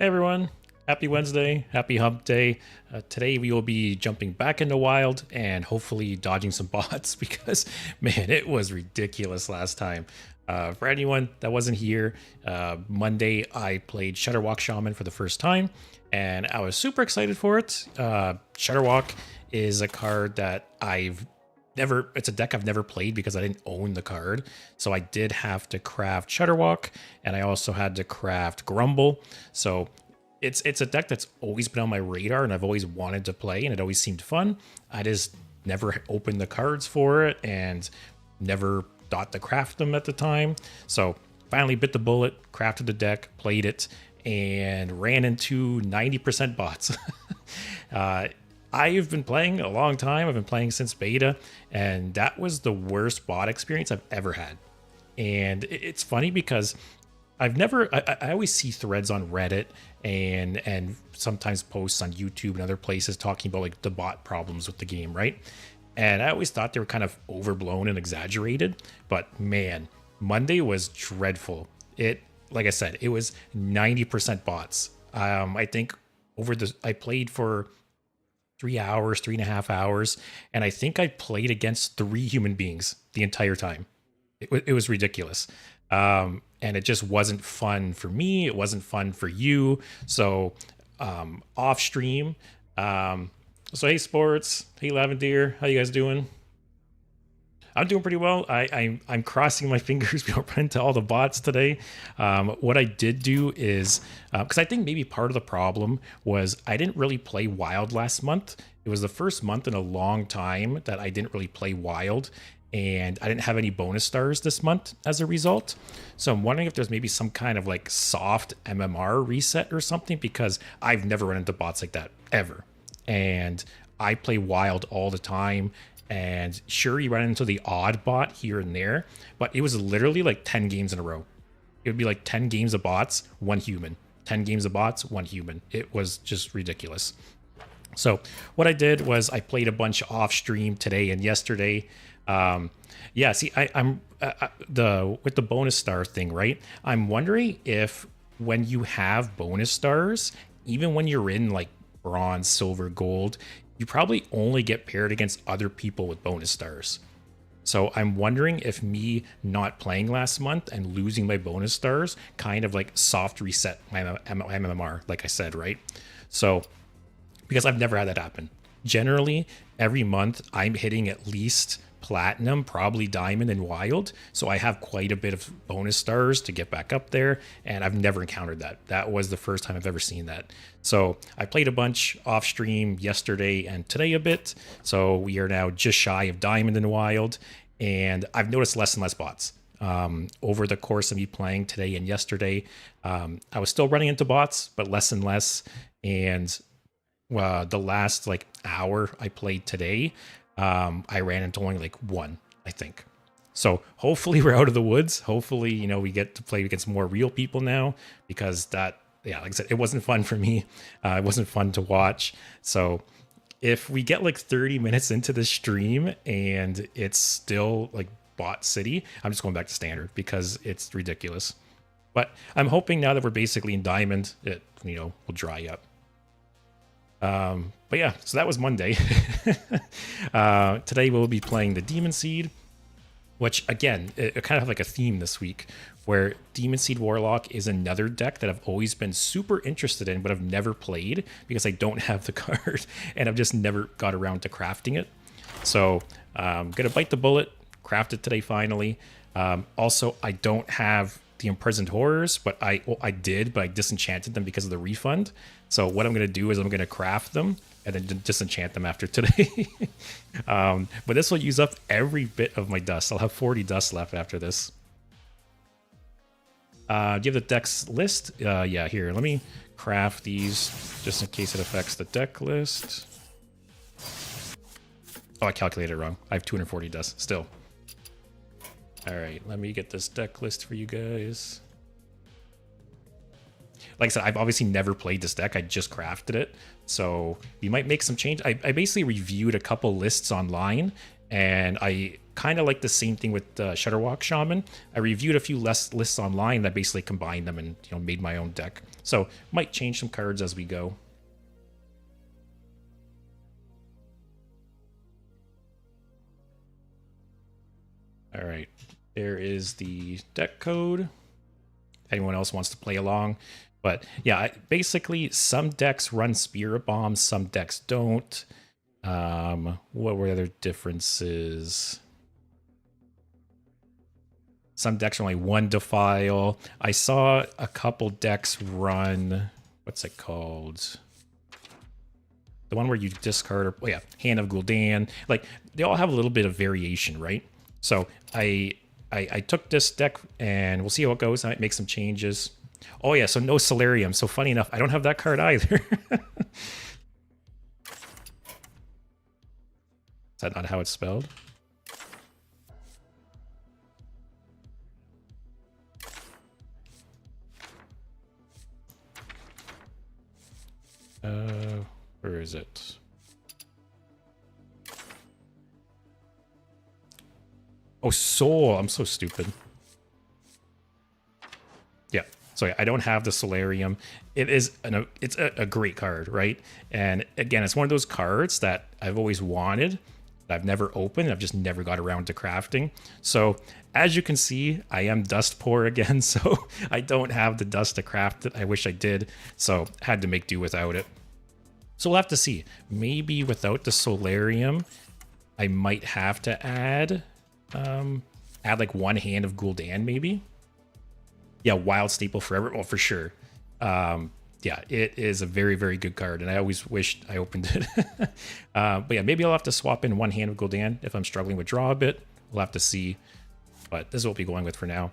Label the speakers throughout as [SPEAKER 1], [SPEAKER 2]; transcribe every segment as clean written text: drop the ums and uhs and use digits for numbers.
[SPEAKER 1] Hey everyone, happy Wednesday, happy hump day. Today we will be jumping back into wild and hopefully dodging some bots because man, it was ridiculous last time. For anyone that wasn't here, Monday I played Shutterwalk Shaman for the first time and I was super excited for it. Shutterwalk is a card that it's a deck I've never played because I didn't own the card. So I did have to craft Shutterwalk and I also had to craft Grumble. So it's a deck that's always been on my radar and I've always wanted to play and it always seemed fun. I just never opened the cards for it and never thought to craft them at the time. So finally bit the bullet, crafted the deck, played it, and ran into 90% bots. I've been playing a long time. I've been playing since beta, and that was the worst bot experience I've ever had. And it's funny because I always see threads on Reddit and sometimes posts on YouTube and other places talking about like the bot problems with the game, right? And I always thought they were kind of overblown and exaggerated, but man, Monday was dreadful. Like I said, it was 90% bots. I think I played for 3 hours, 3.5 hours, and I think I played against 3 human beings the entire time. It was ridiculous. And it just wasn't fun for me. It wasn't fun for you. So off stream. So hey Sports, hey Lavender, how you guys doing? I'm doing pretty well. I'm crossing my fingers we don't run into all the bots today. What I did do is, because I think maybe part of the problem was I didn't really play Wild last month. It was the first month in a long time that I didn't really play Wild, and I didn't have any bonus stars this month as a result. So I'm wondering if there's maybe some kind of like soft MMR reset or something, because I've never run into bots like that ever. And I play Wild all the time. And sure, you run into the odd bot here and there, but it was literally like 10 games in a row. It would be like 10 games of bots, 1 human. 10 games of bots, 1 human. It was just ridiculous. So what I did was I played a bunch off stream today and yesterday. Yeah, see, I'm with the bonus star thing, right? I'm wondering if when you have bonus stars, even when you're in like bronze, silver, gold, you probably only get paired against other people with bonus stars. So I'm wondering if me not playing last month and losing my bonus stars kind of like soft reset my MMR, like I said, right? So, because I've never had that happen. Generally, every month I'm hitting at least platinum, probably diamond and wild. So I have quite a bit of bonus stars to get back up there. And I've never encountered that. That was the first time I've ever seen that. So I played a bunch off stream yesterday and today a bit. So we are now just shy of diamond and wild. And I've noticed less and less bots. Over the course of me playing today and yesterday, I was still running into bots, but less and less. And the last like hour I played today, I ran into only like 1, I think. So hopefully we're out of the woods. Hopefully, you know, we get to play against more real people now, because that, yeah, like I said, it wasn't fun for me. It wasn't fun to watch. So if we get like 30 minutes into the stream and it's still like bot city, I'm just going back to standard because it's ridiculous. But I'm hoping now that we're basically in diamond, it, you know, will dry up. But yeah, so that was Monday. Today we'll be playing the Demon Seed, which again, it kind of have like a theme this week, where Demon Seed Warlock is another deck that I've always been super interested in, but I've never played because I don't have the card and I've just never got around to crafting it. So I'm gonna bite the bullet, craft it today finally. Also, I don't have the Imprisoned Horrors, but I did, but I disenchanted them because of the refund. So what I'm going to do is I'm going to craft them and then disenchant them after today. But this will use up every bit of my dust. I'll have 40 dust left after this. Do you have the deck's list? Yeah, here, let me craft these just in case it affects the deck list. Oh, I calculated it wrong. I have 240 dust still. All right, let me get this deck list for you guys. Like I said, I've obviously never played this deck. I just crafted it. So we might make some change. I basically reviewed a couple lists online and I kind of like the same thing with Shutterwalk Shaman. I reviewed a few lists online that basically combined them and made my own deck. So might change some cards as we go. All right, there is the deck code. If anyone else wants to play along. But yeah, basically some decks run Spirit Bombs, some decks don't. What were the other differences? Some decks are only one Defile. I saw a couple decks run, what's it called? The one where you discard, oh yeah, Hand of Gul'dan. Like, they all have a little bit of variation, right? So I took this deck and we'll see how it goes. I might make some changes. Oh yeah, so no Solarium. So funny enough, I don't have that card either. Is that not how it's spelled? Where is it? Oh, Soul. I'm so stupid. Yeah. So I don't have the Solarium. It's a great card, right? And again, it's one of those cards that I've always wanted, that I've never opened. I've just never got around to crafting. So as you can see, I am dust poor again. So I don't have the dust to craft it. I wish I did. So had to make do without it. So we'll have to see. Maybe without the Solarium, I might have to add like one Hand of Gul'dan, maybe. Yeah, Wild Staple Forever. Oh, for sure. Yeah, it is a very, very good card, and I always wished I opened it. But yeah, maybe I'll have to swap in one Hand of Gul'dan if I'm struggling with draw a bit. We'll have to see. But this is what we'll be going with for now.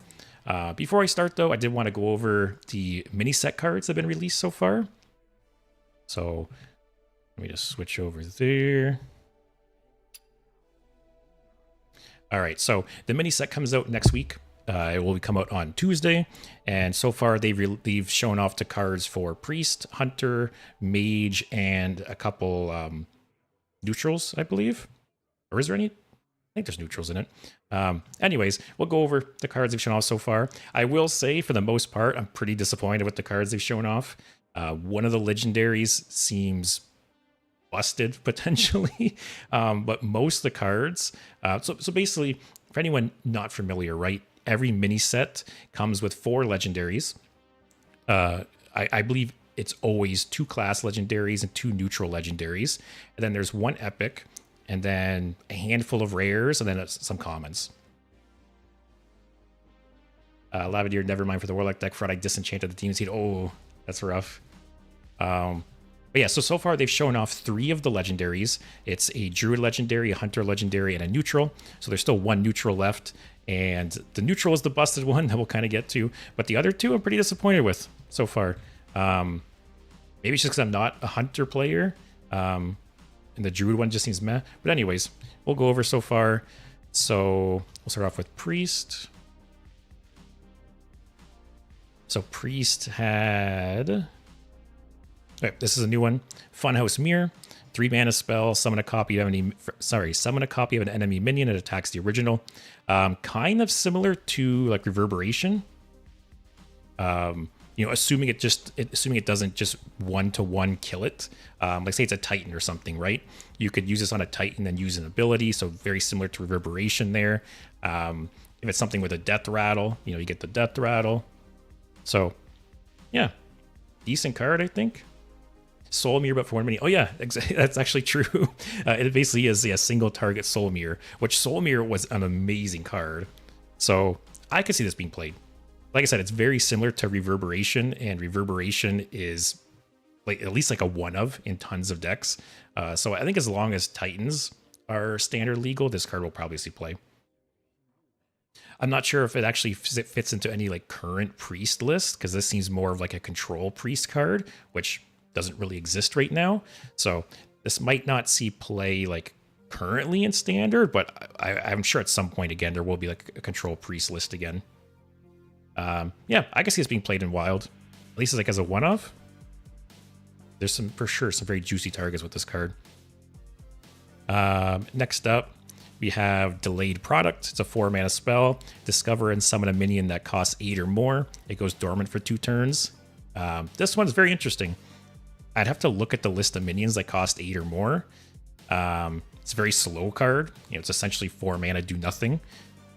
[SPEAKER 1] Before I start, though, I did want to go over the mini set cards that have been released so far. So let me just switch over there. All right, so the mini set comes out next week. It will come out on Tuesday, and so far they've shown off the cards for Priest, Hunter, Mage, and a couple neutrals, I believe. Or is there any? I think there's neutrals in it. Anyways, we'll go over the cards they've shown off so far. I will say, for the most part, I'm pretty disappointed with the cards they've shown off. One of the legendaries seems busted potentially, but most of the cards. So basically, for anyone not familiar, right? Every mini set comes with 4 legendaries. I believe it's always 2 class legendaries and 2 neutral legendaries. And then there's 1 epic, and then a handful of rares, and then some commons. Lavadeer, never mind for the Warlock deck. Friday disenchanted the Demon Seed. Oh, that's rough. But yeah, so far they've shown off 3 of the legendaries. It's a Druid legendary, a Hunter legendary, and a neutral. So there's still 1 neutral left. And the neutral is the busted one that we'll kind of get to. But the other 2 I'm pretty disappointed with so far. Maybe it's just because I'm not a Hunter player. And the Druid one just seems meh. But anyways, we'll go over so far. So we'll start off with Priest. So Priest had... Okay, this is a new one. Funhouse Mirror. 3 mana spell, summon a copy of an enemy minion that attacks the original. Kind of similar to like Reverberation. Assuming it doesn't just 1-to-1 kill it. Like say it's a Titan or something, right? You could use this on a Titan and use an ability, so very similar to Reverberation there. If it's something with a Death Rattle, you get the Death Rattle. So, yeah, decent card, I think. Soul Mirror, but for 1 minute. Oh yeah, that's actually true. It basically is a single target Soul Mirror, which Soul Mirror was an amazing card. So I could see this being played. Like I said, it's very similar to Reverberation, and Reverberation is like at least like a one of in tons of decks. So I think as long as Titans are standard legal, this card will probably see play. I'm not sure if it actually fits into any like current Priest list, because this seems more of like a control Priest card, which doesn't really exist right now. So this might not see play like currently in standard, but I'm sure at some point again there will be like a control Priest list again. Yeah, I can see this being played in Wild, at least like as a one-off. There's for sure some very juicy targets with this card. Next up, we have Delayed Product. It's a 4-mana spell. Discover and summon a minion that costs 8 or more. It goes dormant for 2 turns. This one's very interesting. I'd have to look at the list of minions that cost 8 or more. It's a very slow card. You know, it's essentially 4 mana, do nothing.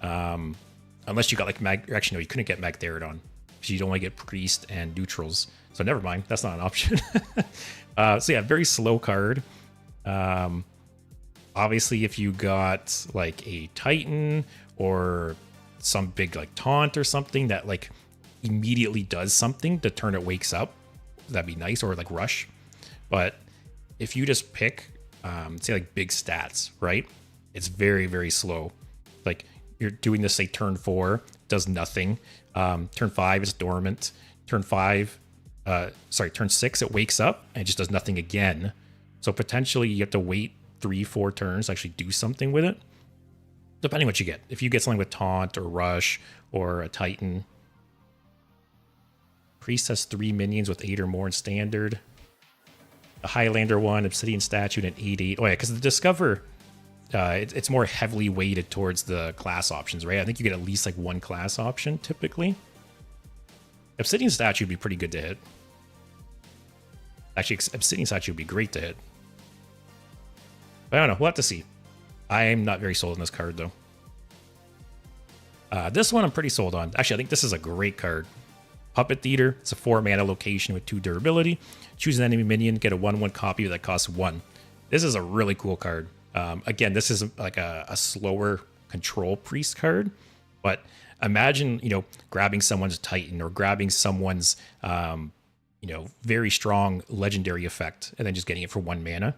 [SPEAKER 1] Unless you got like actually no, you couldn't get Magtheridon because you'd only get Priest and neutrals. So never mind, that's not an option. So yeah, very slow card. Obviously, if you got like a Titan or some big like taunt or something that like immediately does something the turn it wakes up, that'd be nice, or like rush. But if you just pick, say like big stats, right? It's very, very slow. Like you're doing this, say turn 4, does nothing. Turn 5 is dormant. Turn 6, it wakes up and it just does nothing again. So potentially you have to wait 3-4 turns to actually do something with it, depending what you get. If you get something with taunt or rush or a Titan. Priest has 3 minions with 8 or more in standard. The Highlander one, Obsidian Statue, and an 8/8. Oh yeah, because the Discover, it's more heavily weighted towards the class options, right? I think you get at least like 1 class option typically. Obsidian Statue would be pretty good to hit. Actually, Obsidian Statue would be great to hit. But I don't know. We'll have to see. I'm not very sold on this card, though. This one I'm pretty sold on. Actually, I think this is a great card. Puppet Theater. It's a 4-mana location with 2 durability. Choose an enemy minion, get a 1/1 copy that costs 1. This is a really cool card. Again, this is like a slower control priest card. But imagine, you know, grabbing someone's Titan or grabbing someone's, you know, very strong legendary effect and then just getting it for 1 mana.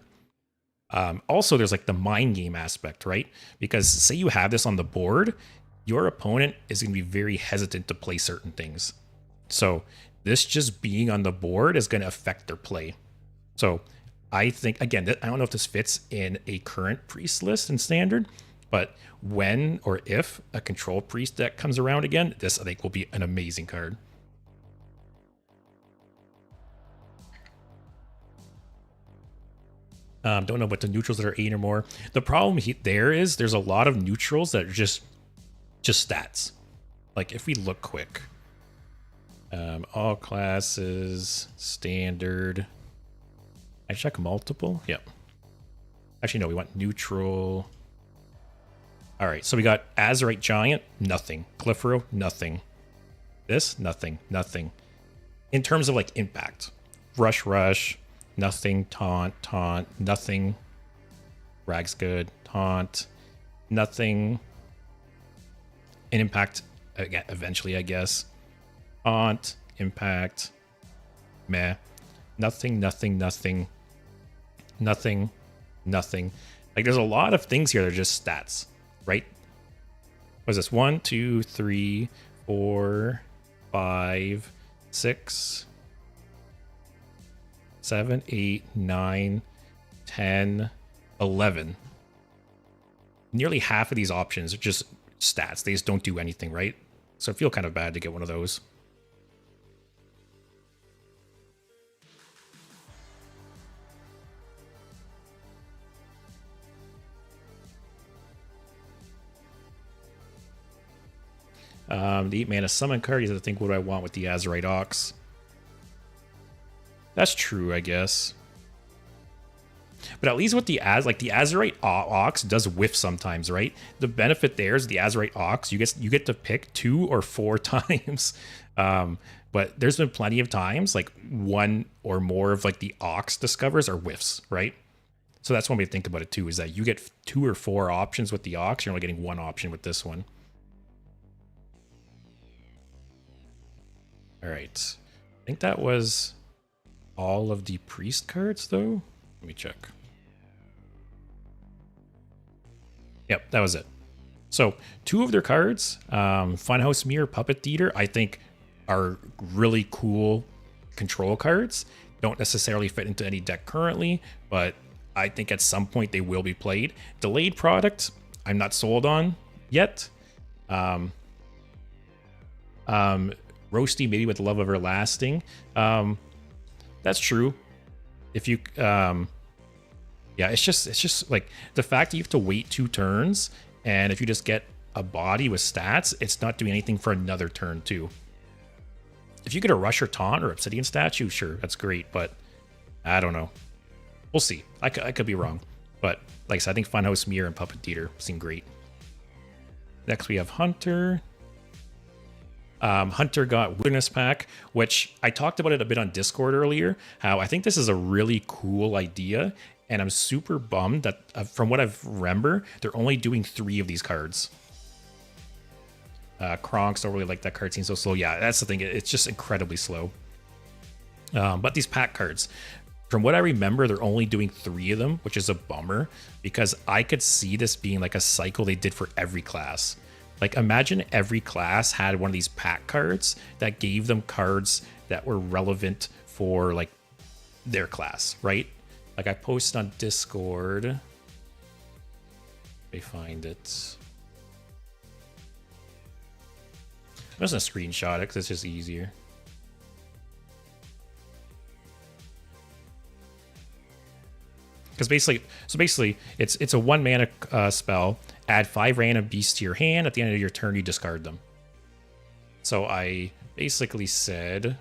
[SPEAKER 1] Also, there's like the mind game aspect, right? Because say you have this on the board, your opponent is going to be very hesitant to play certain things. So this just being on the board is going to affect their play. So I think, again, I don't know if this fits in a current priest list in standard, but when or if a control priest deck comes around again, this I think will be an amazing card. Don't know about the neutrals that are 8 or more. The problem there is there's a lot of neutrals that are just stats. Like if we look quick, all classes, standard. I check multiple. Yep. Actually, no, we want neutral. All right, so we got Azurite Giant, nothing. Clefaro, nothing. This, nothing, nothing. In terms of like impact, Rush, nothing. Taunt, nothing. Rag's good. Taunt, nothing. An impact, again, eventually, I guess. Taunt, impact, meh. Nothing. Like there's a lot of things here that are just stats, right? What is this? 1, 2, 3, 4, 5, 6, 7, 8, 9, 10, 11. Nearly half of these options are just stats. They just don't do anything, right? So I feel kind of bad to get one of those. The 8-mana summon card, you have to think, what do I want with the Azurite Ox? That's true, I guess. But at least with the Azurite Ox does whiff sometimes, right? The benefit there is the Azurite Ox, you get to pick 2 or 4 times. But there's been plenty of times, like 1 or more of like the Ox discovers or whiffs, right? So that's one way to think about it too, is that you get 2 or 4 options with the Ox, you're only getting 1 option with this one. All right, I think that was all of the priest cards, though. Let me check. Yep, that was it. So 2 of their cards, Funhouse Mirror, Puppet Theater, I think are really cool control cards. Don't necessarily fit into any deck currently, but I think at some point they will be played. Delayed Product, I'm not sold on yet. Roasty, maybe with Love Everlasting. That's true. If you Yeah, it's just like the fact that you have to wait 2 turns, and if you just get a body with stats, it's not doing anything for another turn too. If you get a rush or taunt or obsidian statue, sure, that's great, but I don't know. We'll see. I could be wrong, but like I said, I think Funhouse Mirror and Puppet Eater seem great. Next we have Hunter. Hunter got Wilderness Pack, which I talked about it a bit on Discord earlier, how I think this is a really cool idea, and I'm super bummed that from what I remember, they're only doing 3 of these cards. Kronks don't really like that card, seems so slow. Yeah, that's the thing, it's just incredibly slow. But these pack cards, from what I remember, they're only doing 3 of them, which is a bummer, because I could see this being like a cycle they did for every class. Like, imagine every class had one of these pack cards that gave them cards that were relevant for, like, their class, right? Like, I posted on Discord. Let me find it. I'm just gonna screenshot it because it's just easier. Because basically, it's a 1 mana spell. Add 5 random beasts to your hand. At the end of your turn, you discard them. So I basically said, I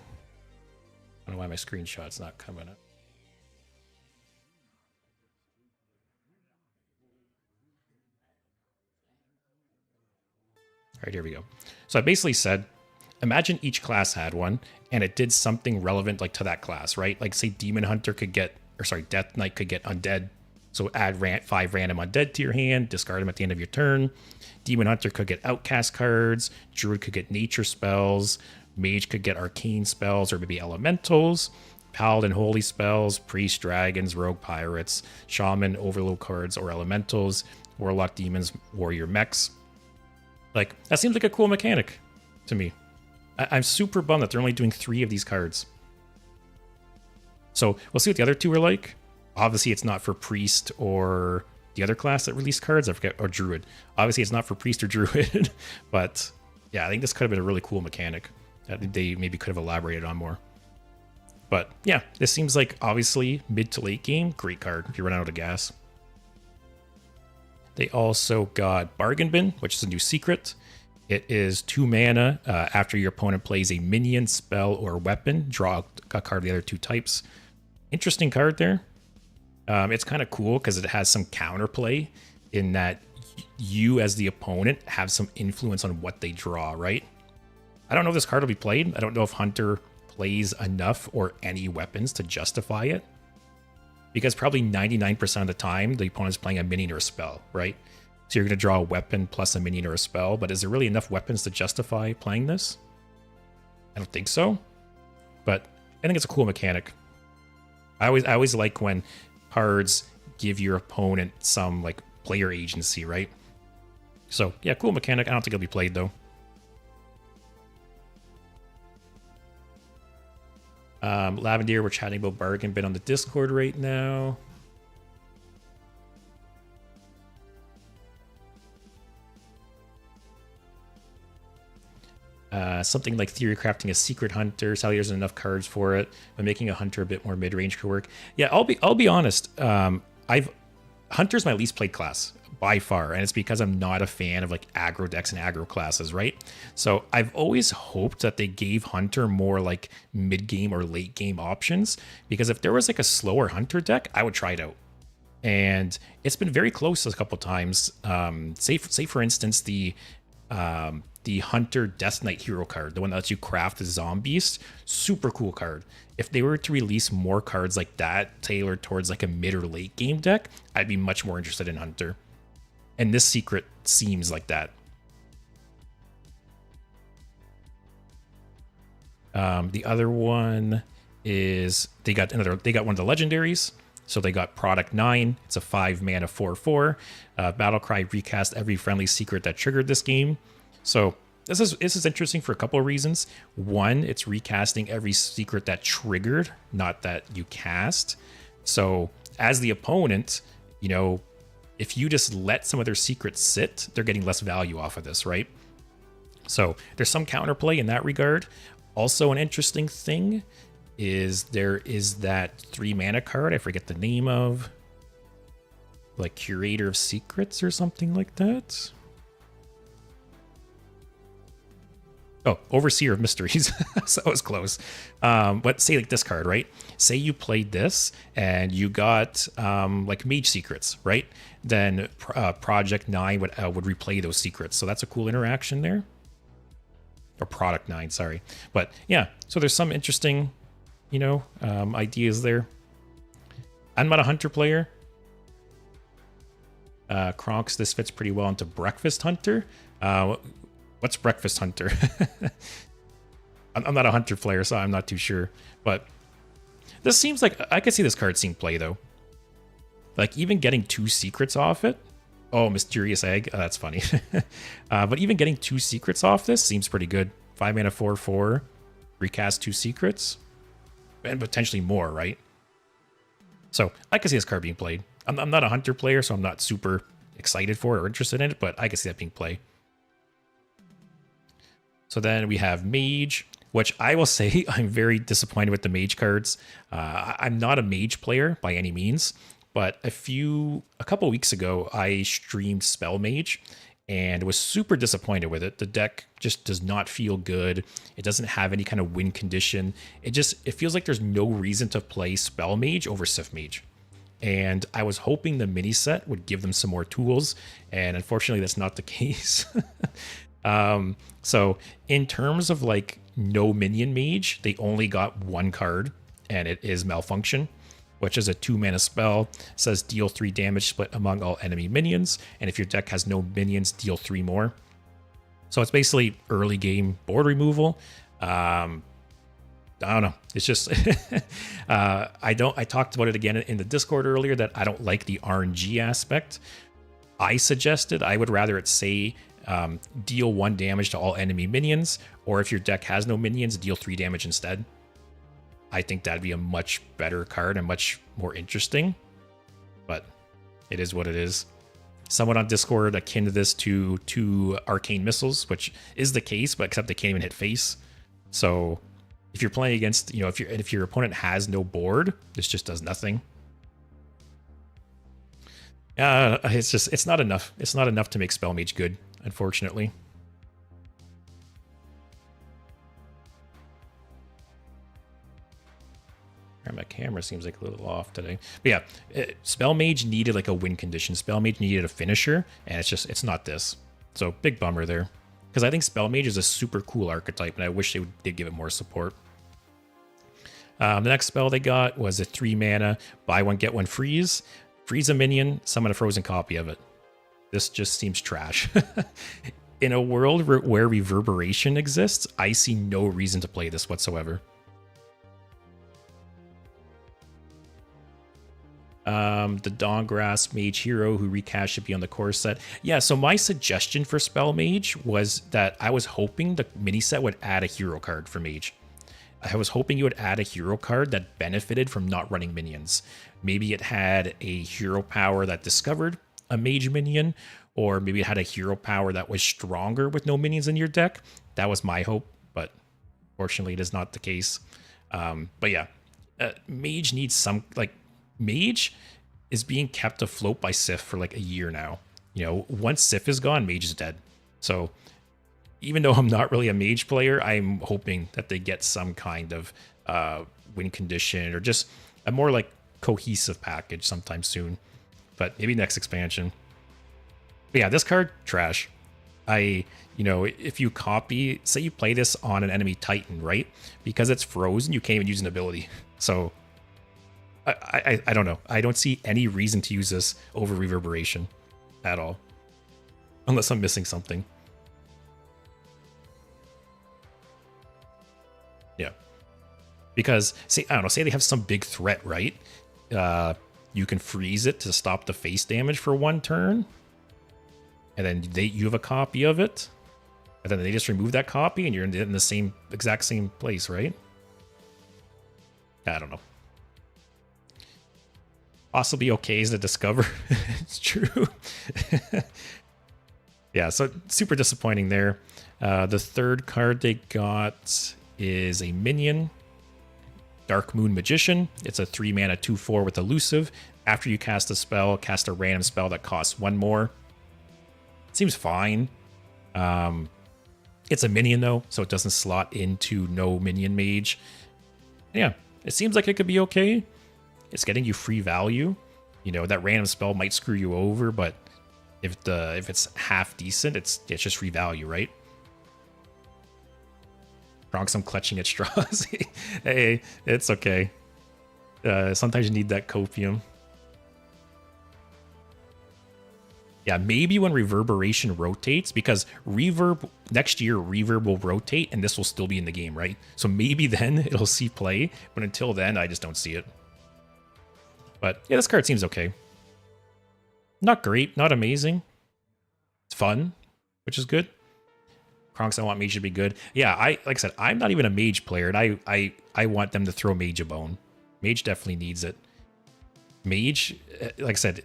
[SPEAKER 1] don't know why my screenshot's not coming up. All right, here we go. So I basically said, imagine each class had one, and it did something relevant like to that class, right? Like say Demon Hunter could get, or sorry, Death Knight could get Undead. So add 5 random Undead to your hand, discard them at the end of your turn. Demon Hunter could get Outcast cards. Druid could get Nature spells. Mage could get Arcane spells or maybe Elementals. Paladin Holy spells. Priest, Dragons, Rogue Pirates. Shaman, Overload cards or Elementals. Warlock, Demons, Warrior mechs. Like, that seems like a cool mechanic to me. I'm super bummed that they're only doing 3 of these cards. So we'll see what the other 2 are like. Obviously, it's not for Priest or the other class that released cards. I forget, or Druid. Obviously, it's not for Priest or Druid. But yeah, I think this could have been a really cool mechanic that they maybe could have elaborated on more. But yeah, this seems like obviously mid to late game, great card if you run out of gas. They also got Bargain Bin, which is a new secret. It is 2 mana. After your opponent plays a minion, spell, or weapon, draw a card of the other 2 types. Interesting card there. It's kind of cool because it has some counterplay in that you as the opponent have some influence on what they draw, right? I don't know if this card will be played. I don't know if Hunter plays enough or any weapons to justify it. Because probably 99% of the time, the opponent's playing a minion or a spell, right? So you're going to draw a weapon plus a minion or a spell, but is there really enough weapons to justify playing this? I don't think so, but I think it's a cool mechanic. I always like when cards give your opponent some like player agency, right? So yeah, cool mechanic. I don't think it'll be played though. Lavender, we're chatting about Bargain Bin on the Discord right now. Something like theory crafting a secret hunter. Sadly, there's enough cards for it, but making a hunter a bit more mid-range could work. Yeah, I'll be honest. Hunter's my least played class by far, and it's because I'm not a fan of like aggro decks and aggro classes, right? So I've always hoped that they gave Hunter more like mid-game or late-game options, because if there was like a slower Hunter deck, I would try it out. And it's been very close a couple times. Say for instance, the Hunter Death Knight hero card, the one that lets you craft the zombies, super cool card. If they were to release more cards like that tailored towards like a mid or late game deck, I'd be much more interested in Hunter. And this secret seems like that. The other one is they got one of the legendaries. So they got Product 9. It's a 5 mana 4/4. Battlecry recast every friendly secret that triggered this game. So this is interesting for a couple of reasons. One, it's recasting every secret that triggered, not that you cast. So as the opponent, you know, if you just let some of their secrets sit, they're getting less value off of this, right? So there's some counterplay in that regard. Also, an interesting thing is there is that 3 mana card I forget the name of. like Curator of Secrets or something like that. Oh, Overseer of Mysteries. So that was close. But say like this card, right? Say you played this and you got like Mage Secrets, right? Then Project 9 would replay those secrets. So that's a cool interaction there. Or Product 9, sorry. But yeah, so there's some interesting, you know, ideas there. I'm not a Hunter player. Kronks, this fits pretty well into Breakfast Hunter. What's Breakfast Hunter? I'm not a Hunter player, so I'm not too sure. But this seems like I could see this card seeing play, though. Like, even getting 2 secrets off it. Oh, Mysterious Egg. Oh, that's funny. But even getting 2 secrets off this seems pretty good. 5 mana, 4/4. Recast 2 secrets. And potentially more, right? So I can see this card being played. I'm not a Hunter player, so I'm not super excited for it or interested in it, but I can see that being played. So then we have Mage, which I will say I'm very disappointed with the Mage cards. I'm not a Mage player by any means, but a couple weeks ago, I streamed Spell Mage and was super disappointed with it. The deck just does not feel good. It doesn't have any kind of win condition. It feels like there's no reason to play Spell Mage over Sith Mage. And I was hoping the mini set would give them some more tools, and unfortunately that's not the case. So in terms of like no minion mage, they only got 1 card, and it is Malfunction, which is a 2 mana spell. It says deal 3 damage split among all enemy minions, and if your deck has no minions, deal 3 more. So it's basically early game board removal. I don't know. It's just I talked about it again in the Discord earlier that I don't like the RNG aspect. I suggested I would rather it say deal 1 damage to all enemy minions, or if your deck has no minions, deal 3 damage instead. I think that'd be a much better card and much more interesting, but it is what it is. Someone on Discord akin to this to 2 arcane missiles, which is the case, but except they can't even hit face. So if you're playing against, you know, if your opponent has no board, this just does nothing. It's not enough. It's not enough to make Spell Mage good, unfortunately. My camera seems like a little off today. But yeah, Spell Mage needed like a win condition. Spell Mage needed a finisher, and it's not this. So big bummer there. Because I think Spell Mage is a super cool archetype, and I wish they'd give it more support. The next spell they got was a 3 mana, buy 1, get 1 freeze. Freeze a minion, summon a frozen copy of it. This just seems trash. In a world where reverberation exists, I see no reason to play this whatsoever. The Dawngrass Mage Hero who recast should be on the core set. Yeah, so my suggestion for Spell Mage was that I was hoping the mini set would add a hero card for Mage. I was hoping you would add a hero card that benefited from not running minions. Maybe it had a hero power that discovered a mage minion, or maybe it had a hero power that was stronger with no minions in your deck. That was my hope, but fortunately it is not the case. But yeah, Mage needs some, like, Mage is being kept afloat by Sif for like a year now. You know, once Sif is gone, Mage is dead. So even though I'm not really a Mage player, I'm hoping that they get some kind of win condition or just a more like cohesive package sometime soon. But maybe next expansion. But yeah, this card, trash. You know, if you copy, say you play this on an enemy Titan, right? Because it's frozen, you can't even use an ability. So I don't know. I don't see any reason to use this over reverberation at all. Unless I'm missing something. Yeah. Because, say, I don't know, say they have some big threat, right? You can freeze it to stop the face damage for 1 turn. And then you have a copy of it. And then they just remove that copy and you're in the exact same place, right? I don't know. Possibly okay is to discover. It's true. Yeah, so super disappointing there. The third card they got is a minion, Dark Moon Magician. It's a 3 mana 2/4 with elusive. After you cast a spell, cast a random spell that costs 1 more. Seems fine. It's a minion though, so it doesn't slot into no minion mage. Yeah, it seems like it could be okay. It's getting you free value. You know, that random spell might screw you over, but if it's half decent, it's just free value, right? Bronx, I'm clutching at straws. Hey, it's okay. Sometimes you need that copium. Yeah, maybe when Reverberation rotates, because Reverb next year, Reverb will rotate and this will still be in the game, right? So maybe then it'll see play, but until then, I just don't see it. But yeah, this card seems okay. Not great, not amazing. It's fun, which is good. Kronks, I want Mage to be good. Yeah, like I said, I'm not even a Mage player, and I want them to throw Mage a bone. Mage definitely needs it. Mage, like I said,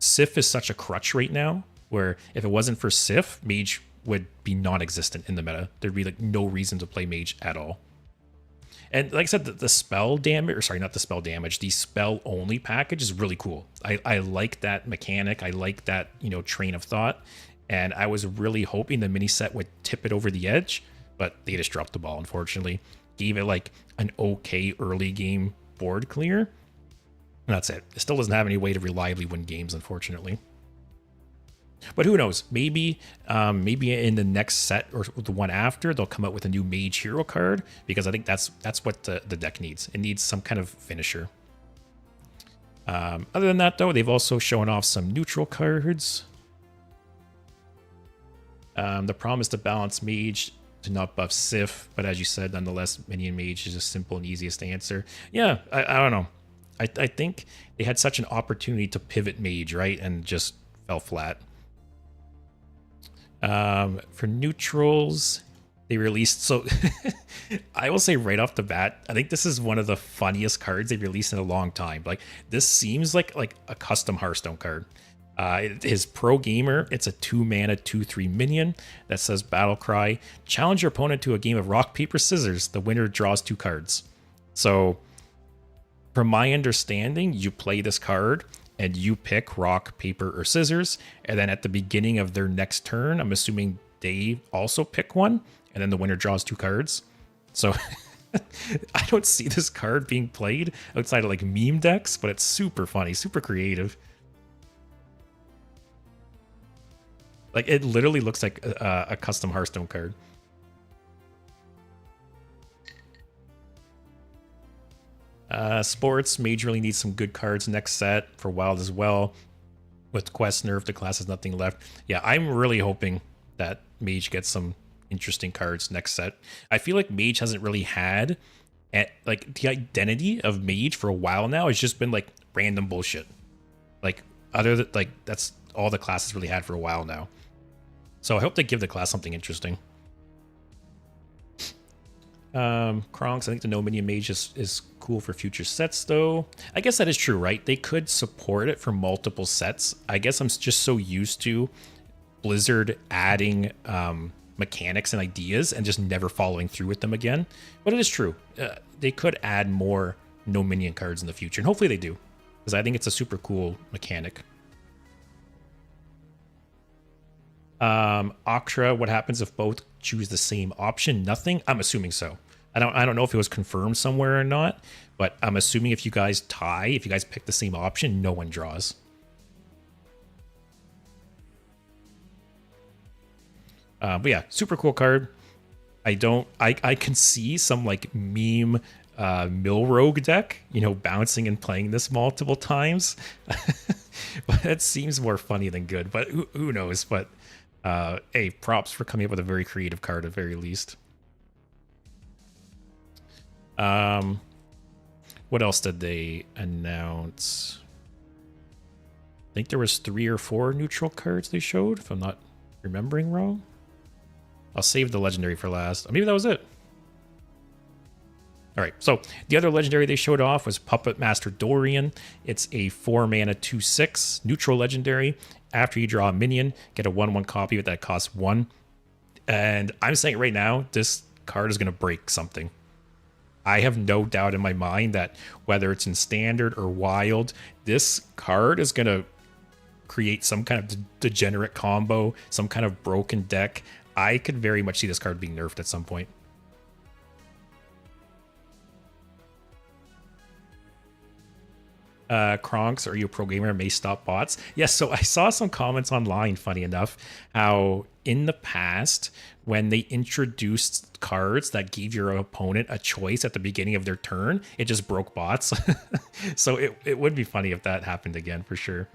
[SPEAKER 1] Sif is such a crutch right now, where if it wasn't for Sif, Mage would be non-existent in the meta. There'd be like no reason to play Mage at all. And like I said, the spell damage, or sorry, not the spell damage, the spell only package is really cool. I like that mechanic. I like that, you know, train of thought. And I was really hoping the mini set would tip it over the edge, but they just dropped the ball, unfortunately. Gave it like an okay early game board clear. And that's it. It still doesn't have any way to reliably win games, unfortunately. But who knows? Maybe in the next set or the one after, they'll come out with a new Mage Hero card, because I think that's what the deck needs. It needs some kind of finisher. Other than that, though, they've also shown off some neutral cards. The promise to balance Mage to not buff Sif, but as you said, nonetheless, Minion Mage is a simple and easiest answer. Yeah, I don't know. I think they had such an opportunity to pivot Mage, right, and just fell flat. For neutrals, they released, so I will say right off the bat, I think this is one of the funniest cards they've released in a long time. Like, this seems like a custom Hearthstone card. His pro gamer, it's a 2-mana 2/3 minion that says battle cry, challenge your opponent to a game of rock paper scissors. The winner draws 2 cards. So from my understanding, you play this card and you pick rock, paper, or scissors, and then at the beginning of their next turn, I'm assuming they also pick one, and then the winner draws 2 cards. So I don't see this card being played outside of like meme decks, but it's super funny, super creative. Like, it literally looks like a custom Hearthstone card. Sports, Mage really needs some good cards next set for Wild as well. With Quest nerf, the class has nothing left. Yeah, I'm really hoping that Mage gets some interesting cards next set. I feel like Mage hasn't really had, like, the identity of Mage for a while now. It's just been like random bullshit. Like, that's all the class has really had for a while now. So I hope they give the class something interesting. Kronks, I think the no minion mage is cool for future sets, though. I guess that is true, right? They could support it for multiple sets. I guess I'm just so used to Blizzard adding mechanics and ideas and just never following through with them again. But it is true. They could add more no minion cards in the future, and hopefully they do, because I think it's a super cool mechanic. Oktra, what happens if both choose the same option? Nothing? I'm assuming so. I don't know if it was confirmed somewhere or not, but I'm assuming if you guys tie, if you guys pick the same option, no one draws. But yeah, super cool card. I can see some like meme mill rogue deck, you know, bouncing and playing this multiple times. But that seems more funny than good, but who knows? But hey, props for coming up with a very creative card at the very least. What else did they announce? I think there was 3 or 4 neutral cards they showed, if I'm not remembering wrong. I'll save the legendary for last. Maybe that was it. All right, so the other legendary they showed off was Puppet Master Dorian. It's a 4-mana 2/6 neutral legendary. After you draw a minion, get a 1/1 copy that costs 1. And I'm saying right now, this card is going to break something. I have no doubt in my mind that whether it's in standard or wild, this card is going to create some kind of degenerate combo, some kind of broken deck. I could very much see this card being nerfed at some point. Kronks, are you a pro gamer? May stop bots. Yes, so I saw some comments online, funny enough, how in the past, when they introduced cards that gave your opponent a choice at the beginning of their turn, it just broke bots. So it would be funny if that happened again, for sure.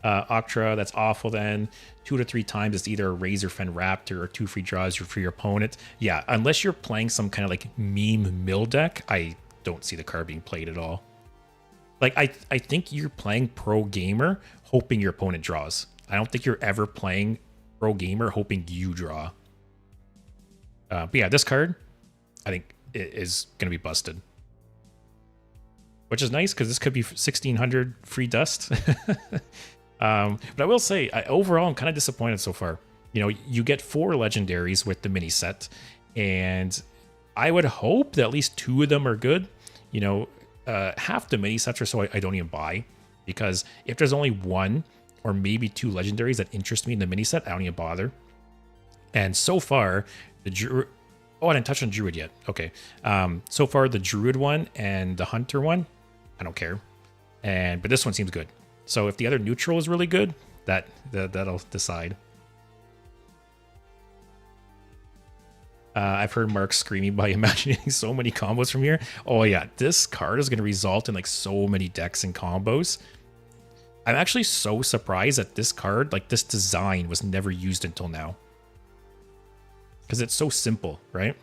[SPEAKER 1] Octra, that's awful then. 2 to 3 times it's either a Razorfen Raptor or 2 free draws for your opponent. Yeah, unless you're playing some kind of like meme mill deck, I don't see the card being played at all. Like, I think you're playing pro gamer hoping your opponent draws. I don't think you're ever playing pro gamer hoping you draw. But yeah, this card, I think, is going to be busted. Which is nice, because this could be 1,600 free dust. But I will say, overall, I'm kind of disappointed so far. You know, you get 4 legendaries with the mini set, and I would hope that at least 2 of them are good. You know, half the mini sets or so I don't even buy, because if there's only 1 or maybe 2 legendaries that interest me in the mini set, I don't even bother. And so far, the Druid... Oh, I didn't touch on Druid yet. Okay. So far, the Druid one and the Hunter one, I don't care. But this one seems good. So if the other neutral is really good, that'll decide. I've heard Mark screaming by imagining so many combos from here. Oh yeah, this card is going to result in like so many decks and combos. I'm actually so surprised that this card, like this design, was never used until now. Because it's so simple, right?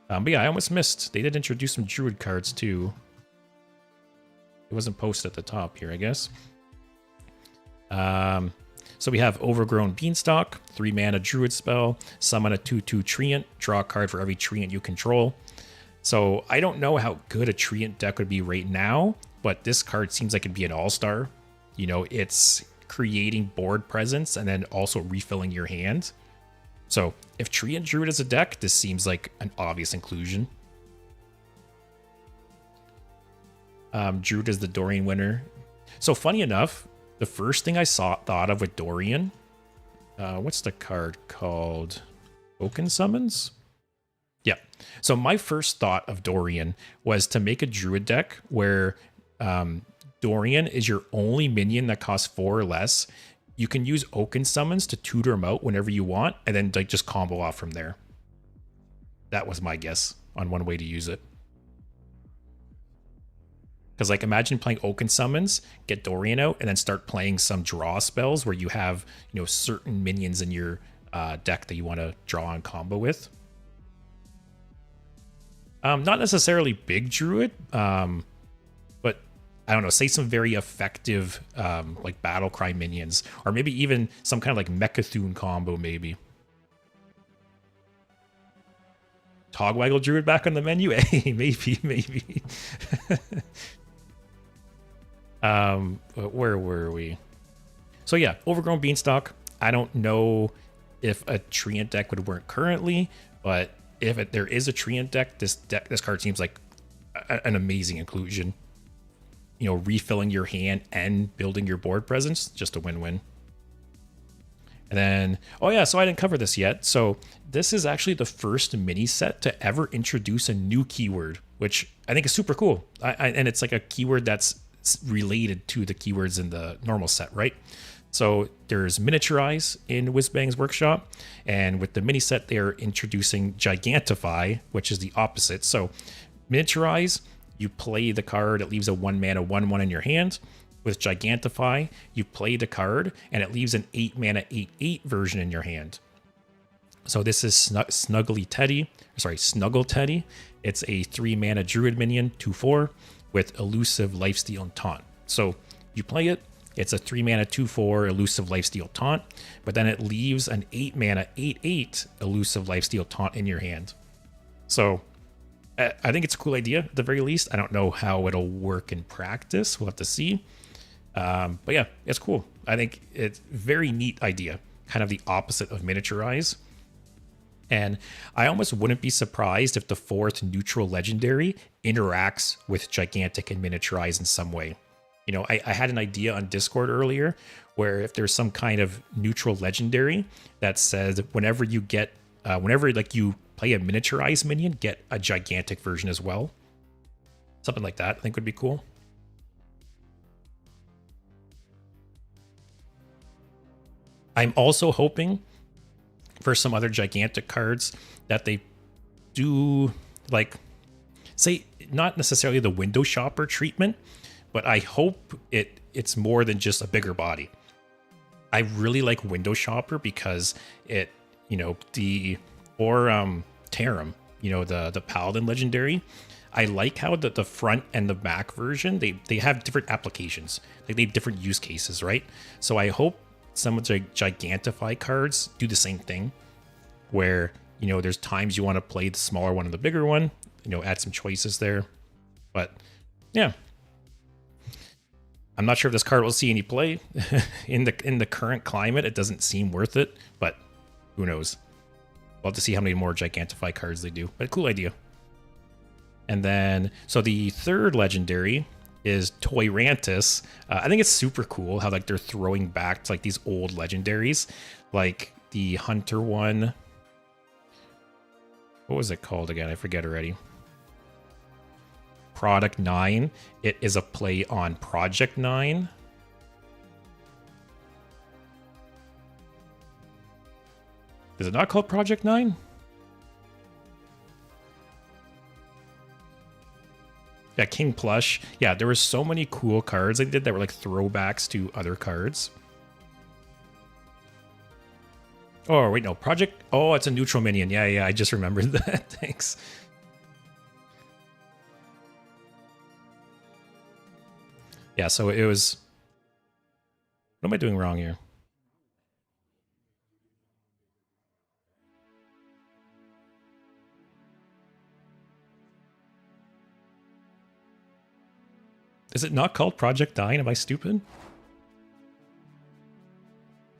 [SPEAKER 1] But yeah, I almost missed. They did introduce some Druid cards too. It wasn't posted at the top here, I guess. So we have Overgrown Beanstalk, 3 mana Druid spell, summon a 2/2 Treant, draw a card for every Treant you control. So I don't know how good a Treant deck would be right now, but this card seems like it'd be an all-star. You know, it's creating board presence and then also refilling your hand. So if Treant Druid is a deck, this seems like an obvious inclusion. Druid is the Dorian winner. So funny enough, the first thing I thought of with Dorian, what's the card called? Oaken Summons? Yeah. So my first thought of Dorian was to make a Druid deck where Dorian is your only minion that costs 4 or less. You can use Oaken Summons to tutor him out whenever you want, and then like just combo off from there. That was my guess on one way to use it. Because like imagine playing Oaken Summons, get Dorian out, and then start playing some draw spells where you have, you know, certain minions in your deck that you want to draw on combo with. Not necessarily big Druid, but I don't know, say some very effective like Battle Cry minions, or maybe even some kind of like Mechathune combo maybe. Togwaggle Druid back on the menu? Hey, maybe. Where were we? So yeah, Overgrown Beanstalk. I don't know if a Treant deck would work currently, but if there is a Treant deck, this card seems like an amazing inclusion. You know, refilling your hand and building your board presence, just a win-win. And then, oh yeah, so I didn't cover this yet. So this is actually the first mini set to ever introduce a new keyword, which I think is super cool. And it's like a keyword that's related to the keywords in the normal set, right? So there's Miniaturize in Whizbang's Workshop, and with the mini set, they're introducing Gigantify, which is the opposite. So Miniaturize, you play the card, it leaves a 1 mana 1/1 in your hand. With Gigantify, you play the card, and it leaves an 8 mana 8/8 version in your hand. So this is Snuggle Teddy. It's a 3 mana Druid minion, 2/4, with Elusive Lifesteal and Taunt. So you play it, it's a 3 mana 2/4 Elusive Lifesteal Taunt, but then it leaves an 8 mana 8/8 Elusive Lifesteal Taunt in your hand. So I think it's a cool idea at the very least. I don't know how it'll work in practice. We'll have to see. But yeah, it's cool. I think it's a very neat idea. Kind of the opposite of Miniaturize. And I almost wouldn't be surprised if the fourth neutral legendary interacts with gigantic and miniaturized in some way. You know, I had an idea on Discord earlier where if there's some kind of neutral legendary that says whenever you get, whenever like you play a miniaturized minion, get a gigantic version as well. Something like that I think would be cool. I'm also hoping for some other gigantic cards that they do, like, say, not necessarily the window shopper treatment, but I hope it's more than just a bigger body. I really like window shopper because it, you know, Tarim, you know, the paladin legendary. I like how the front and the back version, they have different applications. Like they have different use cases, right? So I hope some of the Gigantify cards do the same thing, where, you know, there's times you want to play the smaller one and the bigger one, you know, add some choices there. But yeah, I'm not sure if this card will see any play in the current climate. It doesn't seem worth it, but who knows? We'll have to see how many more Gigantify cards they do. But a cool idea. And then, so the third legendary is Toyrantis. I think it's super cool how like they're throwing back to like these old legendaries, like the Hunter one. What was it called again? I forget already. Product 9. It is a play on Project 9. Is it not called Project 9? Yeah, King Plush. Yeah, there were so many cool cards they did that were like throwbacks to other cards. Oh, wait, no. Project... Oh, it's a neutral minion. Yeah, I just remembered that. Thanks. Yeah, so it was... What am I doing wrong here? Is it not called Project 9? Am I stupid?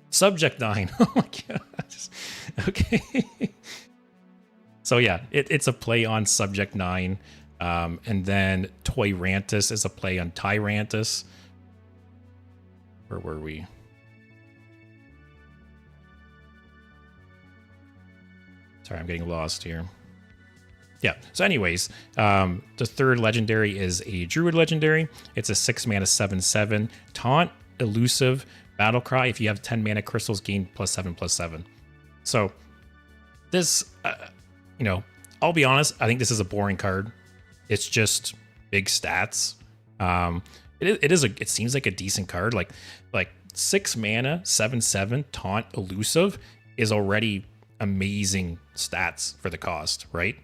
[SPEAKER 1] Subject 9. Oh my gosh. Okay. So yeah, it's a play on Subject 9. And then Toyrantis is a play on Tyrantus. Where were we? Sorry, I'm getting lost here. Yeah, so anyways, the third legendary is a Druid legendary. It's a 6 mana 7/7. Taunt, Elusive, Battle Cry. If you have 10 mana crystals, gain +7/+7. So this, you know, I'll be honest, I think this is a boring card. It's just big stats. It seems like a decent card. Like 6 mana 7/7 Taunt Elusive is already amazing stats for the cost, right?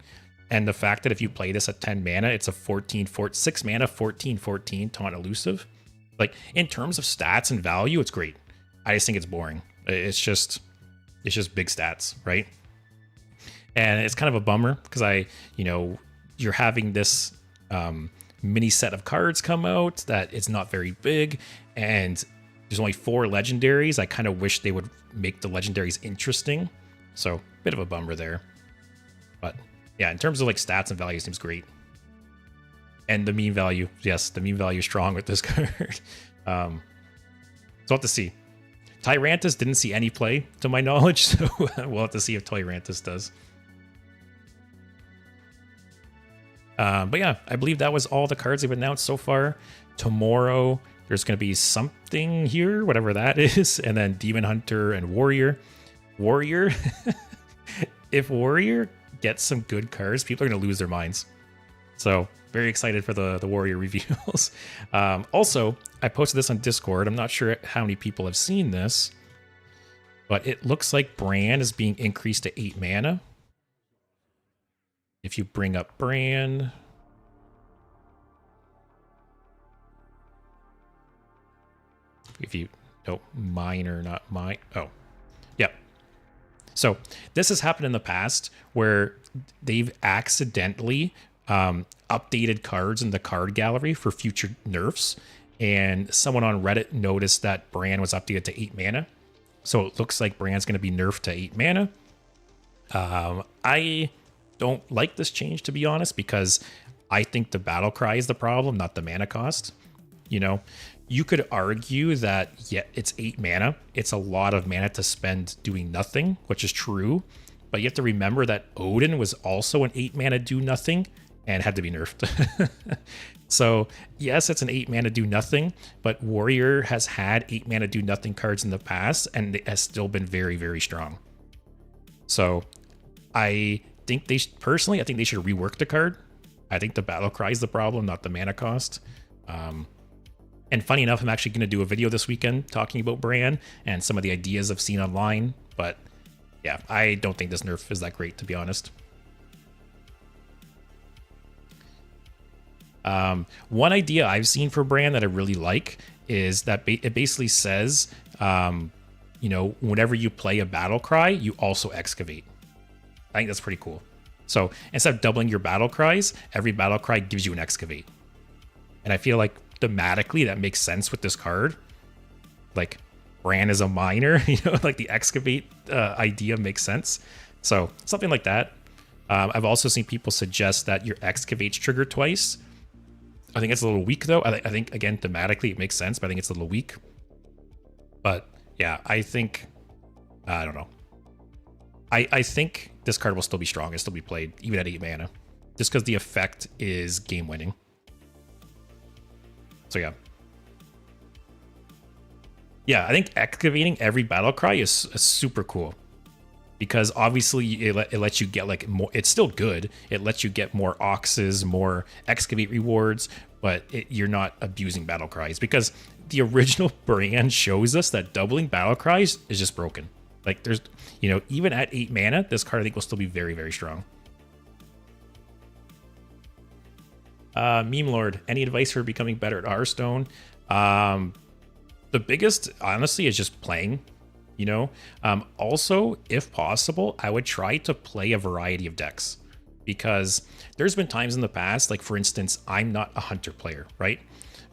[SPEAKER 1] And the fact that if you play this at 10 mana, it's a 6 mana 14/14 Taunt Elusive. Like in terms of stats and value, it's great. I just think it's boring. It's just big stats, right? And it's kind of a bummer because you're having this mini set of cards come out that it's not very big, and there's only 4 legendaries. I kind of wish they would make the legendaries interesting. So bit of a bummer there. But yeah, in terms of like stats and value, it seems great. And the meme value, yes, the meme value is strong with this card. So we'll have to see. Tyrantus didn't see any play to my knowledge, so we'll have to see if Toyrantis does. But yeah, I believe that was all the cards they've announced so far. Tomorrow, there's going to be something here, whatever that is. And then Demon Hunter and Warrior. Warrior, if Warrior gets some good cards, people are going to lose their minds. So very excited for the Warrior reveals. Also, I posted this on Discord. I'm not sure how many people have seen this, but it looks like Bran is being increased to 8 mana. If you bring up Bran, if you, no, minor, not mine. Oh, yeah. So this has happened in the past where they've accidentally updated cards in the card gallery for future nerfs. And someone on Reddit noticed that Bran was updated to 8 mana. So it looks like Bran's going to be nerfed to 8 mana. I don't like this change, to be honest, because I think the battle cry is the problem, not the mana cost. You know, you could argue that, yeah, it's 8 mana. It's a lot of mana to spend doing nothing, which is true. But you have to remember that Odin was also an 8 mana do nothing and had to be nerfed. So, yes, it's an 8 mana do nothing, but Warrior has had 8 mana do nothing cards in the past, and it has still been very, very strong. So, I think personally, I think they should rework the card. I think the battle cry is the problem, not the mana cost. And funny enough, I'm actually going to do a video this weekend talking about Bran and some of the ideas I've seen online. But yeah, I don't think this nerf is that great, to be honest. One idea I've seen for Bran that I really like is that it basically says, you know, whenever you play a battle cry, you also excavate. I think that's pretty cool. So instead of doubling your battle cries, every battle cry gives you an excavate. And I feel like thematically that makes sense with this card. Like Bran is a miner, you know, like the excavate idea makes sense. So something like that. I've also seen people suggest that your excavates trigger twice. I think it's a little weak though. I think again, thematically it makes sense, but I think it's a little weak. But yeah, I think, I don't know. I think this card will still be strong. It'll still be played even at 8 mana, just because the effect is game winning. So yeah. Yeah, I think excavating every battle cry is super cool. Because obviously it lets you get like more, it's still good. It lets you get more oxes, more excavate rewards, but you're not abusing battle cries. Because the original brand shows us that doubling battle cries is just broken. Like there's, you know, even at 8 mana, this card I think will still be very, very strong. Meme Lord, any advice for becoming better at Hearthstone? The biggest, honestly, is just playing, you know. Also, if possible, I would try to play a variety of decks, because there's been times in the past, like for instance, I'm not a hunter player, right?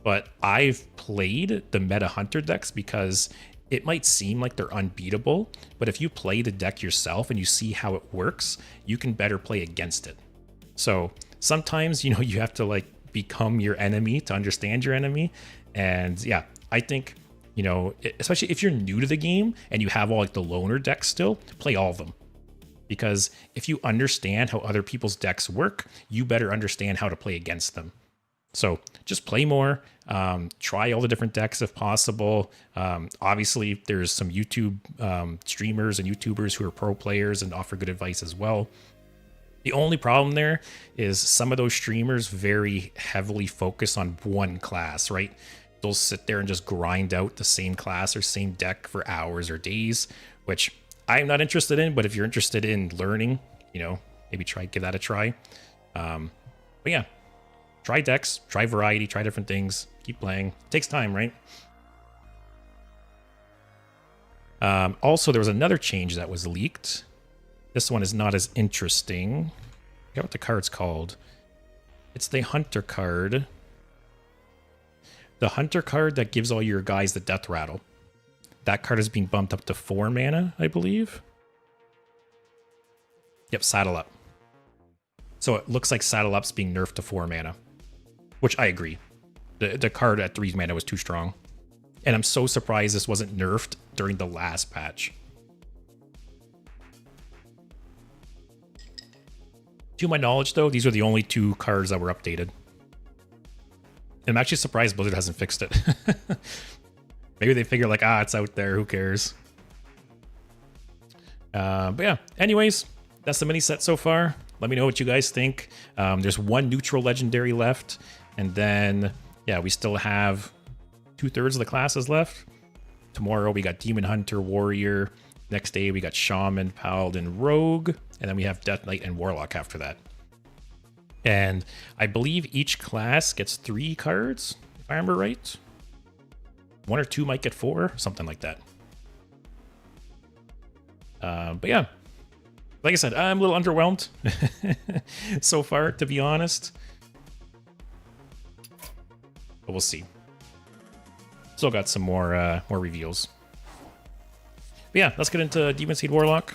[SPEAKER 1] But I've played the meta hunter decks because it might seem like they're unbeatable, but if you play the deck yourself and you see how it works, you can better play against it. So sometimes, you know, you have to like become your enemy to understand your enemy. And yeah, I think, you know, especially if you're new to the game and you have all like the loner decks still, play all of them. Because if you understand how other people's decks work, you better understand how to play against them. So just play more, try all the different decks if possible. Obviously, there's some YouTube streamers and YouTubers who are pro players and offer good advice as well. The only problem there is some of those streamers very heavily focus on one class, right? They'll sit there and just grind out the same class or same deck for hours or days, which I'm not interested in. But if you're interested in learning, you know, maybe give that a try. But yeah, try decks, try variety, try different things, keep playing. It takes time, right? Also, there was another change that was leaked. This one is not as interesting. I forgot what the card's called. It's the Hunter card. The Hunter card that gives all your guys the Death Rattle. That card is being bumped up to 4 mana, I believe. Yep, Saddle Up. So it looks like Saddle Up's being nerfed to 4 mana. Which I agree. The card at 3 mana was too strong. And I'm so surprised this wasn't nerfed during the last patch. To my knowledge, though, these are the only 2 cards that were updated. I'm actually surprised Blizzard hasn't fixed it. Maybe they figure like, it's out there, who cares? But yeah, anyways, that's the mini set so far. Let me know what you guys think. There's 1 neutral legendary left. And then, yeah, we still have 2/3 of the classes left. Tomorrow we got Demon Hunter, Warrior. Next day we got Shaman, Paladin, Rogue. And then we have Death Knight and Warlock after that. And I believe each class gets 3 cards, if I remember right. 1 or 2 might get 4, something like that. But yeah, like I said, I'm a little underwhelmed so far, to be honest. But we'll see. Still got some more reveals. But yeah, let's get into Demon Seed Warlock.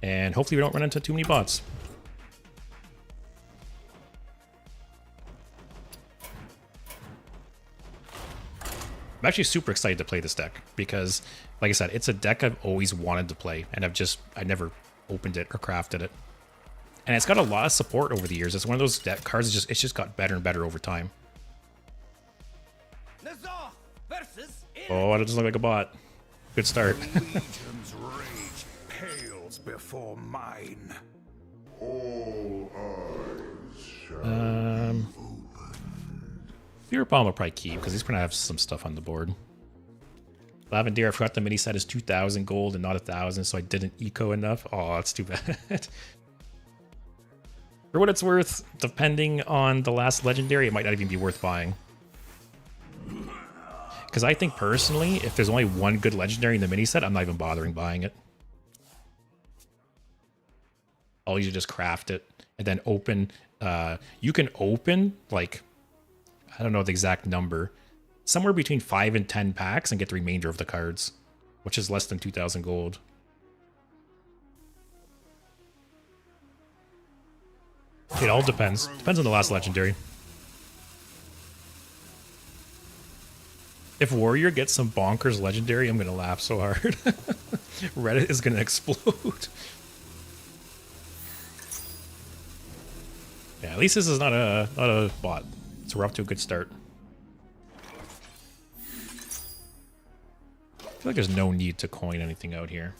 [SPEAKER 1] And hopefully we don't run into too many bots. I'm actually super excited to play this deck because, like I said, it's a deck I've always wanted to play, and I never opened it or crafted it. And it's got a lot of support over the years. It's one of those deck cards. It's just got better and better over time. Oh, it doesn't look like a bot. Good start.
[SPEAKER 2] Legion's rage pales before mine. All eyes shall
[SPEAKER 1] Fear Bomb will probably keep because he's going to have some stuff on the board. Lavender, I forgot the mini set is 2,000 gold and not 1,000, so I didn't eco enough. Oh, that's too bad. For what it's worth, depending on the last legendary, it might not even be worth buying. Because I think personally, if there's only one good legendary in the mini set, I'm not even bothering buying it. I'll usually just craft it and then open. You can open, like, I don't know the exact number, somewhere between 5 and 10 packs and get the remainder of the cards, which is less than 2,000 gold. It all depends. Depends on the last legendary. If Warrior gets some bonkers legendary, I'm going to laugh so hard. Reddit is going to explode. Yeah, at least this is not a bot. So we're off to a good start. I feel like there's no need to coin anything out here.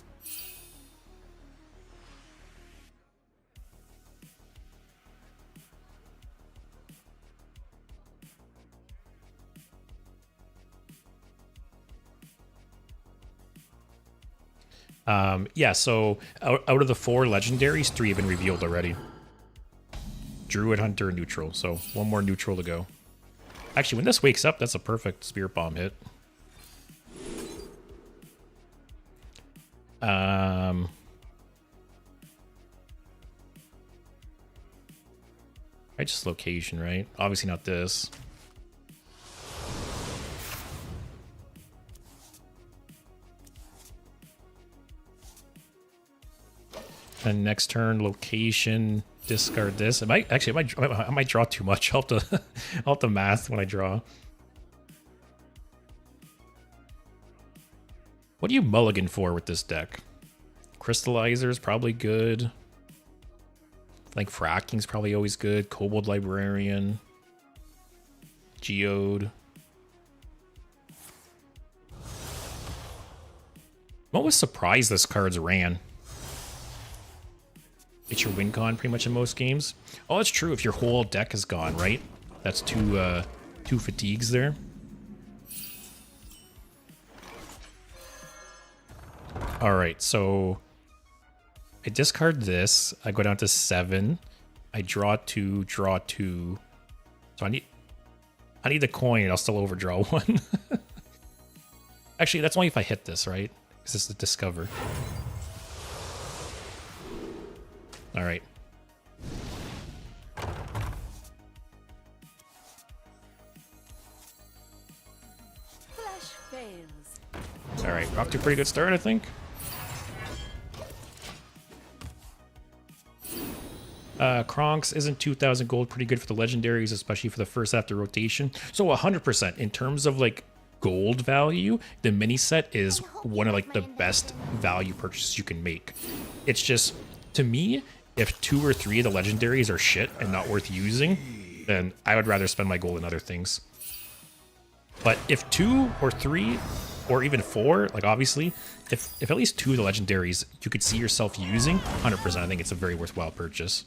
[SPEAKER 1] Yeah, so out of the 4 legendaries, 3 have been revealed already. Druid, Hunter, and Neutral. So one more Neutral to go. Actually, when this wakes up, that's a perfect Spirit Bomb hit. I just location, right? Obviously not this. And next turn, location, discard this. I might draw too much. I'll have to math when I draw. What do you mulligan for with this deck? Crystallizer is probably good. I think Fracking's probably always good. Kobold Librarian. Geode. I'm always surprised this card's ran. It's your win con pretty much in most games. Oh, it's true if your whole deck is gone, right? That's two fatigues there. All right, so I discard this. I go down to 7. I draw 2, draw 2. So I need the coin. I'll still overdraw 1. Actually, that's only if I hit this, right? Because this is the discover. All right. All right, we're off to a pretty good start, I think. Kronks isn't 2,000 gold, pretty good for the legendaries, especially for the first after rotation. So 100% in terms of like gold value, the mini set is one of like the best value purchases you can make. It's just, to me, if 2 or 3 of the legendaries are shit and not worth using, then I would rather spend my gold in other things. But if 2 or 3 or even 4, like obviously, if at least 2 of the legendaries you could see yourself using, 100%, I think it's a very worthwhile purchase.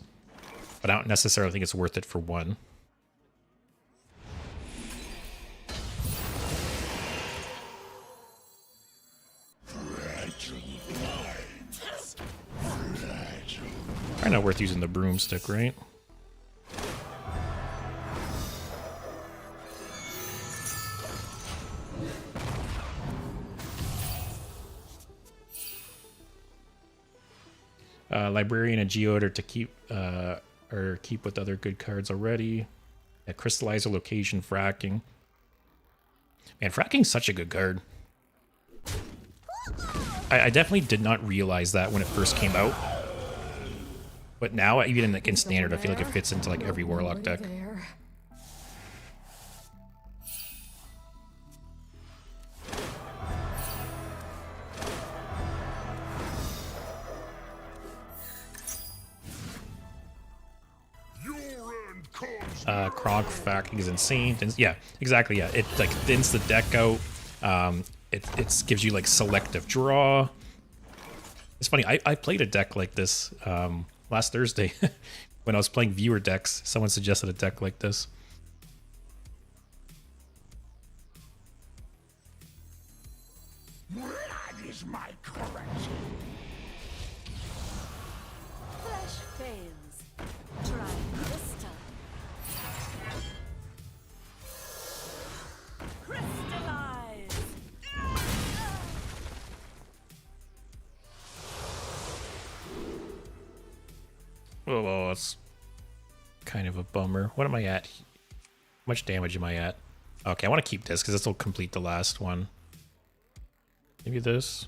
[SPEAKER 1] But I don't necessarily think it's worth it for 1. Probably not worth using the broomstick, right? Librarian and Geode are to keep with other good cards already. Yeah, Crystallizer, Location, Fracking. Man, Fracking's such a good card. I definitely did not realize that when it first came out. But now, even in standard, I feel like it fits into like every Warlock deck. Kronk facking is insane. Yeah, exactly. Yeah, it like thins the deck out. It gives you like selective draw. It's funny. I played a deck like this last Thursday when I was playing viewer decks. Someone suggested a deck like this.
[SPEAKER 2] Blood is my currency.
[SPEAKER 3] Flesh fails. Try crystal. Crystallize.
[SPEAKER 1] Oh, that's kind of a bummer. What am I at? How much damage am I at? Okay, I want to keep this because this will complete the last one. Maybe this.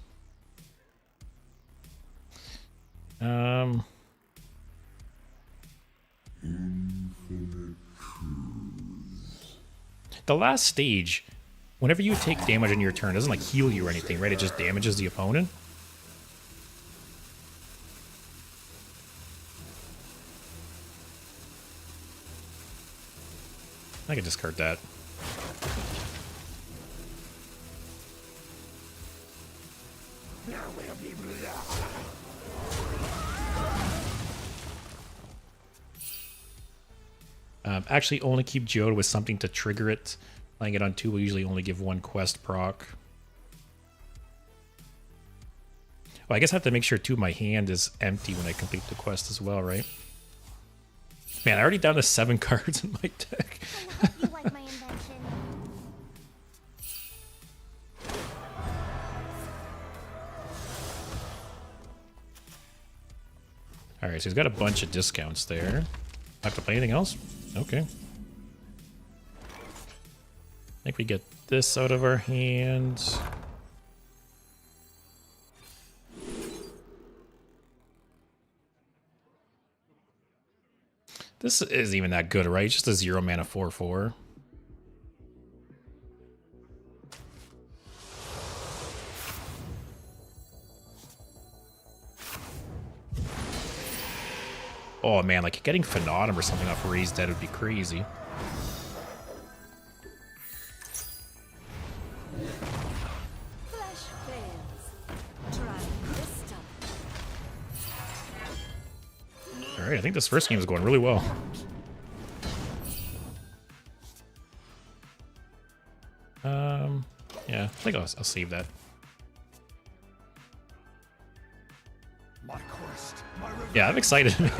[SPEAKER 1] The last stage, whenever you take damage on your turn, it doesn't like heal you or anything, right? It just damages the opponent. I can discard that.
[SPEAKER 2] There will be blood.
[SPEAKER 1] Actually, only keep Geoda with something to trigger it. Playing it on 2 will usually only give 1 quest proc. Well, I guess I have to make sure too my hand is empty when I complete the quest as well, right? Man, I already down to 7 cards in my deck.
[SPEAKER 3] You like my invention?
[SPEAKER 1] Alright, so he's got a bunch of discounts there. Have to play anything else? Okay. I think we get this out of our hands. This isn't even that good, right? Just a 0 mana 4/4. Oh man, like getting Phenom or something off Raised Dead would be crazy.
[SPEAKER 3] Flesh fails. Try crystal.
[SPEAKER 1] Alright, I think this first game is going really well. Yeah, I think I'll save that.
[SPEAKER 2] My quest, my revenge.
[SPEAKER 1] Yeah, I'm excited, man.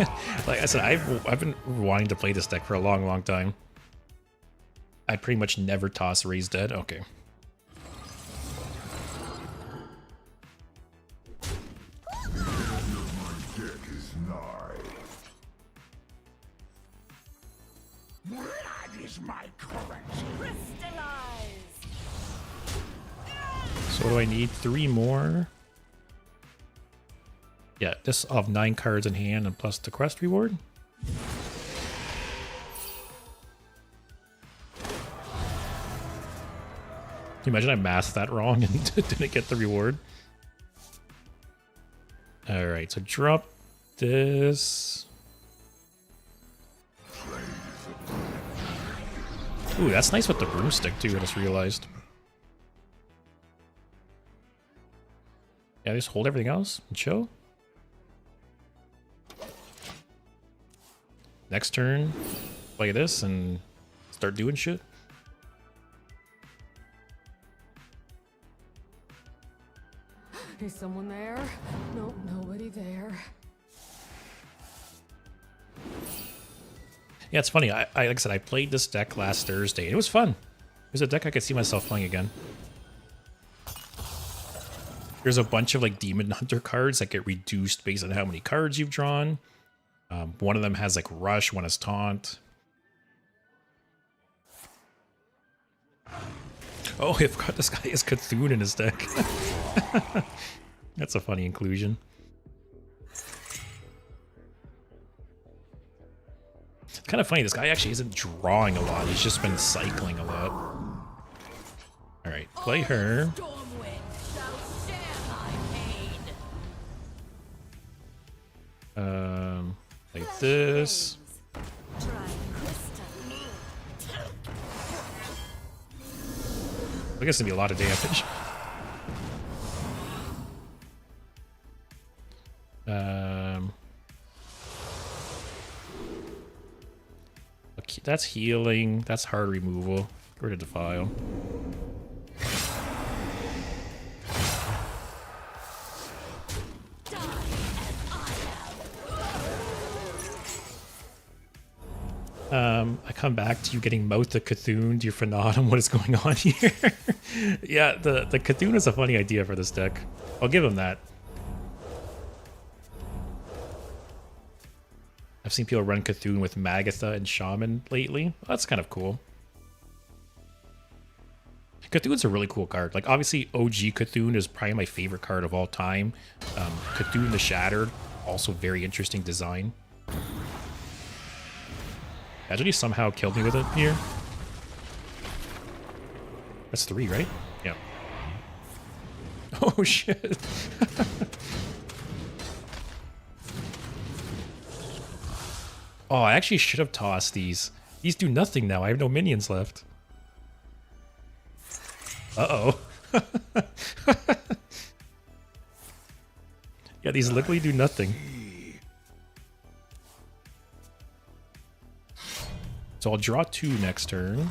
[SPEAKER 1] Like I said, I've been wanting to play this deck for a long, long time. I pretty much never toss Raised Dead. Okay.
[SPEAKER 2] My deck is nigh. Blood is my currency.
[SPEAKER 3] Crystallize.
[SPEAKER 1] So what do I need? 3 more. Yeah, this I'll have 9 cards in hand and plus the quest reward. Can you imagine I masked that wrong and didn't get the reward? Alright, so drop this. Ooh, that's nice with the broomstick too, I just realized. Yeah, just hold everything else and chill. Next turn, play this and start doing shit.
[SPEAKER 4] Is someone there? Nope, nobody there.
[SPEAKER 1] Yeah, it's funny. I like I said, I played this deck last Thursday. And it was fun. It was a deck I could see myself playing again. There's a bunch of like Demon Hunter cards that get reduced based on how many cards you've drawn. One of them has like Rush, one has Taunt. Oh, I forgot this guy has Cthulhu in his deck. That's a funny inclusion. It's kind of funny, this guy actually isn't drawing a lot, he's just been cycling a lot. Alright, play her.
[SPEAKER 3] Stormwind shall share my pain.
[SPEAKER 1] Like this.
[SPEAKER 3] Try crystal.
[SPEAKER 1] I guess it'd be a lot of damage. Okay, that's healing. That's hard removal. Get rid of Defile. I come back to you getting Mouth of Cthulhu, your Phenatum. What is going on here? Yeah, the Cthulhu is a funny idea for this deck. I'll give him that. I've seen people run Cthulhu with Magatha and Shaman lately. That's kind of cool. Cthulhu's a really cool card. Like, obviously, OG Cthulhu is probably my favorite card of all time. Cthulhu the Shattered, also very interesting design. Imagine he somehow killed me with it here. That's 3, right? Yeah. Oh, shit. Oh, I actually should have tossed these. These do nothing now. I have no minions left. Uh-oh. Yeah, these literally do nothing. So I'll draw 2 next turn.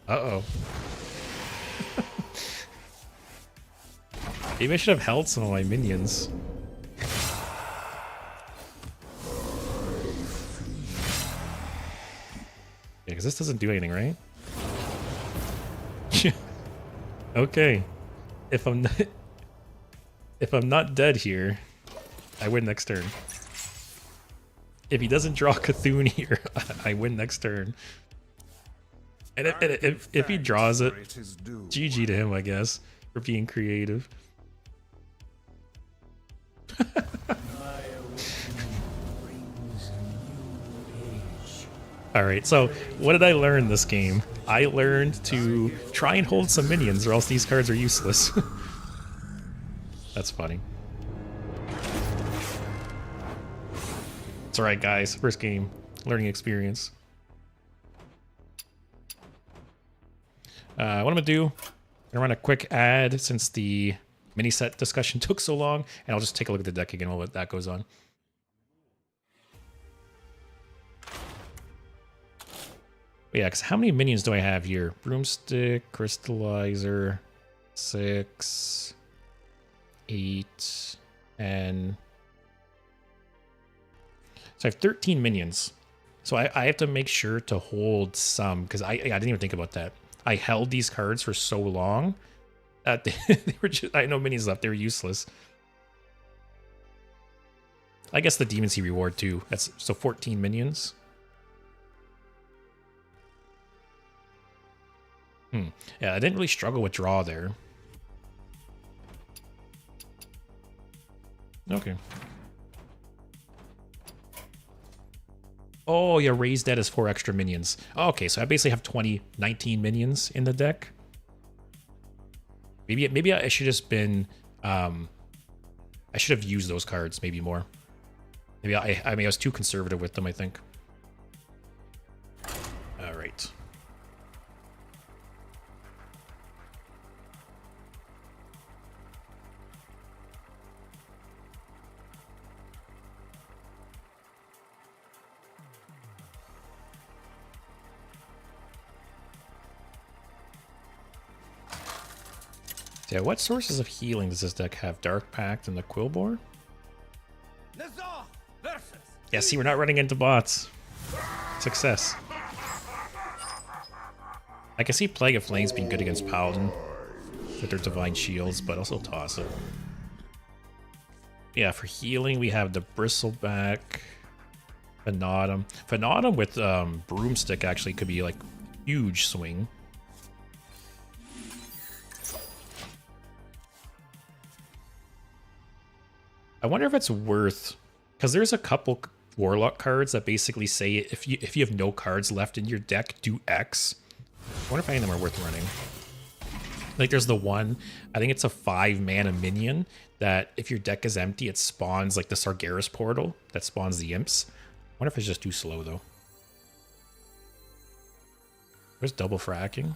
[SPEAKER 1] Uh-oh. Maybe I should have held some of my minions. Yeah, because this doesn't do anything, right? Okay. If I'm not dead here, I win next turn. If he doesn't draw Cthulhu here, I win next turn. And if he draws it, GG to him, I guess, for being creative. Alright, so what did I learn this game? I learned to try and hold some minions or else these cards are useless. That's funny. It's alright, guys. First game. Learning experience. What I'm going to do, I'm going to run a quick ad since the mini set discussion took so long, and I'll just take a look at the deck again while that goes on. But yeah, because how many minions do I have here? Broomstick, Crystallizer, 6, 8, and... So I have 13 minions. So I have to make sure to hold some, because I didn't even think about that. I held these cards for so long that they were just, I had no minions left. They were useless. I guess the Demon Seed reward too. That's so 14 minions. Yeah, I didn't really struggle with draw there. Okay. Oh, yeah, raise that as 4 extra minions. Okay, so I basically have 19 minions in the deck. Maybe I should just been I should have used those cards maybe more. Maybe I was too conservative with them, I think. All right. Yeah, what sources of healing does this deck have? Dark Pact and the Quillbore? Yeah, see, we're not running into bots. Success. I can see Plague of Flames being good against Paladin with their Divine Shields, but also toss it. Yeah, for healing, we have the Bristleback, Phenatum. Phenatum with Broomstick actually could be like huge swing. I wonder if it's worth Because there's a couple Warlock cards that basically say if you have no cards left in your deck, do X. I wonder if any of them are worth running. Like there's the one, I think it's a 5-mana minion that if your deck is empty, it spawns like the Sargeras portal that spawns the imps. I wonder if it's just too slow though. There's double fracking.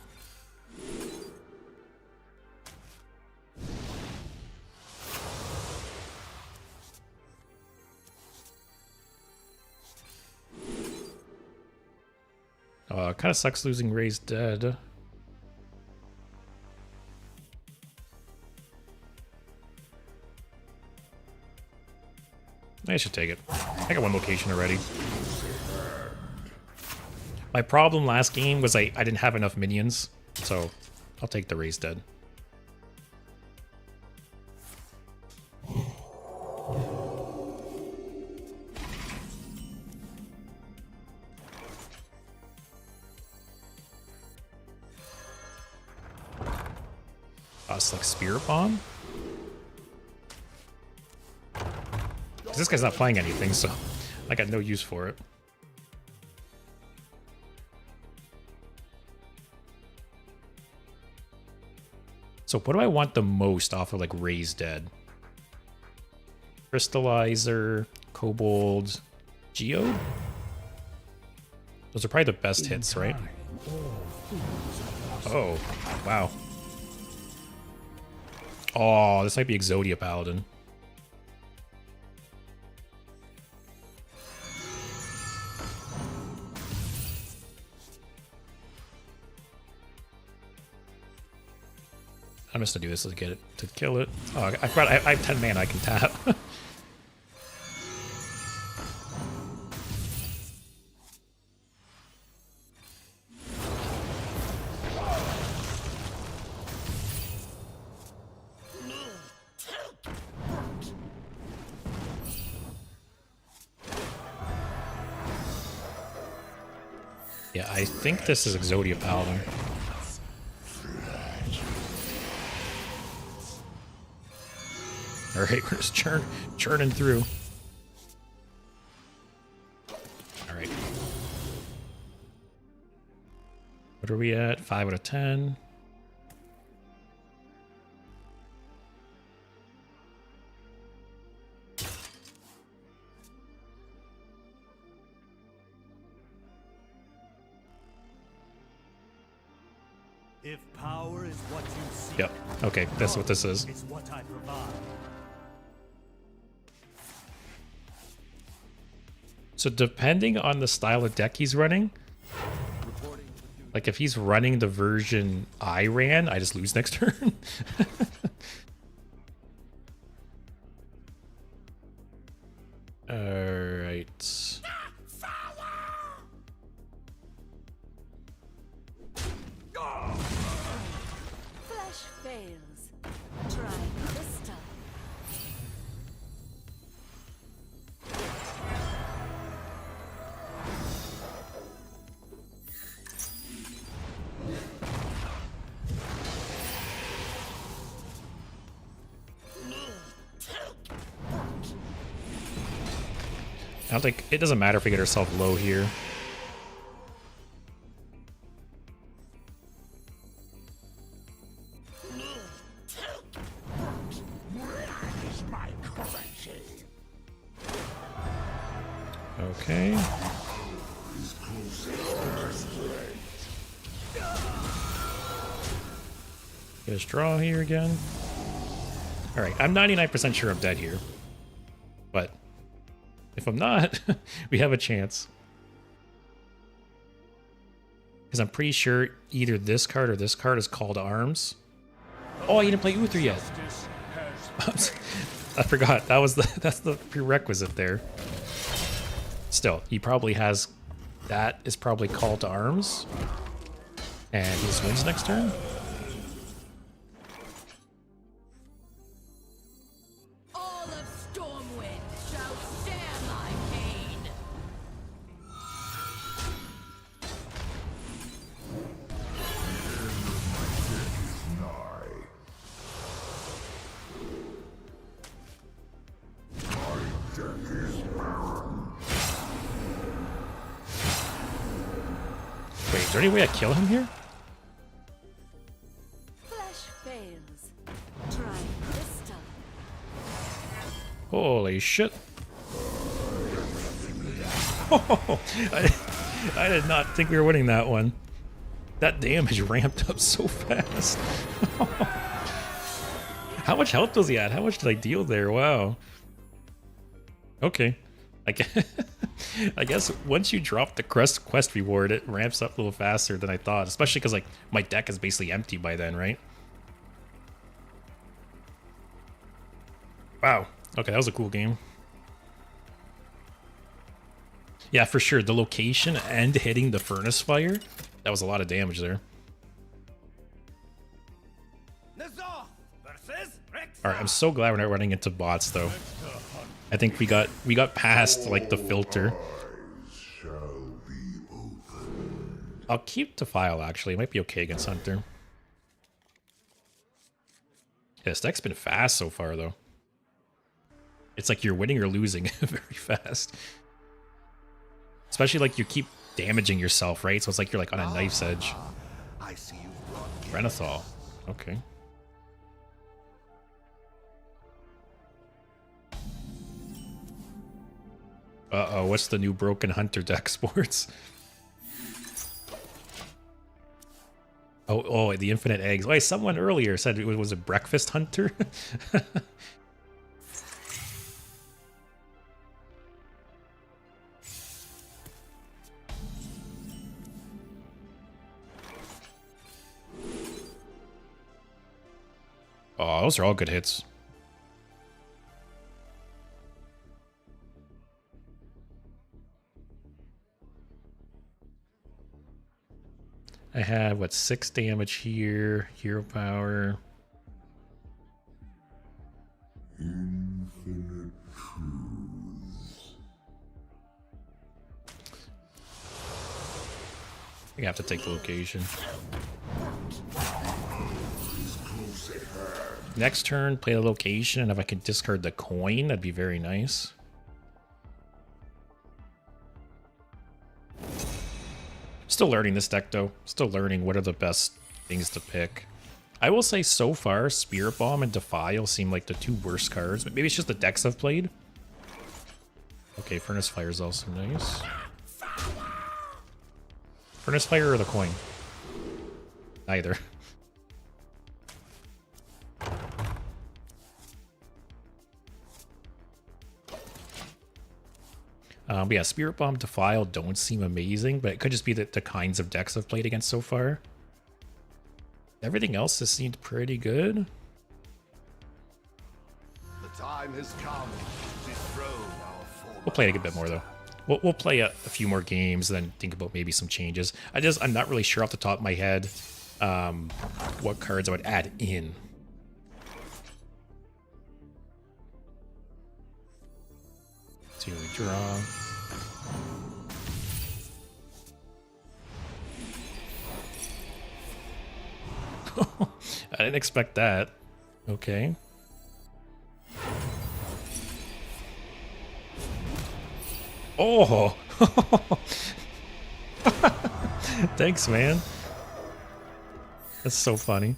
[SPEAKER 1] It kind of sucks losing Raised Dead. I should take it. I got one location already. My problem last game was I didn't have enough minions, so I'll take the Raised Dead. It's like Spirit Bomb? This guy's not playing anything, so I got no use for it. So what do I want the most off of like Raised Dead? Crystallizer, Kobold, Geode? Those are probably the best hits, right? Oh, wow. Oh, this might be Exodia Paladin. I'm just gonna do this to get it to kill it. Oh, I forgot I have 10 mana I can tap. Yeah, I think this is Exodia Paladin. Alright, we're just churning through. Alright. What are we at? 5 out of 10.
[SPEAKER 5] If power is what you seek,
[SPEAKER 1] Yep. Okay, that's what this is.
[SPEAKER 5] it's what I provide.
[SPEAKER 1] So depending on the style of deck he's running, like if he's running the version I ran, I just lose next turn. Alright.
[SPEAKER 3] Flesh fails. Try crystal.
[SPEAKER 1] I don't think it doesn't matter if we get ourselves low here.
[SPEAKER 2] Is my currency.
[SPEAKER 1] Okay. Get a draw here again. Alright, I'm 99% sure I'm dead here. But if I'm not, we have a chance. Because I'm pretty sure either this card or this card is called Arms. Oh, you didn't play Uther yet. I forgot. That's the prerequisite there. Still, he probably has... That is probably called to Arms. And he just wins next turn.
[SPEAKER 3] All of Stormwind shall share my pain.
[SPEAKER 2] Nigh. My deck is
[SPEAKER 1] Is there any way I kill him here?
[SPEAKER 3] Flesh fails. Try crystal.
[SPEAKER 1] Holy shit. I did not think we were winning that one. That damage ramped up so fast. How much health was he at? How much did I deal there? Wow. Okay. I guess once you drop the quest reward, it ramps up a little faster than I thought. Especially because like my deck is basically empty by then, right? Wow. Okay, that was a cool game. Yeah, for sure. The location and hitting the furnace fire, that was a lot of damage there. Alright, I'm so glad we're not running into bots though. I think we got past like the filter. I'll keep Defile actually. It might be okay against Hunter. Yeah, this deck's been fast so far though. It's like you're winning or losing very fast. Especially like you keep damaging yourself, right? So it's like you're like on a knife's edge.
[SPEAKER 2] I see you.
[SPEAKER 1] Renathal. Okay. Uh-oh, what's the new Broken Hunter deck, Sports? Oh, the Infinite Eggs. Wait, someone earlier said it was a Breakfast Hunter? Oh, those are all good hits. I have, what, 6 damage here, hero power.
[SPEAKER 2] Infinite truths.
[SPEAKER 1] I have to take the location. Next turn, play the location, and if I can discard the coin, that'd be very nice. Still learning this deck, though. Still learning what are the best things to pick. I will say so far, Spirit Bomb and Defile seem like the 2 worst cards, but maybe it's just the decks I've played. Okay, Furnace Fire is also nice. Furnace Fire or the coin? Neither. But yeah, Spirit Bomb, Defile don't seem amazing, but it could just be the kinds of decks I've played against so far. Everything else has seemed pretty good.
[SPEAKER 2] The time has come to dethrone our former
[SPEAKER 1] We'll play it a bit more though. We'll play a few more games, then think about maybe some changes. I'm not really sure off the top of my head what cards I would add in. So we draw. I didn't expect that. Okay. Oh! Thanks, man. That's so funny.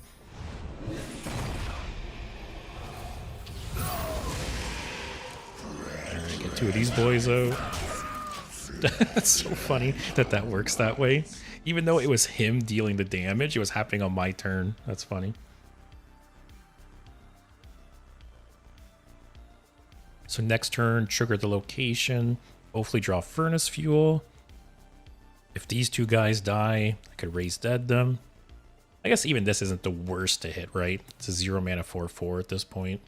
[SPEAKER 1] Alright, get 2 of these boys out. That's so funny that works that way. Even though it was him dealing the damage, it was happening on my turn. That's funny. So next turn, trigger the location. Hopefully draw Furnace Fuel. If these 2 guys die, I could raise dead them. I guess even this isn't the worst to hit, right? It's a 0 mana 4/4 at this point.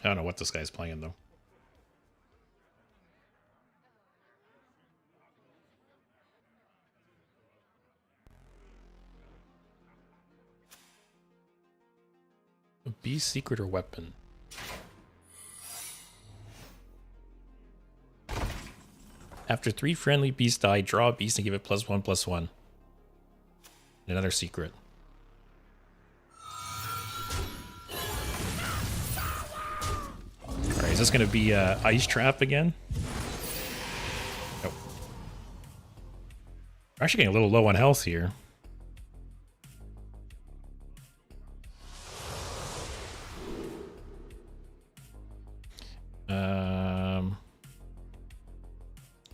[SPEAKER 1] I don't know what this guy's playing though. Beast, Secret, or Weapon? After 3 friendly beasts die, draw a beast and give it +1/+1. Another secret. Alright, is this going to be Ice Trap again? We're actually getting a little low on health here.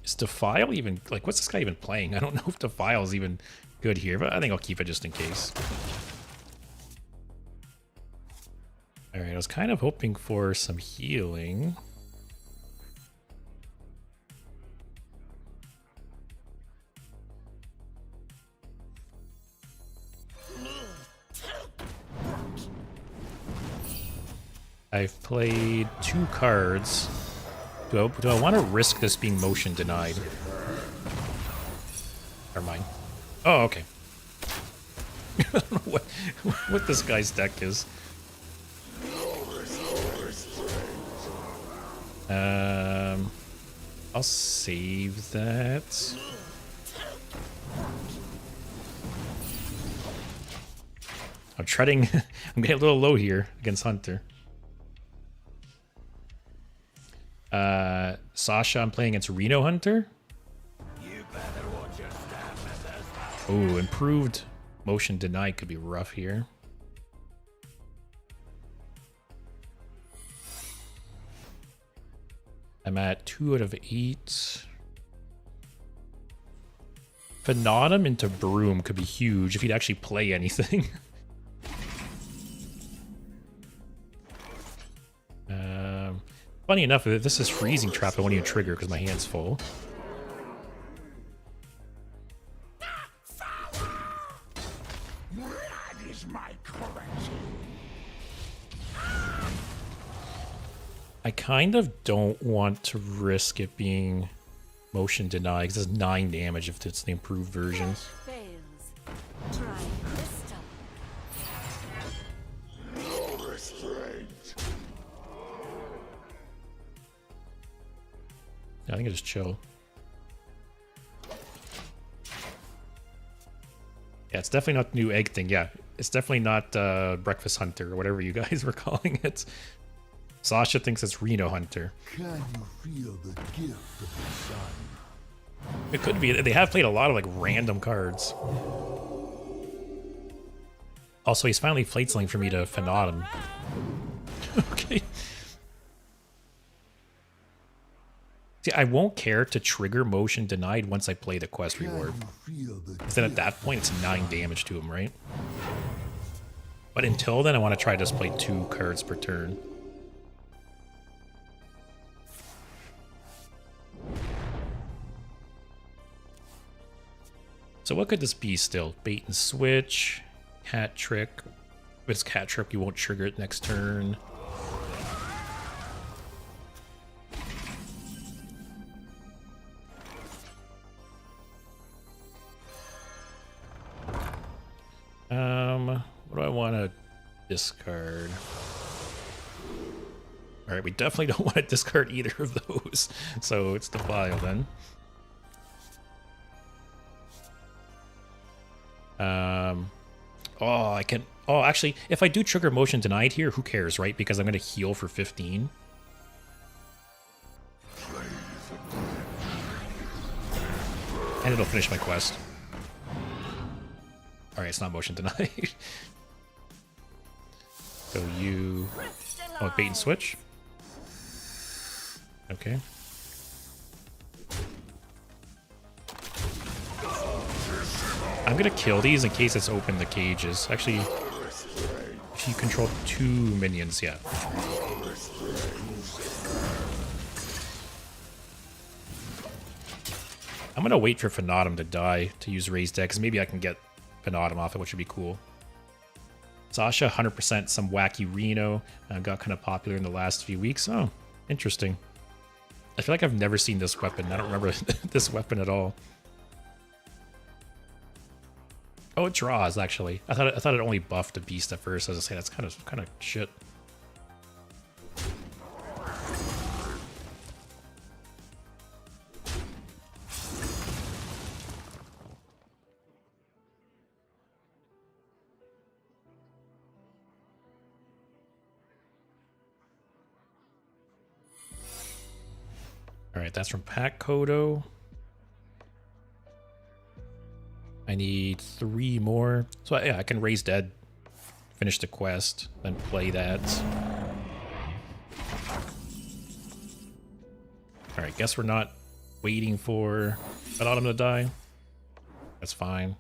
[SPEAKER 1] Is Defile even, like, what's this guy even playing? I don't know if Defile is even good here, but I think I'll keep it just in case. All right, I was kind of hoping for some healing. I've played 2 cards. Do I want to risk this being motion denied? Never mind. Oh, okay. I don't know what this guy's deck is. I'll save that. I'm treading. I'm getting a little low here against Hunter. Sasha, I'm playing against Reno Hunter. Oh, improved motion denied could be rough here. I'm at 2 out of 8. Phenatum into Broom could be huge if he'd actually play anything. Funny enough, this is freezing trap. I won't even trigger because my hand's full. I kind of don't want to risk it being motion denied because it's 9 damage if it's the improved version.
[SPEAKER 3] Fails. Try crystal.
[SPEAKER 1] I think I just chill. Yeah, it's definitely not the new egg thing. Yeah, it's definitely not Breakfast Hunter or whatever you guys were calling it. Sasha thinks it's Reno Hunter.
[SPEAKER 2] Can you feel the gift of the sun?
[SPEAKER 1] It could be. They have played a lot of like random cards. Also, he's finally played something for me to Phenatum. Okay. See, I won't care to trigger motion denied once I play the quest reward. Because then at that point, it's 9 damage to him, right? But until then, I want to try to just play 2 cards per turn. So what could this be still? Bait and switch, cat trick. If it's cat trick, you won't trigger it next turn. What do I want to discard? All right, we definitely don't want to discard either of those. So it's Defile then. Oh, I can. Oh, actually, if I do trigger motion denied here, who cares, right? Because I'm going to heal for 15. And it'll finish my quest. All right, it's not motion denied. So you. Oh, bait and switch. Okay. I'm gonna kill these in case it's open the cages. Actually, if you control 2 minions, yeah. I'm gonna wait for Phenatum to die to use Raised Deck, because maybe I can get Phenatum off it, which would be cool. Sasha, 100% some wacky Reno. Got kind of popular in the last few weeks. Oh, interesting. I feel like I've never seen this weapon. I don't remember this weapon at all. Oh, it draws, actually. I thought it only buffed a beast at first. I was gonna say that's kind of shit. All right, that's from Pat Kodo. I need 3 more. So yeah, I can raise dead, finish the quest, then play that. Alright, guess we're not waiting for that autumn to die. That's fine.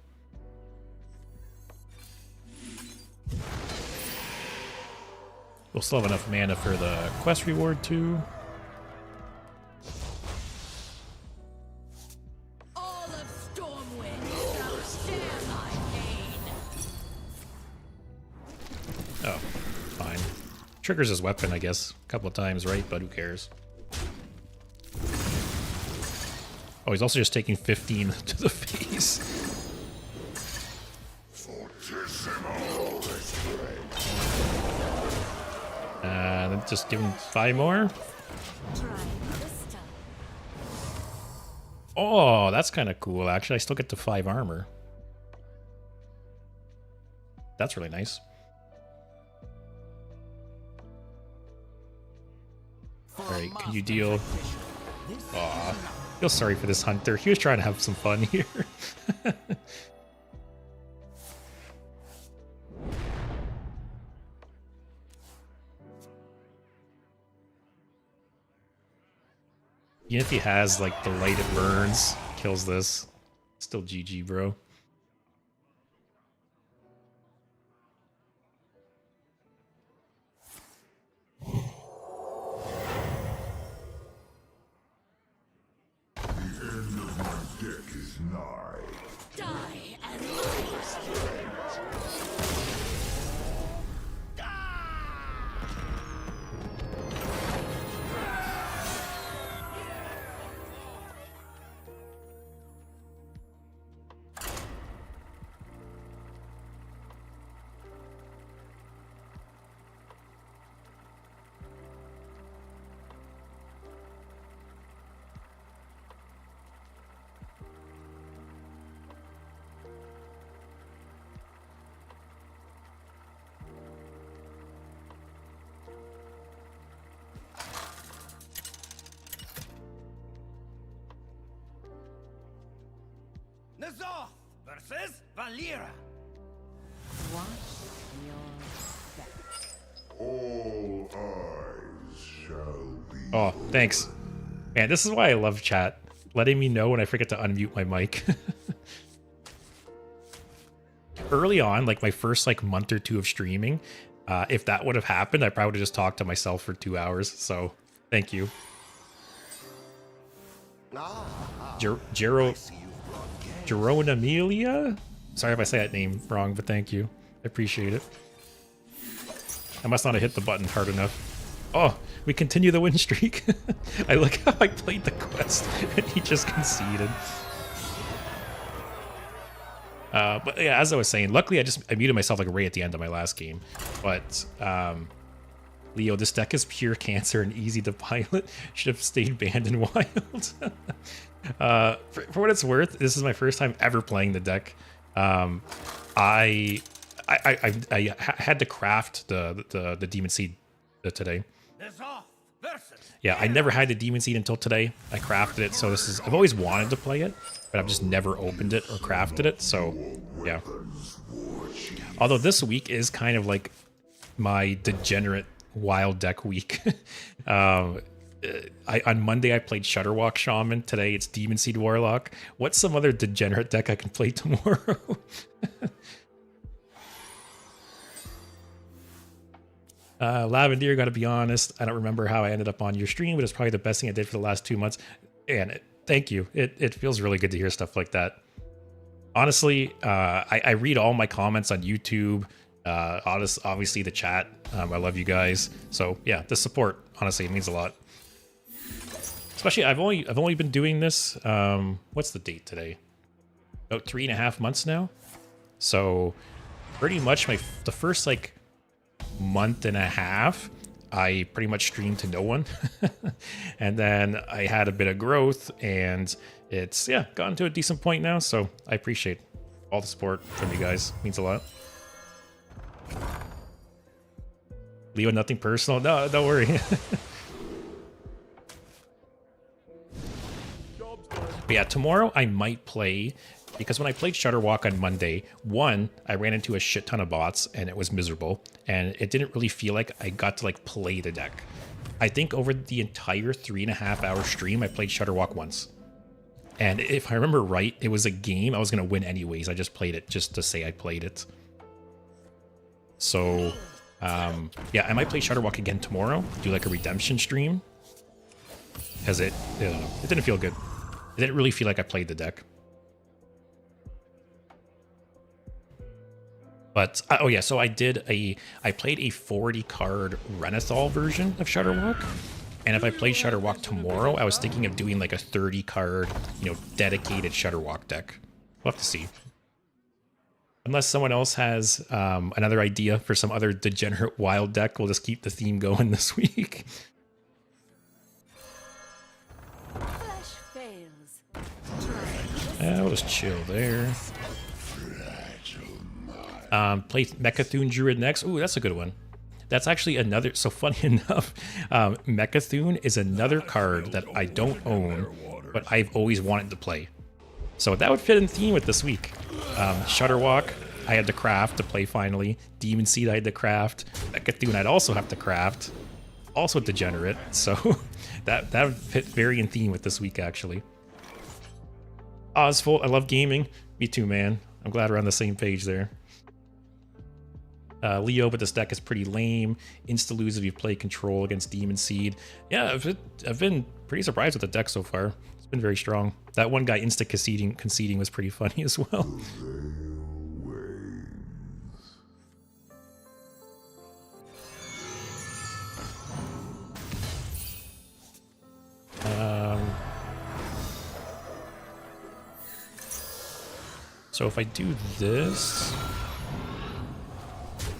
[SPEAKER 1] We'll still have enough mana for the quest reward too.
[SPEAKER 3] All of Stormwind shall share my pain.
[SPEAKER 1] Oh, fine. Triggers his weapon, I guess, a couple of times, right? But who cares? Oh, he's also just taking 15 to the face. Then just give him 5 more.
[SPEAKER 3] Try Krista.
[SPEAKER 1] Oh, that's kind of cool, actually. I still get to 5 armor. That's really nice. Alright, can you deal... Aw, feel sorry for this hunter. He was trying to have some fun here. Even if he has, like, the light it burns, kills this. Still GG, bro.
[SPEAKER 3] Die and rise.
[SPEAKER 5] Nazoth versus Valera.
[SPEAKER 4] Watch your step.
[SPEAKER 2] All eyes shall be.
[SPEAKER 1] Oh, thanks. Man, this is why I love chat. Letting me know when I forget to unmute my mic. Early on, like my first like month or 2 of streaming, if that would have happened, I probably would have just talked to myself for 2 hours. So, thank you. Jerome Amelia? Sorry if I say that name wrong, but thank you. I appreciate it. I must not have hit the button hard enough. Oh, we continue the win streak. I like how I played the quest and he just conceded. But yeah, as I was saying, luckily I muted myself like right at the end of my last game. But Leo, this deck is pure cancer and easy to pilot. Should have stayed banned in Wild. For what it's worth, this is my first time ever playing the deck. I had to craft the Demon Seed today.
[SPEAKER 5] Nazoth versus.
[SPEAKER 1] Yeah, I never had the Demon Seed until today. I crafted it, so this is... I've always wanted to play it, but I've just never opened it or crafted it, so yeah. Although this week is kind of like my degenerate wild deck week. On Monday I played Shutterwalk Shaman. Today it's Demon Seed Warlock. What's some other degenerate deck I can play tomorrow? Lavender, gotta be honest, I don't remember how I ended up on your stream, but it's probably the best thing I did for the last 2 months. And thank you. It feels really good to hear stuff like that. Honestly, I read all my comments on YouTube. Obviously the chat. I love you guys. So yeah, the support, honestly, it means a lot. Especially, I've only been doing this. What's the date today? About 3.5 months now. So pretty much the first like month and a half, I pretty much streamed to no one. And then I had a bit of growth and it's, yeah, gotten to a decent point now. So I appreciate all the support from you guys. It means a lot. Leo, nothing personal. No, don't worry. But yeah, tomorrow I might play Because when I played Shudderwalk on Monday, one, I ran into a shit ton of bots and it was miserable. And it didn't really feel like I got to like play the deck. I think over the entire 3.5 hour stream, I played Shudderwalk once. And if I remember right, it was a game I was going to win anyways. I just played it just to say I played it. So, yeah, I might play Shudderwalk again tomorrow. Do like a redemption stream. Because I don't know, it didn't feel good. It didn't really feel like I played the deck. But, oh yeah, so I played a 40 card Renathal version of Shudderwalk. And if I play Shudderwalk tomorrow, I was thinking of doing like a 30 card, you know, dedicated Shudderwalk deck. We'll have to see. Unless someone else has another idea for some other degenerate wild deck, we'll just keep the theme going this week.
[SPEAKER 3] Flesh fails.
[SPEAKER 1] Yeah, we'll just chill there. Play Mechathune Druid next. Ooh, that's a good one. That's actually another. So funny enough, Mechathune is another card that I don't own, but I've always wanted to play. So that would fit in theme with this week. Shudderwalk, I had to craft to play finally. Demon Seed, I had to craft. Mechathune, I'd also have to craft. Also degenerate. So that would fit very in theme with this week, actually. Ozfold, I love gaming. Me too, man. I'm glad we're on the same page there. Leo, but this deck is pretty lame. Insta-lose if you play control against Demon Seed. Yeah, I've been pretty surprised with the deck so far. It's been very strong. That one guy conceding was pretty funny as well. So if I do this,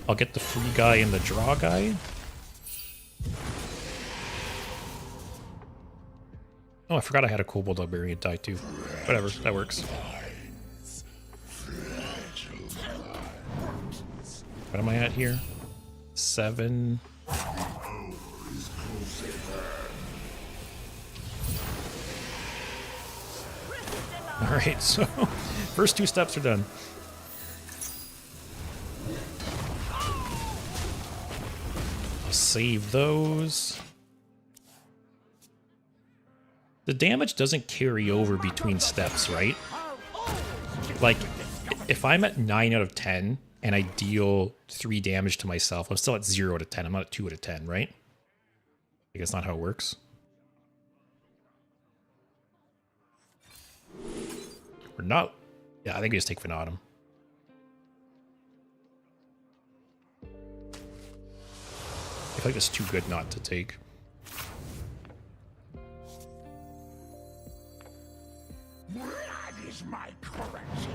[SPEAKER 1] I'll get the free guy and the draw guy. Oh, I forgot I had a Kobold Librarian die too. Whatever, that works. What am I at here? 7. Alright, so first 2 steps are done. I'll save those. The damage doesn't carry over between steps, right? Like, if I'm at 9 out of 10 and I deal 3 damage to myself, I'm still at 0 out of 10. I'm not at 2 out of 10, right? I guess not how it works. Or not. Yeah, I think we just take Venatum. I feel like it's too good not to take.
[SPEAKER 2] Blood is my currency.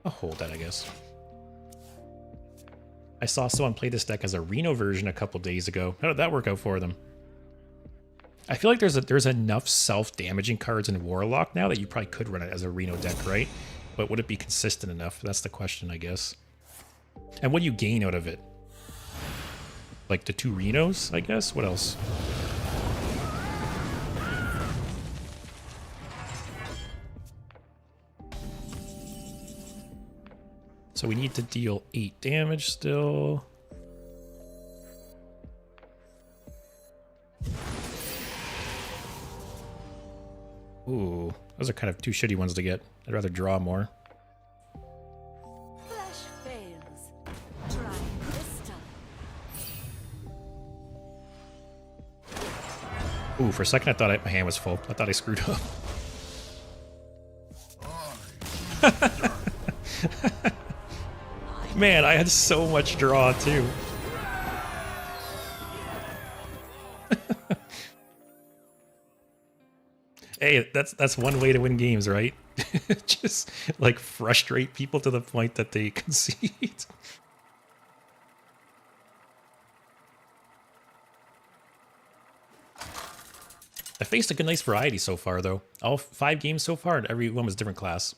[SPEAKER 1] I'll hold that, I guess. I saw someone play this deck as a Reno version a couple days ago. How did that work out for them? I feel like there's enough self-damaging cards in Warlock now that you probably could run it as a Reno deck, right? But would it be consistent enough? That's the question, I guess. And what do you gain out of it? Like the 2 Renos, I guess? What else? So we need to deal 8 damage still. Ooh, those are kind of 2 shitty ones to get. I'd rather draw more.
[SPEAKER 3] Flesh fails. Try this time.
[SPEAKER 1] Ooh, for a second I thought my hand was full. I thought I screwed up. Man, I had so much draw too. Hey, that's one way to win games, right? Just like frustrate people to the point that they concede. I faced a good nice variety so far though. All 5 games so far and every one was different class.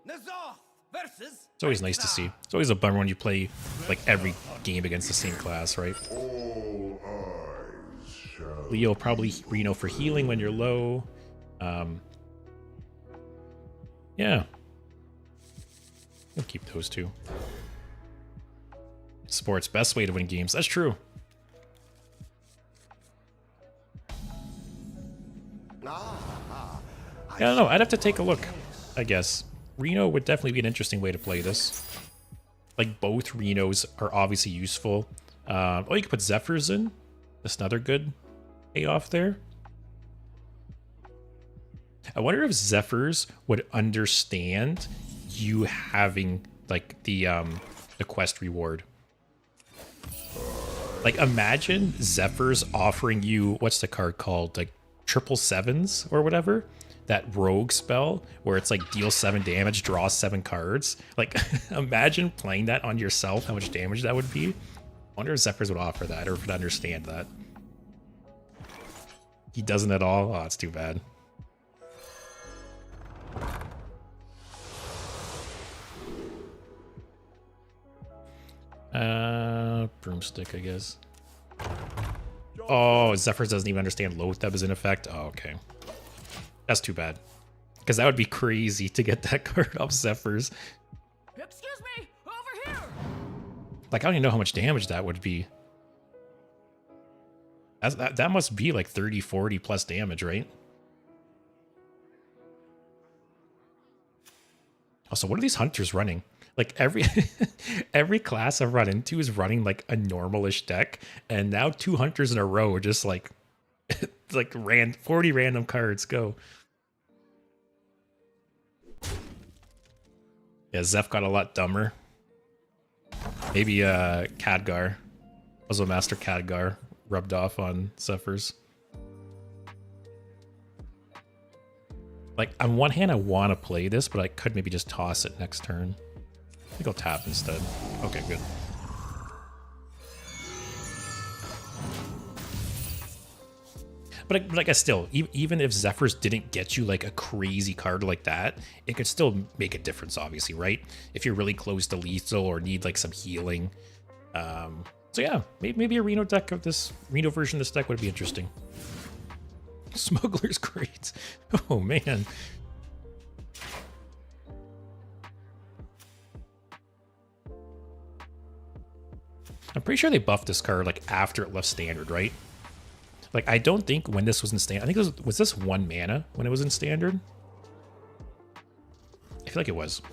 [SPEAKER 5] Nazoth versus
[SPEAKER 1] It's always nice to see. It's always a bummer when you play like every game against the same class, right?
[SPEAKER 2] All eyes shall
[SPEAKER 1] Leo probably Reno for healing when you're low. Yeah. I'll keep those two. Sport's best way to win games. That's true. I don't know. I'd have to take a look, I guess. Reno would definitely be an interesting way to play this. Like, both Renos are obviously useful. Oh, you could put Zephyrs in. That's another good payoff there. I wonder if Zephyrs would understand you having, like, the quest reward. Like, imagine Zephyrs offering you, what's the card called? Like, 777s or whatever? That rogue spell where it's like deal 7 damage, draw 7 cards. Like, imagine playing that on yourself, how much damage that would be. I wonder if Zephyrs would offer that or if would understand that. He doesn't at all? Oh, it's too bad. Broomstick, I guess. Oh, Zephyrs doesn't even understand Loatheb is in effect. Oh, okay. That's too bad. Because that would be crazy to get that card off Zephyrs.
[SPEAKER 3] Excuse me, over here.
[SPEAKER 1] Like, I don't even know how much damage that would be. That must be like 30, 40 plus damage, right? Also, what are these hunters running? Like, every class I've run into is running like a normalish deck, and now 2 hunters in a row are just like, like 40 random cards go. Yeah, Zeph got a lot dumber. Maybe Khadgar, Puzzle Master Khadgar, rubbed off on Zephyrs. Like, on one hand, I want to play this, but I could maybe just toss it next turn. I think I'll tap instead. Okay, good. But like, I still, even if Zephyrs didn't get you like a crazy card like that, it could still make a difference, obviously, right? If you're really close to lethal or need like some healing. So yeah, maybe a Reno deck of this, Reno version of this deck would be interesting. Smuggler's Crates. Oh man. I'm pretty sure they buffed this card like after it left standard, right? Like, I don't think when this was in standard, I think was this 1 mana when it was in standard? I feel like it was.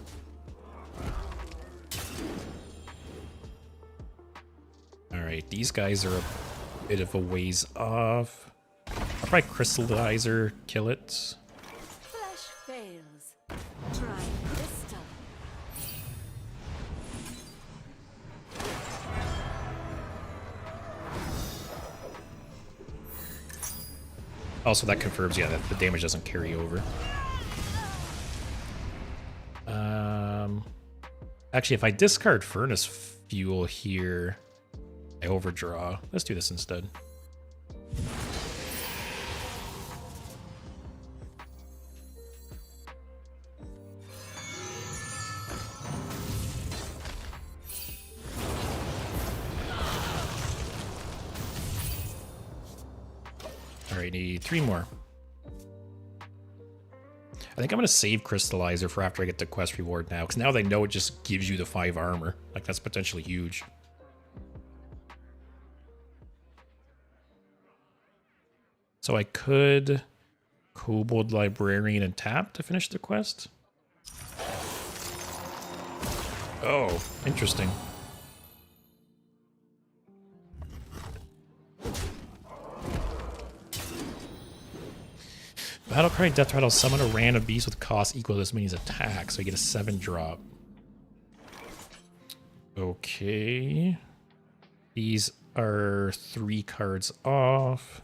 [SPEAKER 1] All right, these guys are a bit of a ways off. I'll probably Crystallizer, kill it.
[SPEAKER 4] Flesh fails. Try crystal.
[SPEAKER 1] Also, that confirms, yeah, that the damage doesn't carry over. Actually, if I discard Furnace Fuel here, I overdraw. Let's do this instead. Alright, need 3 more. I think I'm going to save Crystallizer for after I get the quest reward now, because now they know it just gives you the 5 armor. Like, that's potentially huge. So I could Kobold Librarian and tap to finish the quest. Oh, interesting. Battlecry Death Rattle, summon a random beast with cost equal to this many's attack, so you get a 7 drop. Okay. These are 3 cards off.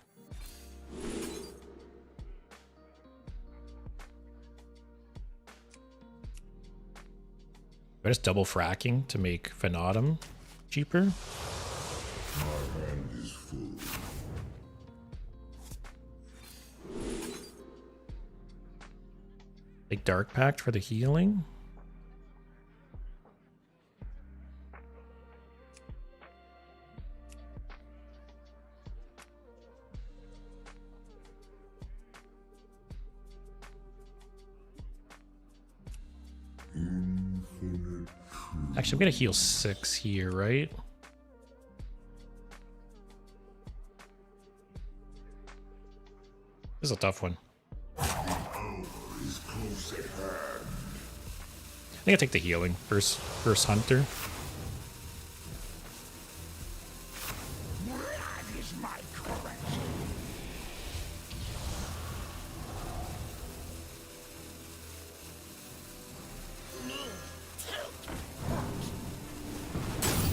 [SPEAKER 1] I just double fracking to make Fanatum cheaper.
[SPEAKER 2] my hand is full.
[SPEAKER 1] Like Dark Pact for the healing. Actually, I'm gonna heal 6 here, right? This is a tough one. I think I take the healing first hunter.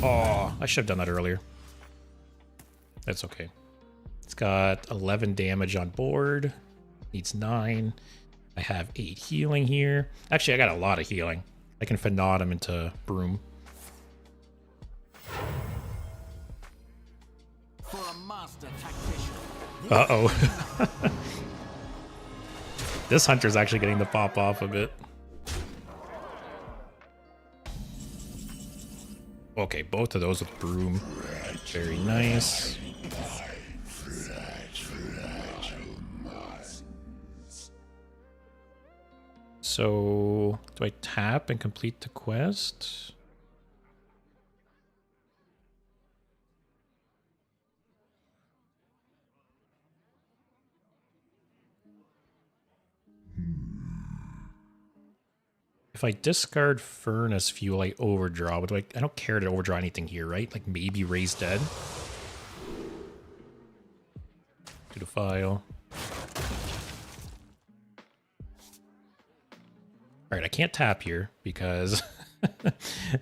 [SPEAKER 1] Oh, I should have done that earlier. That's okay. It's got 11 damage on board. Needs 9. I have 8 healing here. Actually, I got a lot of healing. I can Fanaut him into Broom.
[SPEAKER 5] For a master tactician.
[SPEAKER 1] Uh-oh. This hunter's actually getting the pop off a bit. Okay, both of those with Broom. Very nice. So, do I tap and complete the quest? If I discard Furnace Fuel, I overdraw. But I don't care to overdraw anything here, right? Like maybe Raise Dead. To the file. Alright, I can't tap here because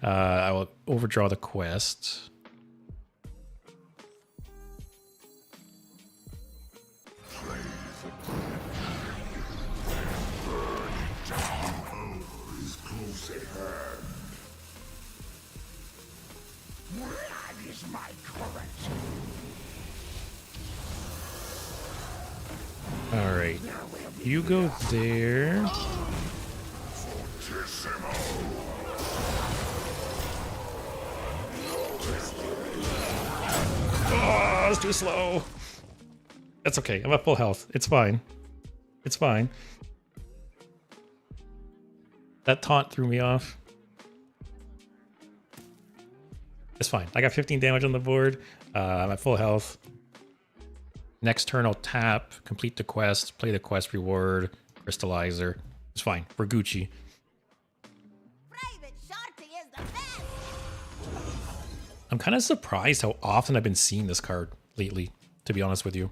[SPEAKER 1] I will overdraw the quest. Alright, you go there. Oh, it's too slow. That's okay. I'm at full health. It's fine. It's fine. That taunt threw me off. It's fine. I got 15 damage on the board. I'm at full health. Next turn, I'll tap, complete the quest, play the quest reward, crystallizer. It's fine. We're Gucci.
[SPEAKER 3] Private Shorty is the best.
[SPEAKER 1] I'm kind of surprised how often I've been seeing this card lately, to be honest with you.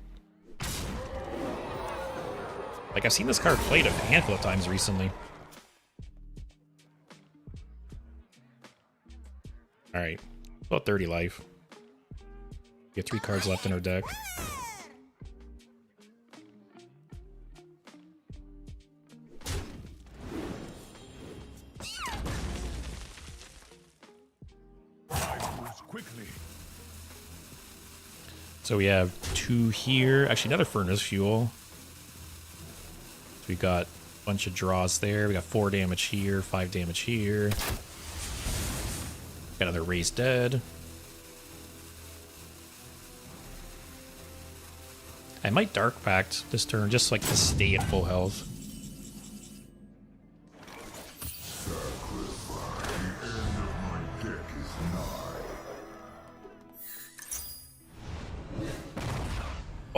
[SPEAKER 1] Like, I've seen this card played a handful of times recently. Alright. About 30 life. We have 3 cards left in our deck. So we have 2 here. Actually, another Furnace Fuel. So we got a bunch of draws there. We got 4 damage here, 5 damage here. Got another Raise Dead. I might Dark Pact this turn, just like to stay at full health.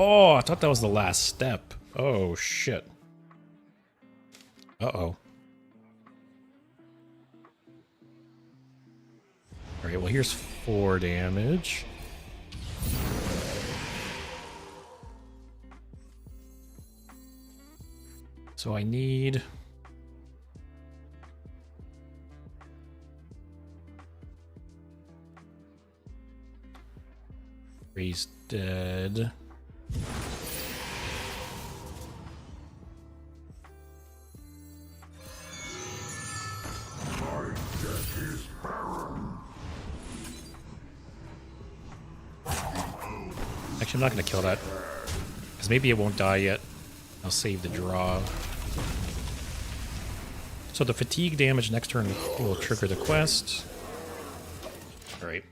[SPEAKER 1] Oh, I thought that was the last step. Oh, shit. Uh-oh. Alright, well, here's 4 damage. So I need... Raise Dead. Actually, I'm not going to kill that. Because maybe it won't die yet. I'll save the draw. So the fatigue damage next turn will trigger the quest. Alright.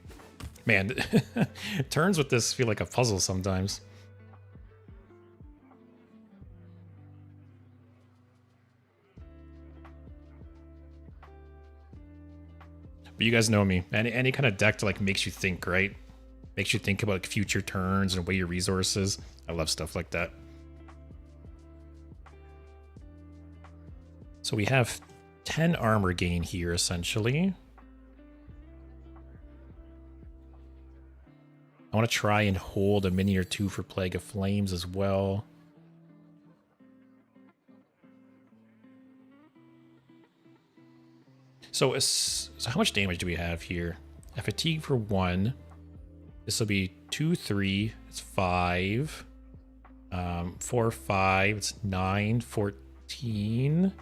[SPEAKER 1] Man, turns with this feel like a puzzle sometimes. But you guys know me. Any kind of deck that like makes you think, right? Makes you think about future turns and weigh your resources. I love stuff like that. So we have 10 armor gain here, essentially. I want to try and hold a mini or two for Plague of Flames as well. So how much damage do we have here? A fatigue for 1. This will be 2, 3. It's 5. 4, 5. It's 9, 14.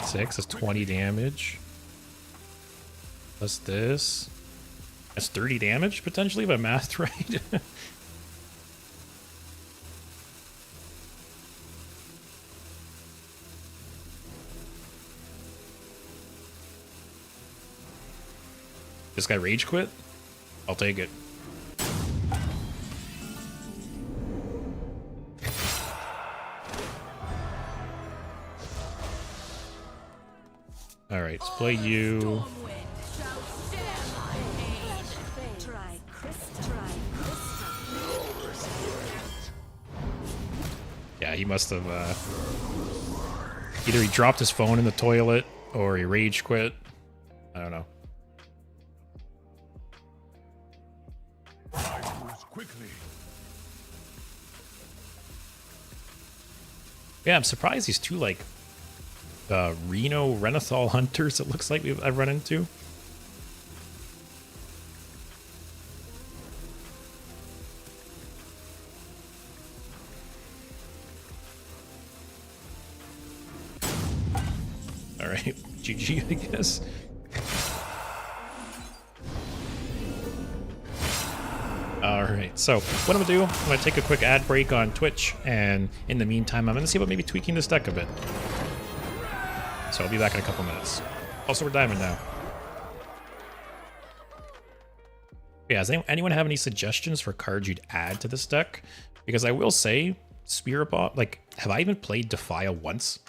[SPEAKER 1] 6. That's 20 damage. Plus this. That's 30 damage, potentially, if I mathed right. This guy rage quit? I'll take it. Alright, let's play you. Yeah, he must have either he dropped his phone in the toilet or he rage quit. I don't know.
[SPEAKER 2] Quickly.
[SPEAKER 1] Yeah, I'm surprised these two like Reno Renathal hunters it looks like I've run into. All right, GG, I guess. All right, so what I'm gonna do, I'm gonna take a quick ad break on Twitch, and in the meantime, I'm gonna see about maybe tweaking this deck a bit. So I'll be back in a couple minutes. Also, we're diamond now. Yeah, does anyone have any suggestions for cards you'd add to this deck? Because I will say, Spirit Bomb, like, have I even played Defile once?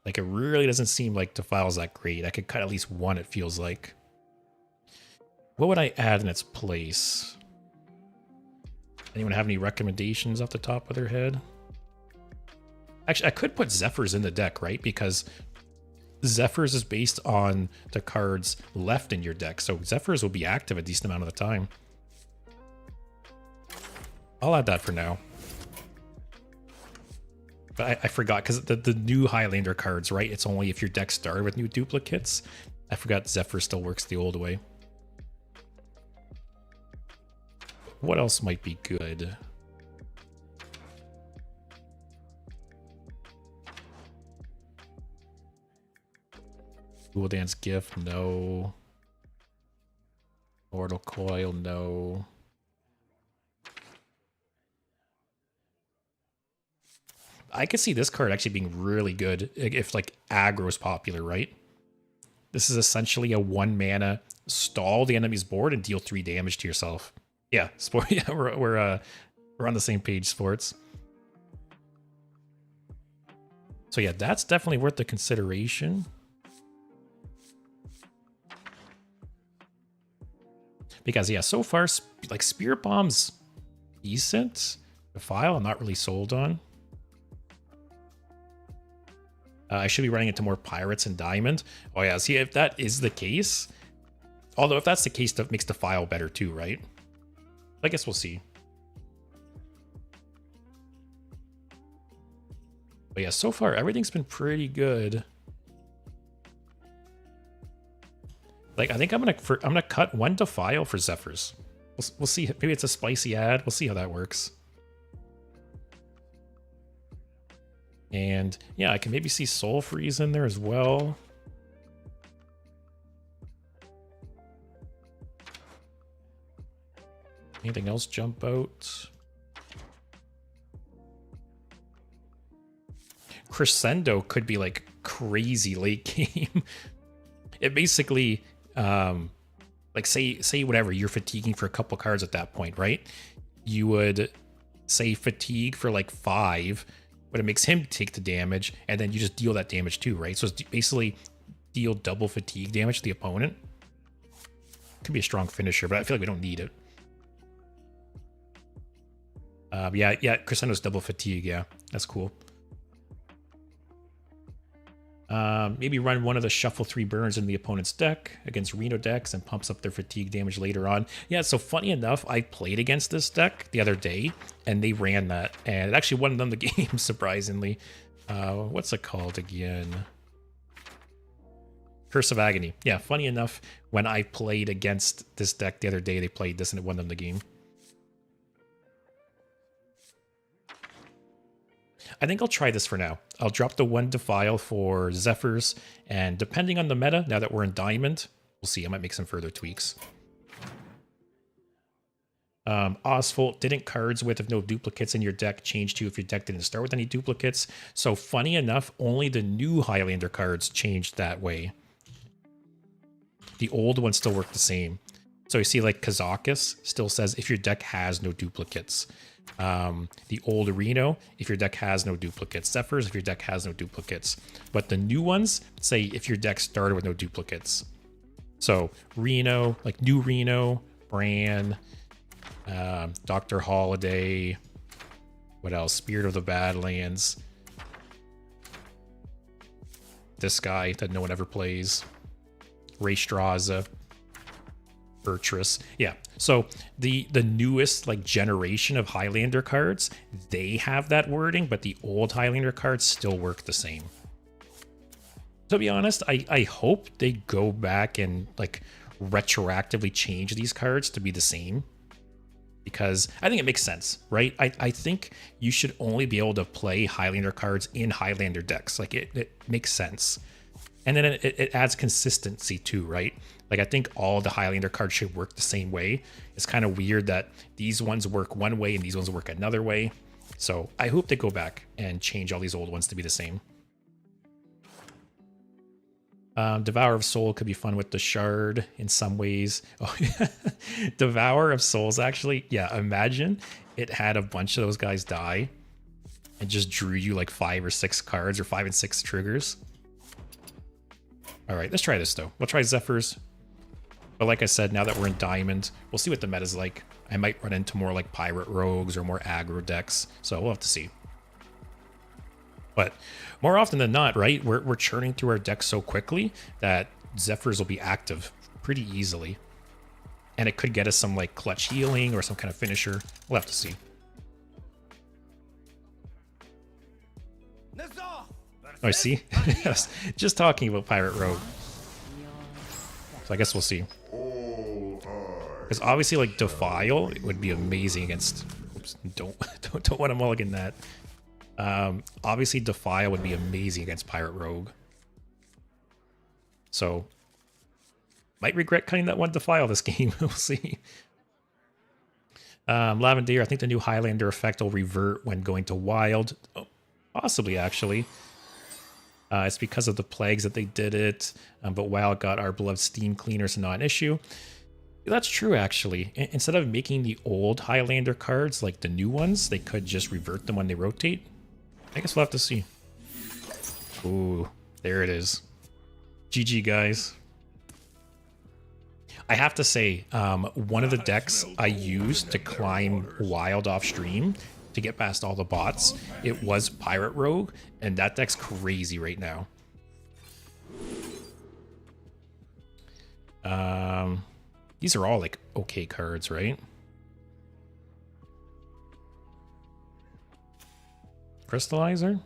[SPEAKER 1] Like, it really doesn't seem like Defile's that great. I could cut at least one, it feels like. What would I add in its place? Anyone have any recommendations off the top of their head? Actually, I could put Zephyrs in the deck, right? Because Zephyrs is based on the cards left in your deck. So Zephyrs will be active a decent amount of the time. I'll add that for now. But I forgot, because the new Highlander cards, right? It's only if your deck started with new duplicates. I forgot Zephyr still works the old way. What else might be good? Dual Dance Gift, no. Mortal Coil, no. I could see this card actually being really good if like aggro is popular, right? This is essentially a 1 mana stall the enemy's board and deal 3 damage to yourself. Yeah, sport. Yeah, we're on the same page, sports. So yeah, that's definitely worth the consideration. Because yeah, so far like Spirit Bomb's decent. Defile, I'm not really sold on. I should be running into more Pirates and Diamond. Oh yeah, see if that is the case. Although if that's the case, that makes Defile better too, right? I guess we'll see. But yeah, so far everything's been pretty good. Like I think I'm gonna cut 1 Defile for Zephyrs. We'll see. Maybe it's a spicy ad. We'll see how that works. And yeah, I can maybe see Soul Freeze in there as well. Anything else jump out? Crescendo could be like crazy late game. It basically, like say whatever, you're fatiguing for a couple cards at that point, right? You would say fatigue for like 5, but it makes him take the damage, and then you just deal that damage too, right? So it's basically deal double fatigue damage to the opponent. Could be a strong finisher, but I feel like we don't need it. Yeah, Crescendo's double fatigue. Yeah, that's cool. Maybe run one of the shuffle 3 burns in the opponent's deck against Reno decks and pumps up their fatigue damage later on. Yeah, so funny enough, I played against this deck the other day and they ran that and it actually won them the game, surprisingly. What's it called again? Curse of Agony. Yeah, funny enough, when I played against this deck the other day, they played this and it won them the game. I think I'll try this for now. I'll drop the 1 Defile for Zephyrs, and depending on the meta, now that we're in Diamond, we'll see. I might make some further tweaks. Osvolt, didn't cards with no duplicates in your deck change to if your deck didn't start with any duplicates? So funny enough, only the new Highlander cards changed that way. The old ones still work the same. So you see like Kazakus still says if your deck has no duplicates. The old Reno, if your deck has no duplicates. Zephyrs, if your deck has no duplicates. But the new ones say if your deck started with no duplicates. So Reno, like new Reno, Bran, Dr. Holiday, what else? Spirit of the Badlands. This guy that no one ever plays. Raystraza. Bertrus. Yeah, so the newest like generation of Highlander cards, they have that wording, but the old Highlander cards still work the same. To be honest, I hope they go back and like retroactively change these cards to be the same, because I think it makes sense, right? I think you should only be able to play Highlander cards in Highlander decks. Like it makes sense. And then it adds consistency too, right? Like I think all the Highlander cards should work the same way. It's kind of weird that these ones work one way and these ones work another way. So I hope they go back and change all these old ones to be the same. Devour of Soul could be fun with the Shard in some ways. Oh, Devour of Souls, actually. Yeah, imagine it had a bunch of those guys die and just drew you like 5 or 6 cards or 5 and 6 triggers. All right, let's try this though. We'll try Zephyrs. But like I said, now that we're in Diamond, we'll see what the meta's like. I might run into more like Pirate Rogues or more aggro decks. So we'll have to see. But more often than not, right, we're churning through our deck so quickly that Zephyrs will be active pretty easily. And it could get us some like clutch healing or some kind of finisher. We'll have to see. Oh, I see. Just talking about Pirate Rogue. So I guess we'll see. Because obviously, like Defile, it would be amazing against. Oops, don't want to mulligan that. Obviously, Defile would be amazing against Pirate Rogue. So might regret cutting that 1 Defile this game. We'll see. Lavender, I think the new Highlander effect will revert when going to Wild. Oh, possibly, actually. It's because of the plagues that they did it, but Wild got our beloved Steam Cleaner, so not an issue. That's true, actually. Instead of making the old Highlander cards like the new ones, they could just revert them when they rotate. I guess we'll have to see. Ooh, there it is. GG, guys. I have to say, one of the decks I used to climb Wild off stream to get past all the bots, it was Pirate Rogue, and that deck's crazy right now. These are all like okay cards, right? Crystallizer?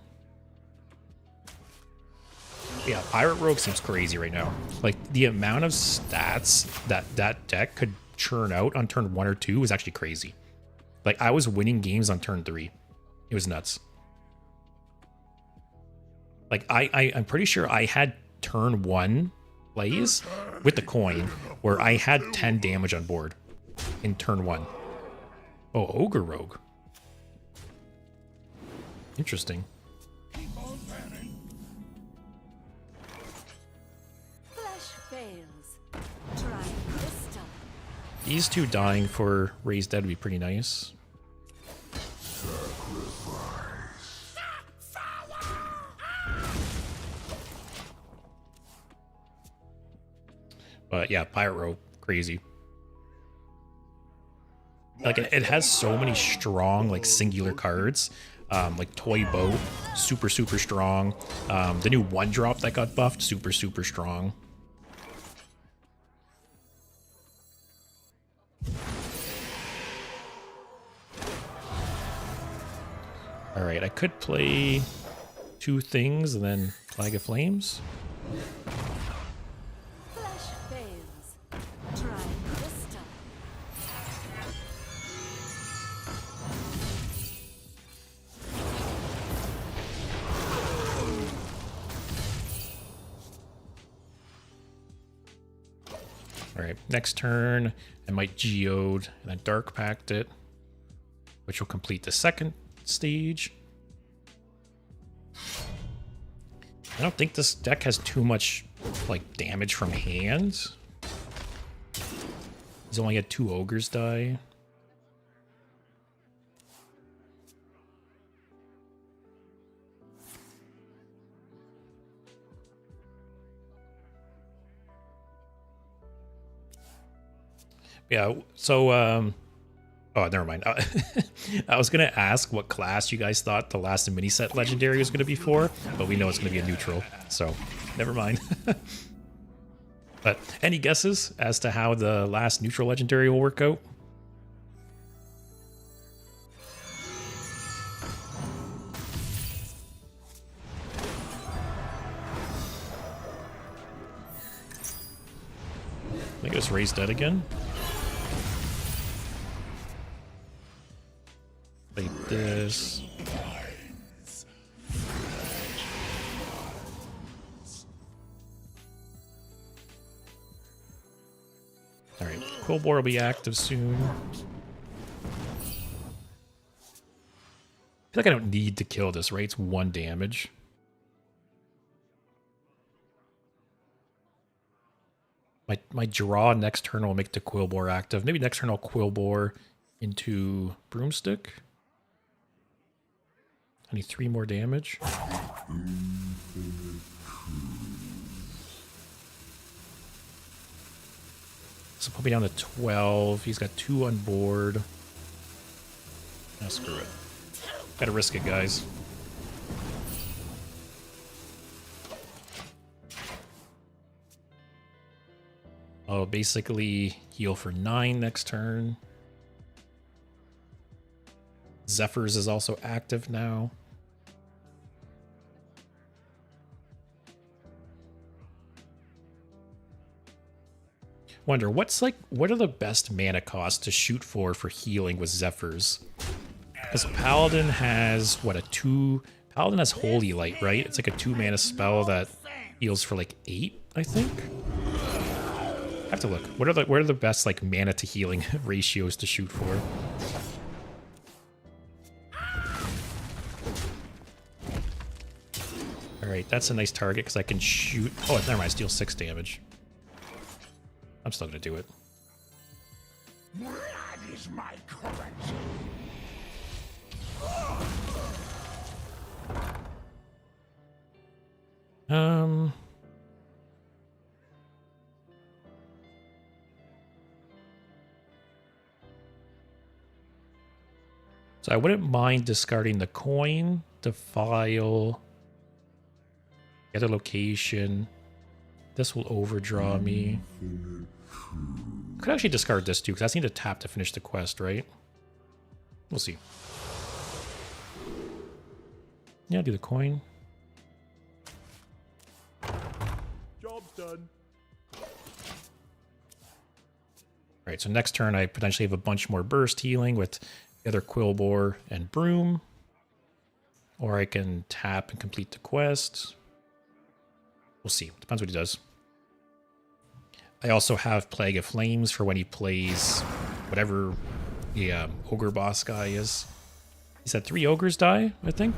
[SPEAKER 1] Yeah, Pirate Rogue seems crazy right now. Like the amount of stats that deck could churn out on turn 1 or 2 was actually crazy. Like, I was winning games on turn 3. It was nuts. Like, I'm pretty sure I had turn 1 plays with the coin where I had 10 damage on board in turn 1. Oh, Ogre Rogue. Interesting.
[SPEAKER 4] Flesh fails. Try crystal.
[SPEAKER 1] These two dying for Raised Dead would be pretty nice. But yeah, Pirate Row, crazy. Like it has so many strong like singular cards. Like Toy Boat, super strong. The new 1-drop that got buffed, super strong. All right, I could play 2 things and then Flag of Flames.
[SPEAKER 4] Flesh fails. Try crystal.
[SPEAKER 1] All right, next turn, I might Geode and then Dark Pact it, which will complete the 2nd stage. I don't think this deck has too much like damage from hands. He's only had 2 ogres die. Yeah, so oh, never mind. I was gonna ask what class you guys thought the last mini set legendary was gonna be for, but we know it's gonna be a neutral, so never mind. But any guesses as to how the last neutral legendary will work out? I think it was Raised Dead again. Like this. Alright, Quillbore will be active soon. I feel like I don't need to kill this, right? It's 1 damage. My draw next turn will make the Quillbore active. Maybe next turn I'll Quillbore into Broomstick. I need 3 more damage. So put me down to 12. He's got 2 on board. Oh, screw it. Gotta risk it, guys. Oh, basically heal for 9 next turn. Zephyrs is also active now. Wonder what are the best mana costs to shoot for healing with Zephyrs? Because Paladin has what, Paladin has Holy Light, right? It's like a 2 mana spell that heals for like 8, I think. I have to look. What are the best like mana to healing ratios to shoot for? Alright, that's a nice target because I can shoot. Oh, never mind, deal 6 damage. I'm still gonna do it.
[SPEAKER 2] Blood is my currency.
[SPEAKER 1] So I wouldn't mind discarding the coin, Defile, get a location. This will overdraw me. I could actually discard this too, because I just need to tap to finish the quest, right? We'll see. Yeah, I'll do the coin.
[SPEAKER 2] Job's done.
[SPEAKER 1] Alright, so next turn I potentially have a bunch more burst healing with the other Quillbore and Broom. Or I can tap and complete the quest. We'll see. Depends what he does. I also have Plague of Flames for when he plays whatever the ogre boss guy is. He said 3 ogres die, I think.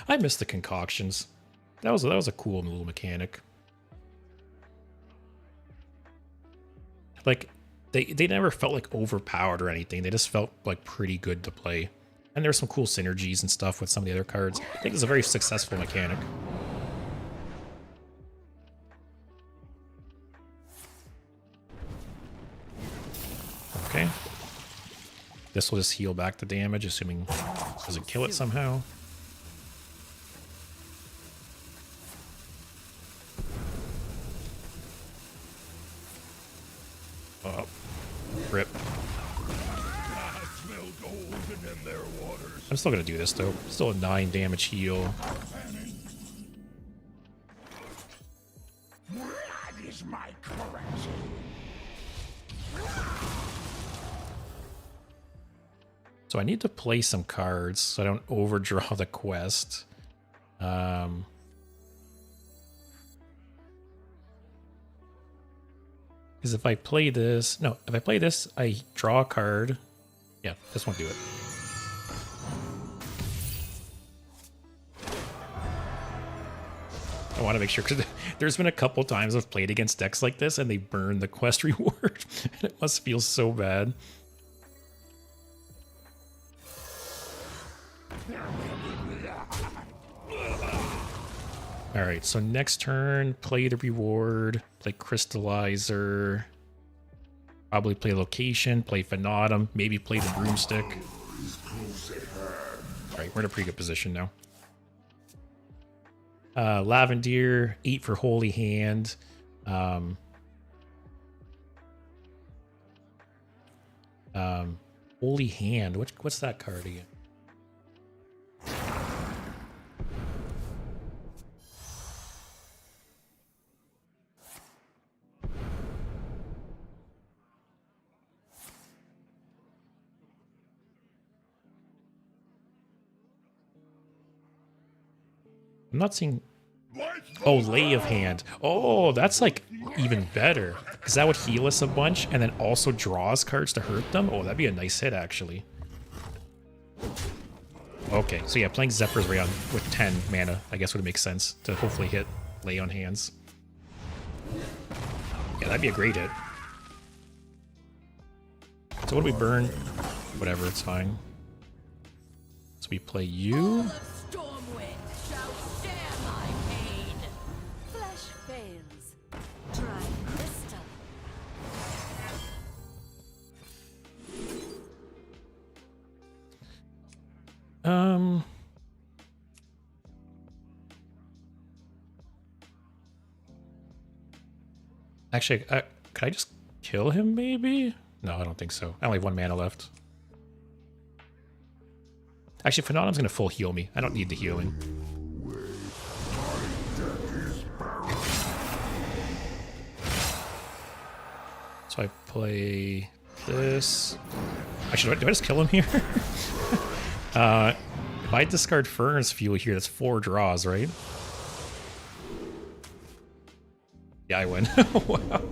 [SPEAKER 1] I miss the concoctions. That was a cool little mechanic. Like they never felt like overpowered or anything. They just felt like pretty good to play. And there's some cool synergies and stuff with some of the other cards. I think it's a very successful mechanic. This will just heal back the damage, assuming it doesn't kill it somehow. Oh, rip. I'm still gonna do this though. Still a 9 damage heal.
[SPEAKER 2] That is my currency.
[SPEAKER 1] So I need to play some cards so I don't overdraw the quest. Because if I play this, no, if I play this, I draw a card. Yeah, this won't do it. I want to make sure, because there's been a couple times I've played against decks like this and they burn the quest reward. And it must feel so bad. Alright, so next turn, play the reward, play Crystallizer, probably play Location, play Fanatum, maybe play the Broomstick. Alright, we're in a pretty good position now. Lavendeer, 8 for Holy Hand. Holy Hand, what's that card again? I'm not seeing... Oh, Lay of Hand. Oh, that's like even better. Because that would heal us a bunch and then also draws cards to hurt them. Oh, that'd be a nice hit, actually. Okay, so yeah, playing Zephyr's Ray on with 10 mana, I guess would make sense to hopefully hit Lay on Hands. Yeah, that'd be a great hit. So what do we burn? Whatever, it's fine. So we play you.
[SPEAKER 3] Stormwind shall share my pain.
[SPEAKER 4] Flesh fails. Try crystal.
[SPEAKER 1] Actually, could I just kill him, maybe? No, I don't think so. I only have 1 mana left. Actually, Fanatum's gonna full heal me. I don't need the healing. So I play this. Actually, do I just kill him here? If I discard Furnace Fuel here, that's 4 draws, right? Yeah, I win. Wow.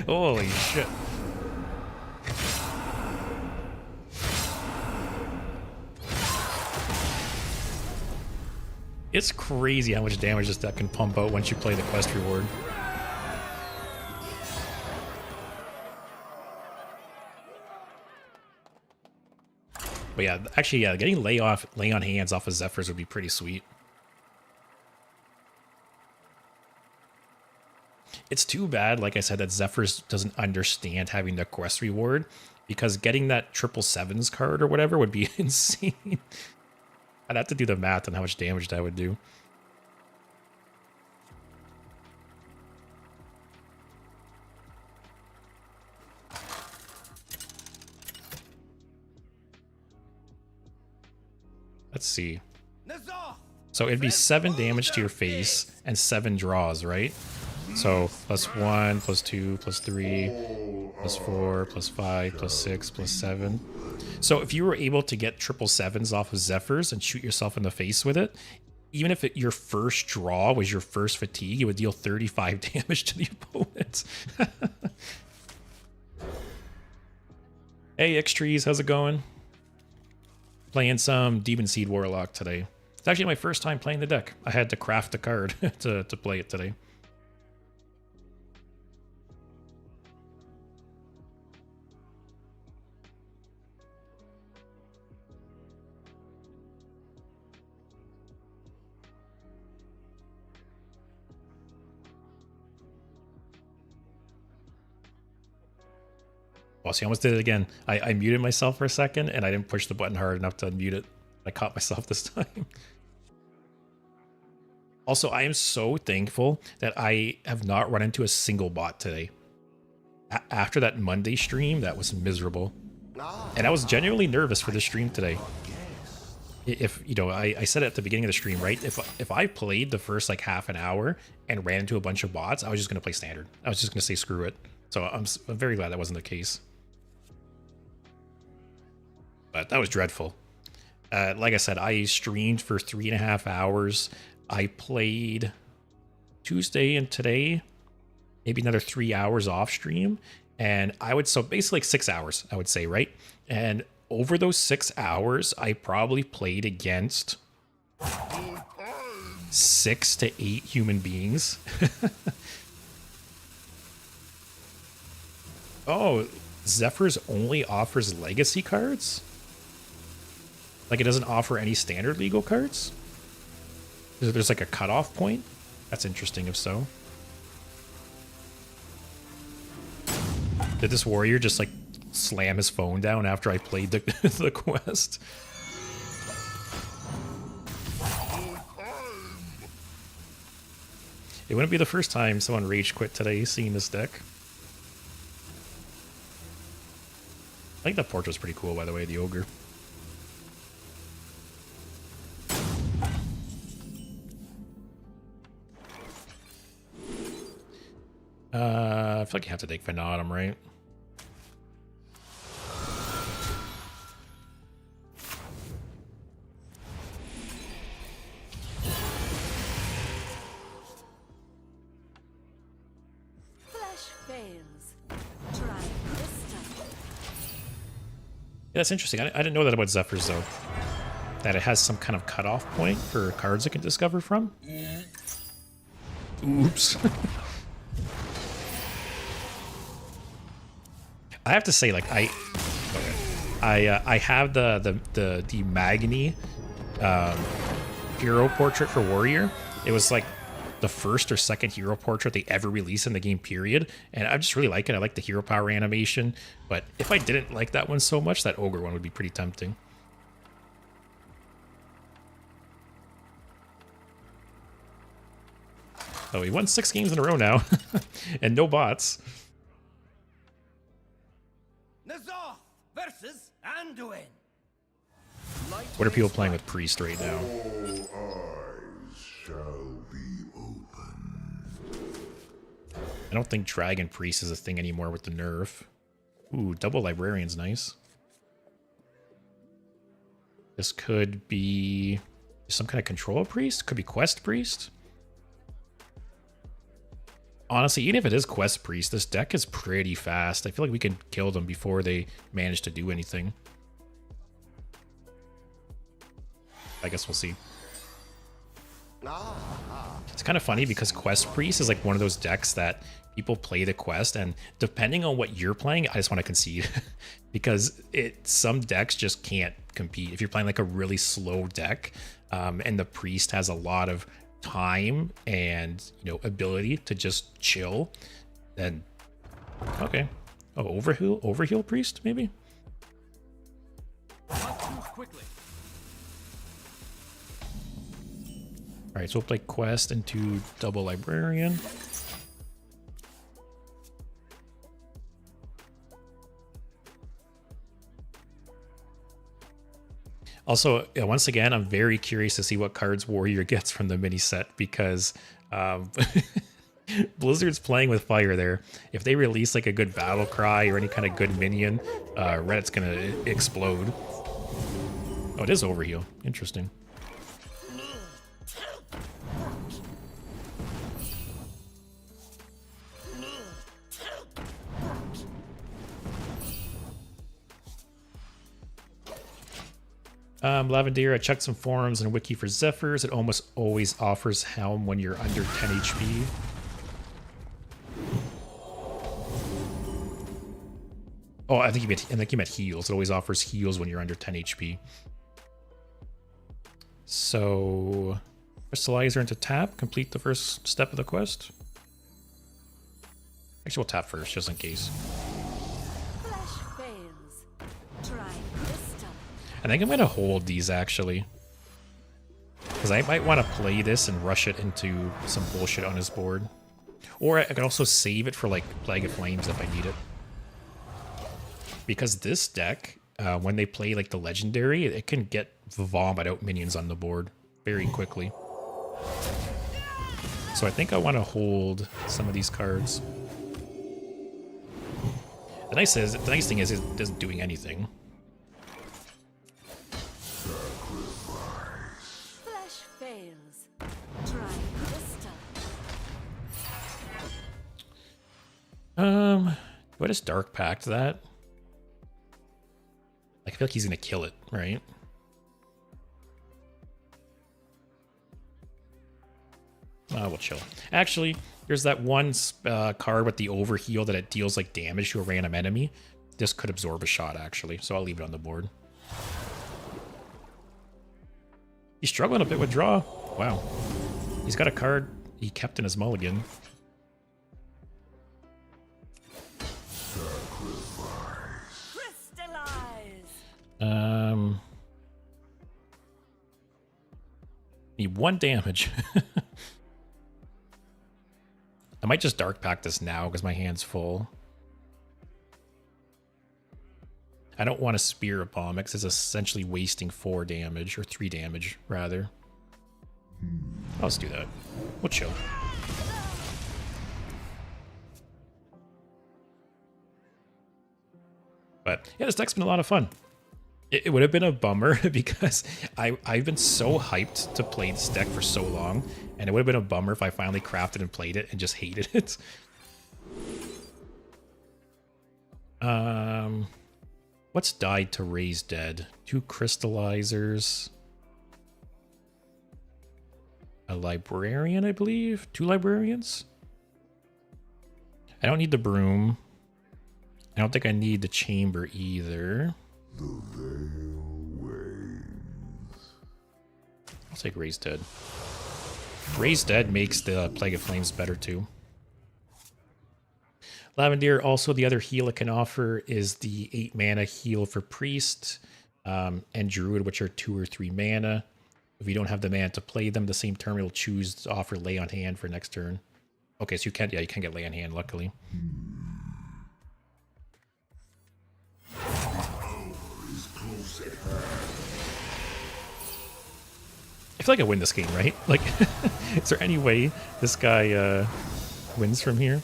[SPEAKER 1] Holy shit. It's crazy how much damage this deck can pump out once you play the quest reward. But yeah, actually, yeah, getting lay on hands off of Zephyrs would be pretty sweet. It's too bad, like I said, that Zephyrs doesn't understand having the quest reward, because getting that 777s card or whatever would be insane. I'd have to do the math on how much damage that would do. Let's see. So it'd be 7 damage to your face and 7 draws, right? So +1, +2, +3, +4, +5, +6, +7. So if you were able to get 777s off of Zephyrs and shoot yourself in the face with it, even if your first draw was your first fatigue, it would deal 35 damage to the opponent. Hey, X-Trees, how's it going? Playing some Demon Seed Warlock today. It's actually my first time playing the deck. I had to craft a card to play it today. Oh, see, I almost did it again. I muted myself for a second, and I didn't push the button hard enough to unmute it. I caught myself this time. Also, I am so thankful that I have not run into a single bot today. After that Monday stream, that was miserable. And I was genuinely nervous for the stream today. If, you know, I said it at the beginning of the stream, right? If I played the first like half an hour and ran into a bunch of bots, I was just going to play standard. I was just going to say screw it. So I'm very glad that wasn't the case. But that was dreadful. Like I said, I streamed for 3.5 hours. I played Tuesday and today, maybe another 3 hours off stream. And so basically like 6 hours, I would say, right? And over those 6 hours, I probably played against 6 to 8 human beings. Oh, Zephyr's only offers legacy cards? Like it doesn't offer any standard legal cards? There's like a cutoff point? That's interesting if so. Did this warrior just like slam his phone down after I played the, the quest? It wouldn't be the first time someone rage quit today seeing this deck. I think that portrait's pretty cool, by the way, the ogre. I feel like you have to take Venom, right?
[SPEAKER 4] Flesh fails. Try crystal.
[SPEAKER 1] Yeah, that's interesting. I didn't know that about Zephyrs, though. That it has some kind of cutoff point for cards it can discover from. Oops. I have to say, like, I have the Magni hero portrait for Warrior. It was like the first or second hero portrait they ever released in the game, period. And I just really like it. I like the hero power animation. But if I didn't like that one so much, that ogre one would be pretty tempting. Oh, he won 6 games in a row now, and no bots.
[SPEAKER 5] Nazoth versus Anduin.
[SPEAKER 1] What are people playing with Priest right now? I don't think Dragon Priest is a thing anymore with the nerf. Ooh, double Librarian's nice. This could be some kind of control priest. Could be quest priest. Honestly, even if it is quest priest, this deck is pretty fast. I feel like we can kill them before they manage to do anything. I guess we'll see. It's kind of funny because quest priest is like one of those decks that people play the quest, and depending on what you're playing, I just want to concede because some decks just can't compete. If you're playing like a really slow deck, and the priest has a lot of time and, you know, ability to just chill, then okay. Oh, overheal priest maybe.
[SPEAKER 5] Quickly.
[SPEAKER 1] All right, so we'll play quest into double librarian. Also, once again, I'm very curious to see what cards Warrior gets from the mini set because Blizzard's playing with fire there. If they release like a good battle cry or any kind of good minion, Reddit's gonna explode. Oh, it is overheal. Interesting. Lavendier, I checked some forums and wiki for Zephyrs. It almost always offers Helm when you're under 10 HP. Oh, I think you meant heals. It always offers heals when you're under 10 HP. So, Crystallizer into tap. Complete the first step of the quest. Actually, we'll tap first, just in case.
[SPEAKER 4] Flesh
[SPEAKER 1] I think I'm going to hold these, actually. Because I might want to play this and rush it into some bullshit on his board. Or I could also save it for, like, Plague of Flames if I need it. Because this deck, when they play, like, the Legendary, it can get vomit out minions on the board very quickly. So I think I want to hold some of these cards. The nice thing is it isn't doing anything.
[SPEAKER 4] Flesh fails. Try crystal.
[SPEAKER 1] Do I just Dark Pact that? I feel like he's gonna kill it, right? We'll chill. Actually, there's that one card with the overheal that it deals like damage to a random enemy. This could absorb a shot, actually, so I'll leave it on the board. He's struggling a bit with draw. Wow. He's got a card he kept in his mulligan.
[SPEAKER 4] Crystallize.
[SPEAKER 1] Need 1 damage. I might just Dark Pact this now because my hand's full. I don't want to Spear a bomb because it's essentially wasting 4 damage, or 3 damage, rather. Let's do that. We'll chill. But yeah, this deck's been a lot of fun. It would have been a bummer because I've been so hyped to play this deck for so long, and it would have been a bummer if I finally crafted and played it and just hated it. What's died to raise dead? 2 crystallizers. A librarian, I believe? 2 librarians? I don't need the broom. I don't think I need the chamber either. I'll take Raise Dead. Raise Dead makes the Plague of Flames better too. Lavendeer, also the other heal it can offer is the 8 mana heal for Priest and Druid, which are 2 or 3 mana. If you don't have the mana to play them the same turn, it'll choose to offer Lay on Hand for next turn. Okay, so you can get Lay on Hand, luckily. I feel like I win this game, right? Like, is there any way this guy wins from here?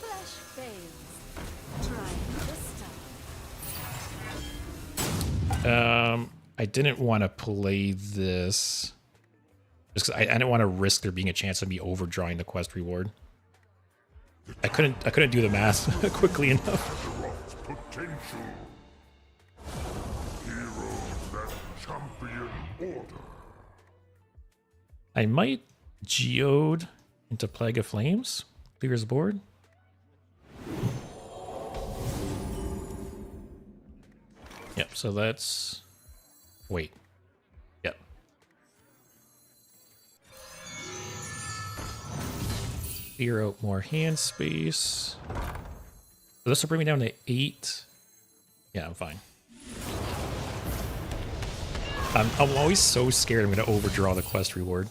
[SPEAKER 4] Flesh fails. Try crystal.
[SPEAKER 1] I didn't want to play this just 'cause I didn't want to risk there being a chance of me overdrawing the quest reward. I couldn't do the math quickly enough.
[SPEAKER 2] Potential. Heroes that champion order.
[SPEAKER 1] I might Geode into Plague of Flames. Clears the board. Yep, so that's... Wait. Yep. Clear out more hand space. So this will bring me down to 8. Yeah, I'm fine. I'm always so scared I'm going to overdraw the quest reward.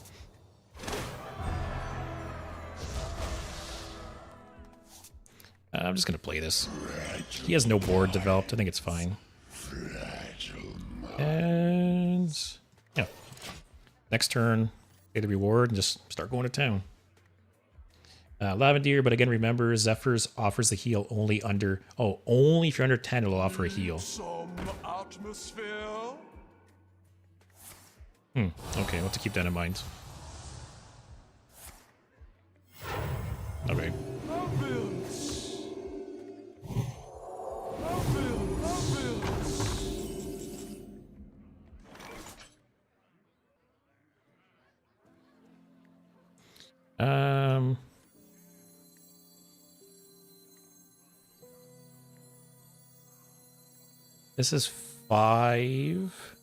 [SPEAKER 1] I'm just going to play this. He has no board developed. I think it's fine. And yeah. Next turn, pay the reward and just start going to town. Lavendeer, but again, remember, Zephyrs offers the heal only under... Oh, only if you're under 10, it'll offer a heal.
[SPEAKER 2] Some atmosphere.
[SPEAKER 1] Okay, we'll have to keep that in mind. Okay. This is 5.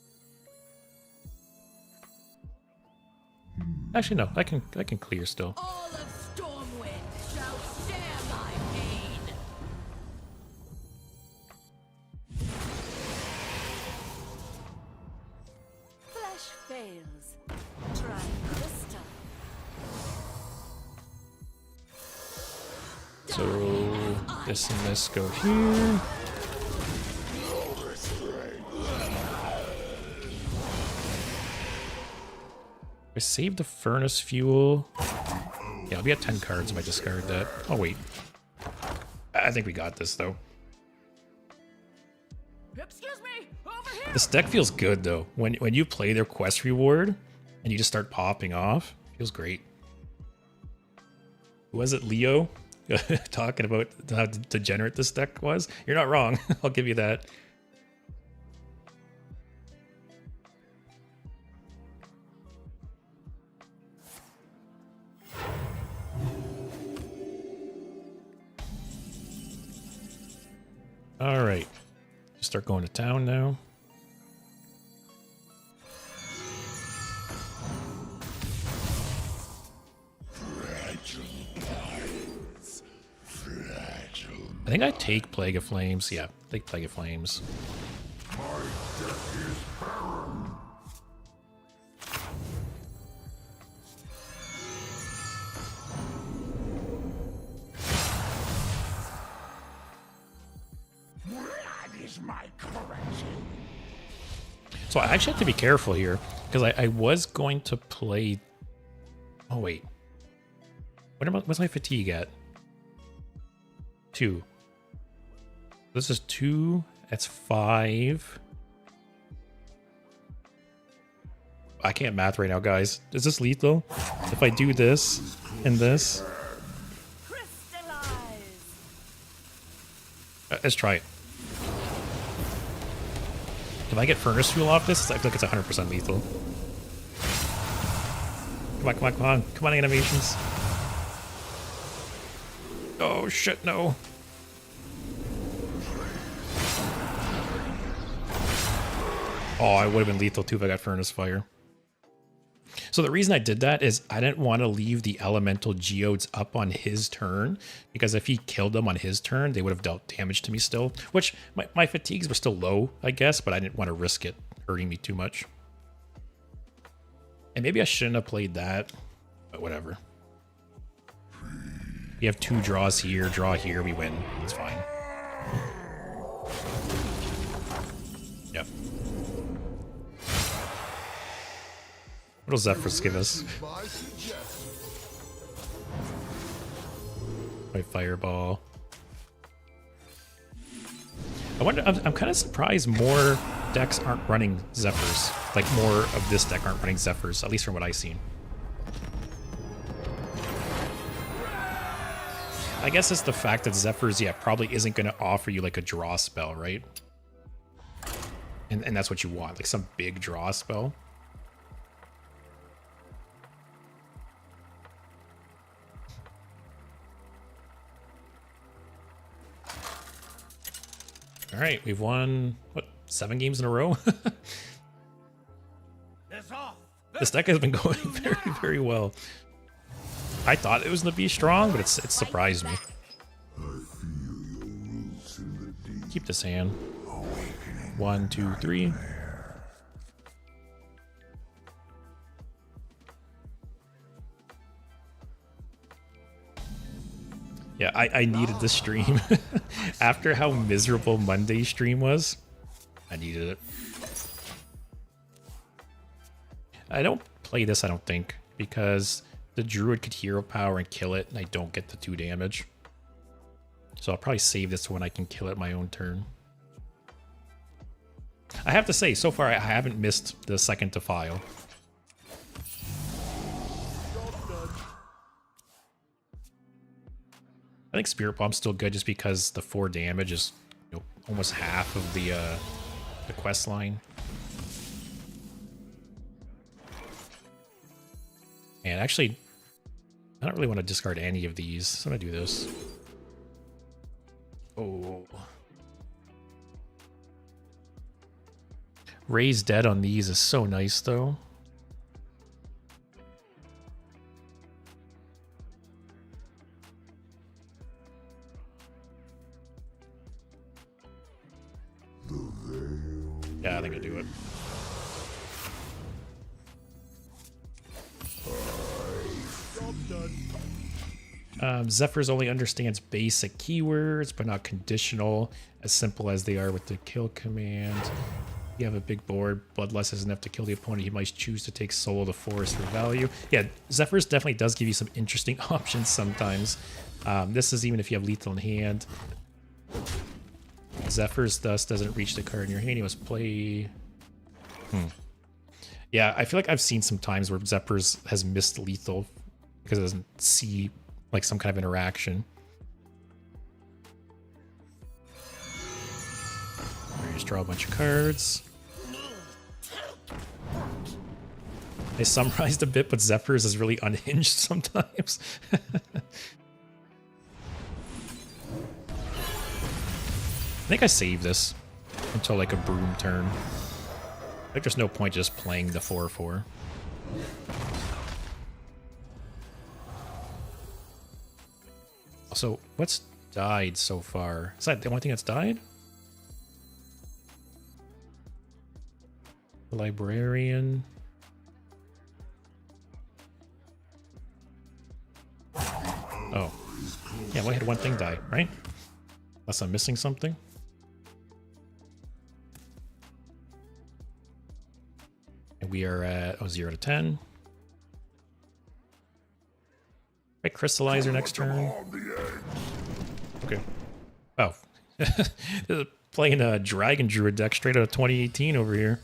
[SPEAKER 1] Actually, no. I can clear still.
[SPEAKER 3] All of Stormwind shall share my pain.
[SPEAKER 1] So this and this go here. I saved the furnace fuel. Yeah, I'll be at 10 cards if I discard that. Oh wait. I think we got this though.
[SPEAKER 3] Excuse me, over here.
[SPEAKER 1] This deck feels good though. When you play their quest reward and you just start popping off, it feels great. Was it Leo talking about how degenerate this deck was? You're not wrong. I'll give you that. All right, just start going to town now. I think I take Plague of Flames. Yeah, take Plague of Flames. So I actually have to be careful here because I was going to play. Oh wait, what's my fatigue at? 2. This is 2. That's 5. I can't math right now, guys. Is this lethal? If I do this and this, let's try it. If I get furnace fuel off this, I feel like it's 100% lethal. Come on, come on, come on. Come on, animations. Oh, shit, no. Oh, I would have been lethal too if I got furnace fire. So the reason I did that is I didn't want to leave the elemental geodes up on his turn, because if he killed them on his turn, they would have dealt damage to me still, which my fatigues were still low, I guess, but I didn't want to risk it hurting me too much. And maybe I shouldn't have played that, but whatever. We have 2 draws here, draw here, we win. It's fine. Yep. What'll Zephyrs give us? My fireball. I wonder. I'm kind of surprised more decks aren't running Zephyrs. Like more of this deck aren't running Zephyrs, at least from what I've seen. I guess it's the fact that Zephyrs, yeah, probably isn't going to offer you like a draw spell, right? And that's what you want, like some big draw spell. All right, we've won, what, 7 games in a row? This deck has been going very, very well. I thought it was going to be strong, but it's surprised me. Keep this hand. 1, 2, 3. Yeah, I needed this stream. After how miserable Monday's stream was, I needed it. I don't play this, I don't think, because the druid could hero power and kill it, and I don't get the 2 damage. So I'll probably save this when I can kill it my own turn. I have to say, so far I haven't missed the second Defile. I think Spirit Bomb's still good just because the 4 damage is, you know, almost half of the quest line. And actually, I don't really want to discard any of these, so I'm gonna do this. Oh. Raise Dead on these is so nice, though. Yeah, I think I do it. Zephyrs only understands basic keywords, but not conditional, as simple as they are with the kill command. You have a big board. Bloodlust is enough to kill the opponent. You might choose to take Soul of the Forest for value. Yeah, Zephyrs definitely does give you some interesting options sometimes. This is even if you have lethal in hand. Zephyr's Dust doesn't reach the card in your hand. You must play... Yeah, I feel like I've seen some times where Zephyrs has missed lethal because it doesn't see like some kind of interaction. You just draw a bunch of cards. I summarized a bit, but Zephyrs is really unhinged sometimes. I think I saved this until like a broom turn. Like there's no point just playing the 4/4. So what's died so far? Is that the only thing that's died? The Librarian. Oh. Yeah, we had one thing die, right? Unless I'm missing something. And we are at 0 to 10. Right, Crystallizer next turn. Okay. Oh. Playing a Dragon Druid deck straight out of 2018 over here.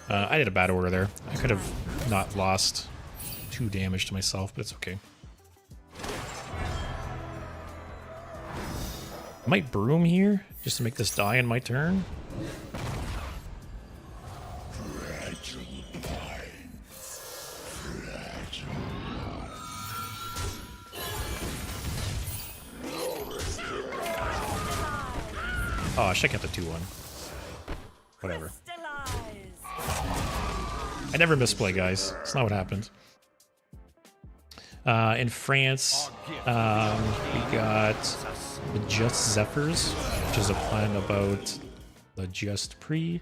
[SPEAKER 1] I did a bad order there. I could have not lost 2 damage to myself, but it's okay. I might Broom here, just to make this die in my turn. Oh, I should get the 2-1. Whatever. I never misplay, guys. It's not what happened. In France, we got the Just Zephyrs, which is a plan about the Just Prix,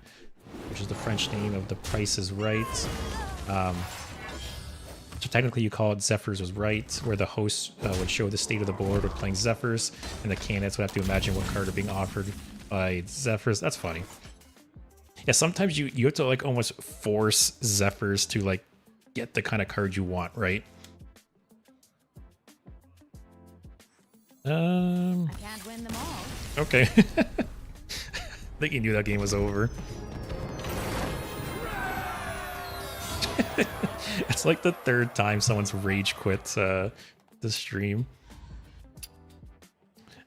[SPEAKER 1] which is the French name of The Price is Right. So technically you call it Zephyrs was Right, where the host would show the state of the board with playing Zephyrs, and the candidates would have to imagine what card are being offered by Zephyrs. That's funny. Yeah, sometimes you have to like almost force Zephyrs to like get the kind of card you want, right?
[SPEAKER 3] I can't win them all.
[SPEAKER 1] Okay. I think you knew that game was over. It's like the 3rd time someone's rage quit the stream.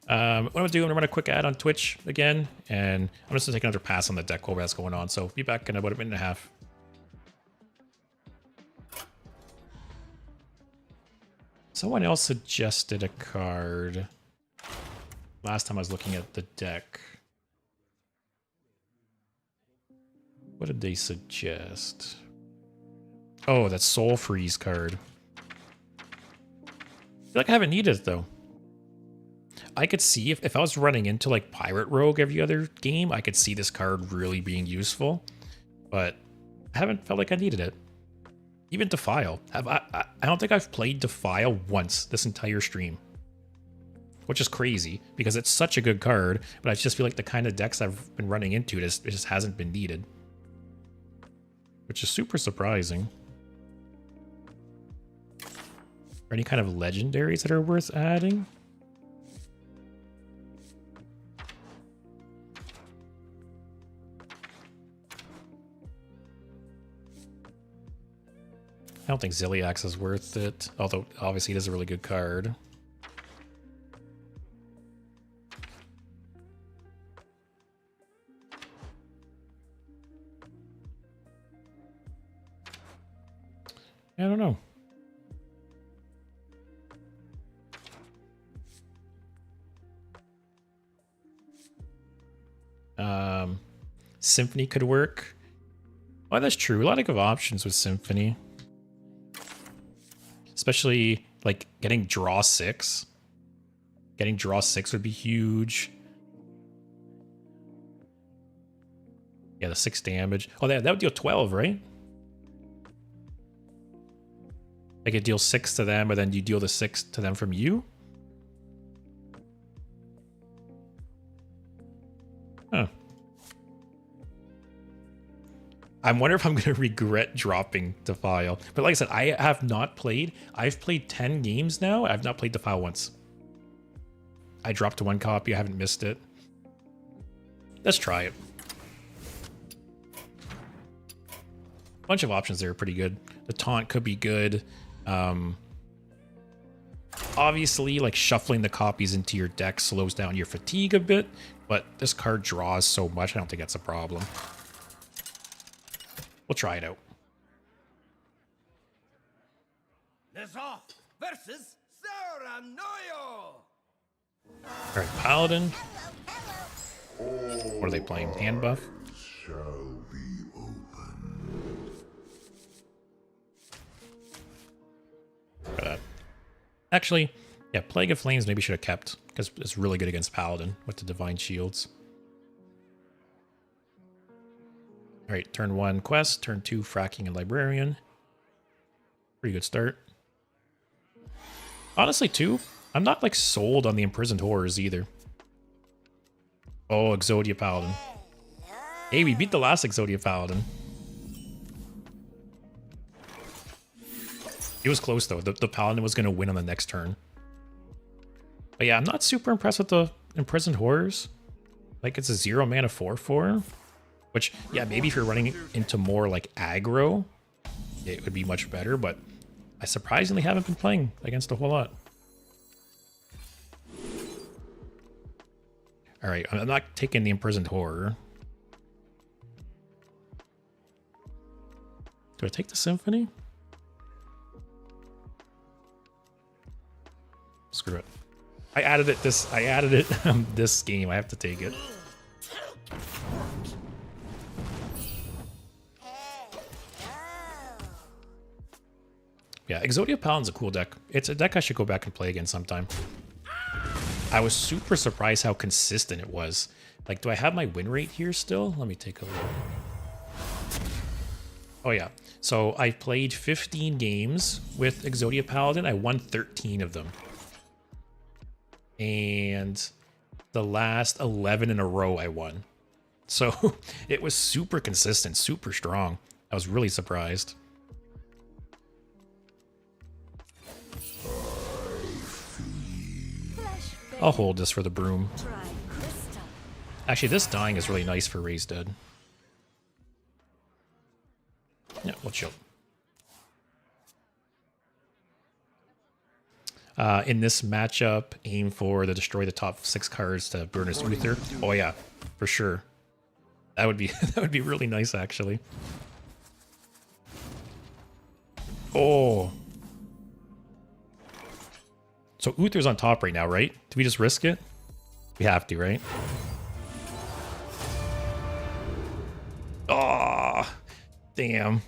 [SPEAKER 1] What I'm gonna do, I'm gonna run a quick ad on Twitch again, and I'm just gonna take another pass on the deck while that's going on. So be back in about a minute and a half. Someone else suggested a card last time I was looking at the deck. What did they suggest? Oh, that Soul Freeze card. I feel like I haven't needed it though. I could see if I was running into like Pirate Rogue every other game, I could see this card really being useful, but I haven't felt like I needed it. Even Defile. I don't think I've played Defile once this entire stream, which is crazy because it's such a good card, but I just feel like the kind of decks I've been running into, it just hasn't been needed, which is super surprising. Are any kind of legendaries that are worth adding? I don't think Ziliax is worth it, although obviously it is a really good card. I don't know. Symphony could work. Oh, that's true. A lot of good options with Symphony. Especially, like, getting draw 6. Getting draw 6 would be huge. Yeah, the 6 damage. Oh, that would deal 12, right? Like, it deals 6 to them, but then you deal the 6 to them from you? Huh. I'm wondering if I'm going to regret dropping Defile. But like I said, I have not played. I've played 10 games now. I've not played Defile once. I dropped 1 copy. I haven't missed it. Let's try it. Bunch of options there are pretty good. The taunt could be good. Obviously, like, shuffling the copies into your deck slows down your fatigue a bit, but this card draws so much, I don't think that's a problem. We'll try it out.
[SPEAKER 5] N'Zoth versus Saranoyo.
[SPEAKER 1] Alright, Paladin. What are they playing? Hand buff?
[SPEAKER 2] Shall be open.
[SPEAKER 1] For that. Actually, yeah, Plague of Flames maybe should have kept, because it's really good against Paladin with the Divine Shields. Alright, turn 1 Quest, turn 2 Fracking and Librarian. Pretty good start. Honestly, too, I'm not, like, sold on the Imprisoned Horrors either. Oh, Exodia Paladin. Hey, we beat the last Exodia Paladin. It was close, though. The Paladin was going to win on the next turn. But yeah, I'm not super impressed with the Imprisoned Horrors. Like, it's a 0 mana 4/4. Which, yeah, maybe if you're running into more, like, aggro, it would be much better. But I surprisingly haven't been playing against a whole lot. Alright, I'm not taking the Imprisoned Horror. Do I take the Symphony? Screw it. I added it this this game. I have to take it. Yeah, Exodia Paladin's a cool deck. It's a deck I should go back and play again sometime. I was super surprised how consistent it was. Like, do I have my win rate here still? Let me take a look. Oh yeah. So I played 15 games with Exodia Paladin. I won 13 of them. And the last 11 in a row I won. So it was super consistent, super strong. I was really surprised. I'll hold this for the broom. Actually, this dying is really nice for Raised Dead. Yeah, we'll chill. In this matchup, aim for the destroy the top 6 cards to burn his Uther. Oh yeah, for sure. That would be that would be really nice, actually. Oh. So Uther's on top right now, right? Do we just risk it? We have to, right? Oh, damn.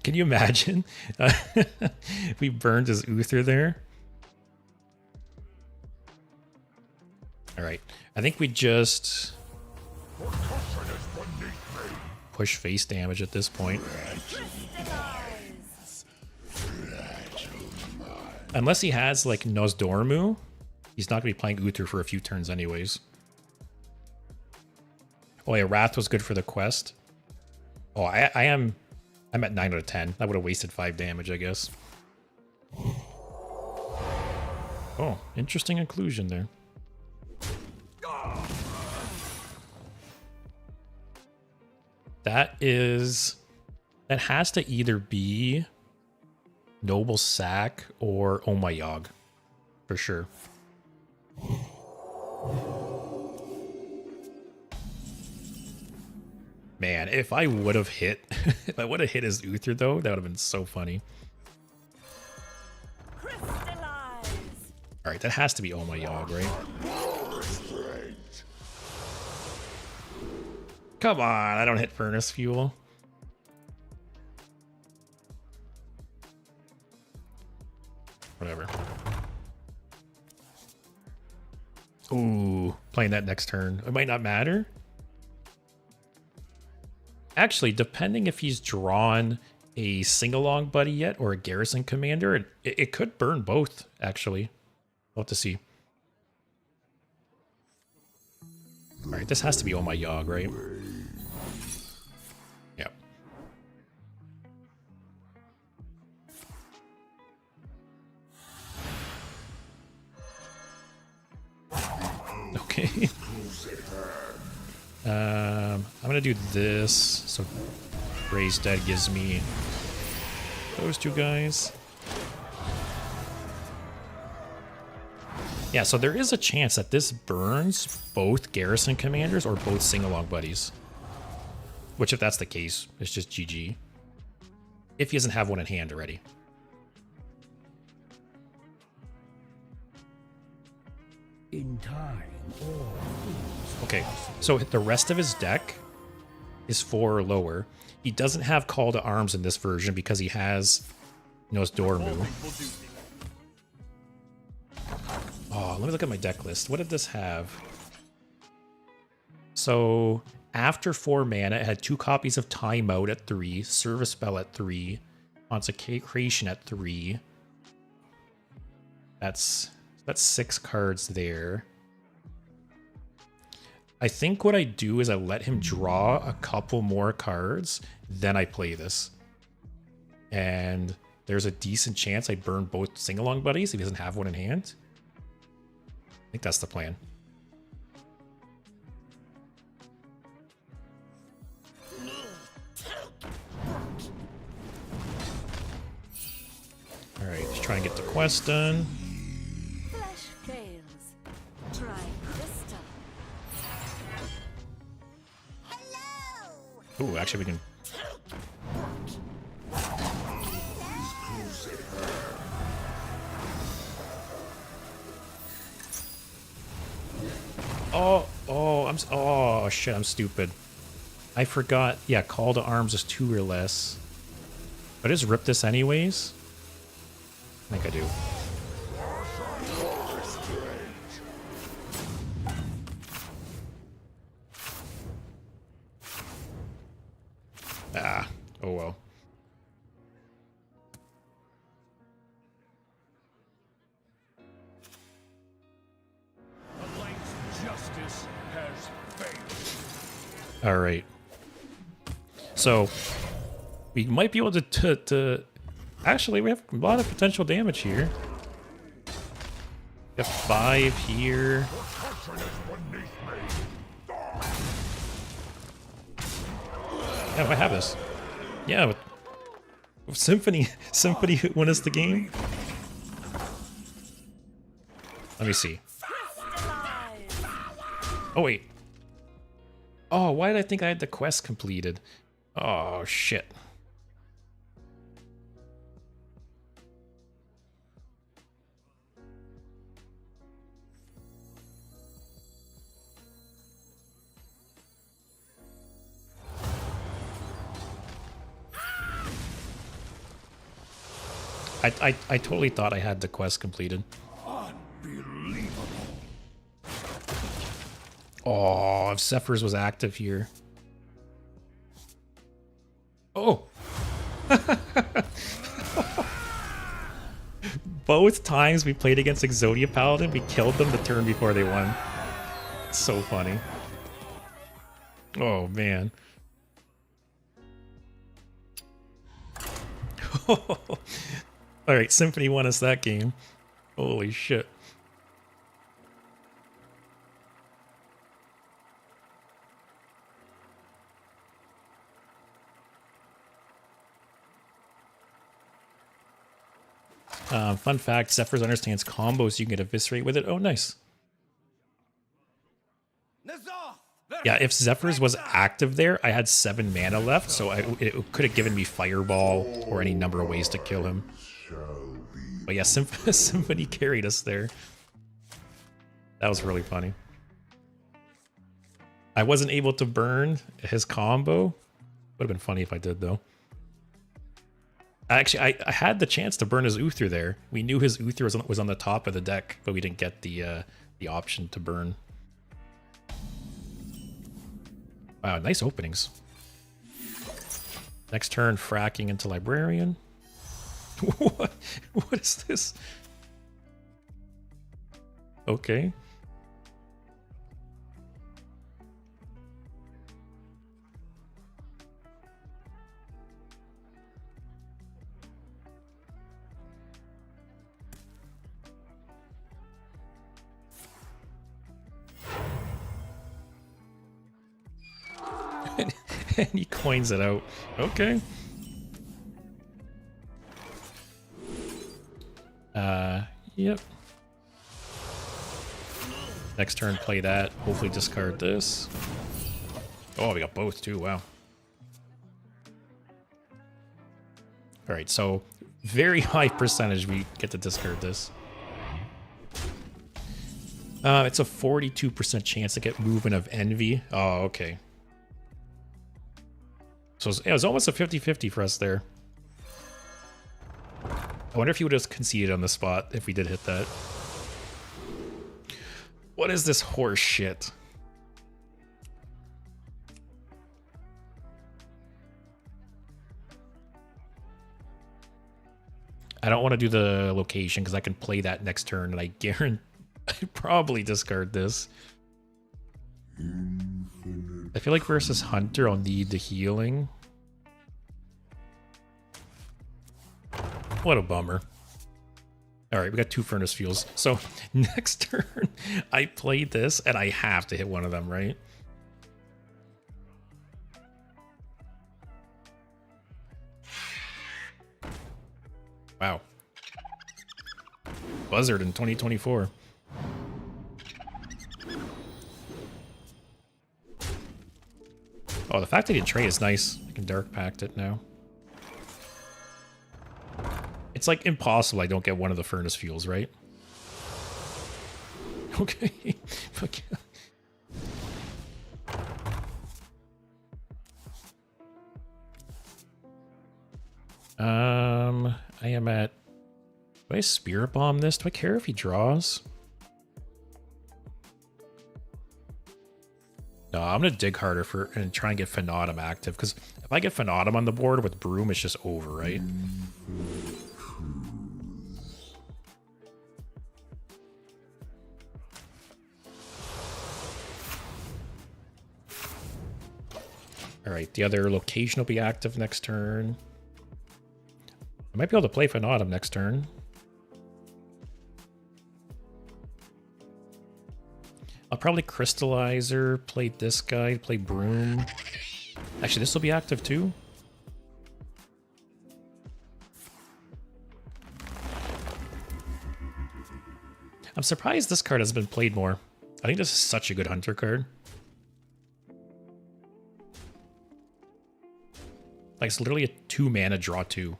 [SPEAKER 1] Can you imagine? We burned his Uther there. All right. I think we just push face damage at this point. Unless he has, like, Nosdormu, he's not going to be playing Uther for a few turns anyways. Oh yeah, Wrath was good for the quest. Oh, I'm at 9 out of 10. I would have wasted 5 damage, I guess. Oh, interesting inclusion there. That has to either be Noble Sack or Oh My Yogg, for sure. Man, if I would have hit, if I would have hit his Uther though, that would have been so funny. All right, that has to be Oh My Yogg, right? Come on, I don't hit furnace fuel. Whatever. Ooh, playing that next turn. It might not matter. Actually, depending if he's drawn a sing-along buddy yet or a garrison commander, it could burn both, actually. We'll have to see. Alright, this has to be Oh My Yogg, right? Yep. Okay. I'm gonna do this, so Raised Dead gives me those two guys. Yeah, so there is a chance that this burns both garrison commanders or both sing-along buddies. Which, if that's the case, it's just GG. If he doesn't have one in hand already.
[SPEAKER 5] In time,
[SPEAKER 1] Okay, so the rest of his deck is 4 or lower. He doesn't have Call to Arms in this version because he has Dormu. Oh, let me look at my deck list. What did this have? So after 4 mana, it had 2 copies of Timeout at 3, Service Spell at 3, Consecration at 3. That's 6 cards there. I think what I do is I let him draw a couple more cards, then I play this. And there's a decent chance I burn both sing-along buddies if he doesn't have one in hand. I think that's the plan. Alright, just try and get the quest done.
[SPEAKER 4] Flesh fails. Try Krista.
[SPEAKER 1] Ooh, actually we can... Oh shit, I'm stupid. I forgot. Yeah, Call to Arms is 2 or less. But I just rip this anyways? I think I do. Ah, oh well.
[SPEAKER 2] Justice has failed.
[SPEAKER 1] All right. So we might be able to actually, we have a lot of potential damage here. We have 5 here. Yeah, I have this. Yeah, with Symphony won us the game. Let me see. Oh wait. Oh, why did I think I had the quest completed? Oh shit. I totally thought I had the quest completed.
[SPEAKER 2] Unbelievable.
[SPEAKER 1] Oh, if Zephyrs was active here. Oh. Both times we played against Exodia Paladin, we killed them the turn before they won. It's so funny. Oh, man. Alright, Symphony won us that game. Holy shit. Fun fact, Zephyrs understands combos you can get Eviscerate with it. Oh, nice. Yeah, if Zephyrs was active there, I had 7 mana left, so it could have given me Fireball or any number of ways to kill him. But yeah, Symphony carried us there. That was really funny. I wasn't able to burn his combo. Would have been funny if I did, though. Actually, I had the chance to burn his Uther there. We knew his Uther was on the top of the deck, but we didn't get the option to burn. Wow, nice openings. Next turn, fracking into Librarian. What is this? Okay. And he coins it out. Okay. Yep. Next turn, play that. Hopefully discard this. Oh, we got both too. Wow. All right, so very high percentage we get to discard this. It's a 42% chance to get Movement of Envy. Oh, okay. So it was almost a 50-50 for us there. I wonder if he would have conceded on the spot if we did hit that. What is this horse shit? I don't want to do the location because I can play that next turn and I guarantee I'd probably discard this. I feel like versus Hunter I'll need the healing. What a bummer. Alright, we got 2 Furnace Fuels. So next turn I play this and I have to hit one of them, right? Wow. Buzzard in 2024. Oh, the fact that he didn't trade is nice. I can Dark Pact it now. It's like impossible I don't get one of the Furnace Fuels, right? Okay. Fuck yeah. I am at... Do I Spirit Bomb this? Do I care if he draws? No, I'm gonna dig harder and try and get Phenatum active, because if I get Phenatum on the board with Broom, it's just over, right? Alright, the other location will be active next turn. I might be able to play Phenatum next turn. I'll probably Crystallizer, play this guy, play Broom. Actually, this will be active too. I'm surprised this card has been played more. I think this is such a good Hunter card. Like, it's literally a 2 mana draw 2.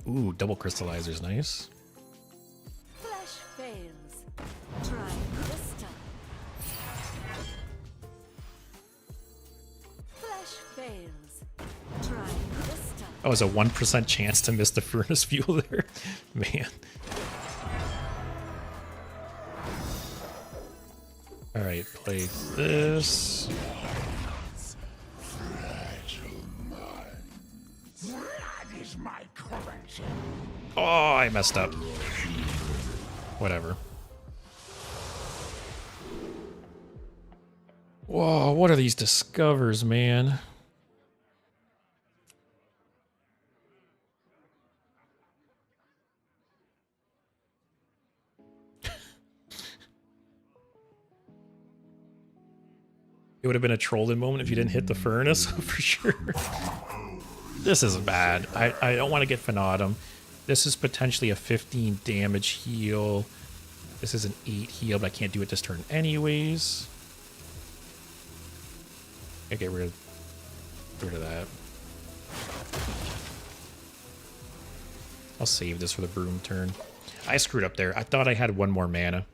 [SPEAKER 1] Ooh, double Crystallizer's nice.
[SPEAKER 4] Flash fails. Try this time. Flash fails. Try this time.
[SPEAKER 1] Oh, it's a 1% chance to miss the Furnace Fuel there. Man. Alright, play this. Oh, I messed up. Whatever. Whoa, what are these discovers, man? It would have been a Trollden moment if you didn't hit the Furnace, for sure. This is bad. I don't want to get Phenatum. This is potentially a 15 damage heal. This is an 8 heal, but I can't do it this turn anyways. Okay, get rid of that. I'll save this for the Broom turn. I screwed up there. I thought I had one more mana.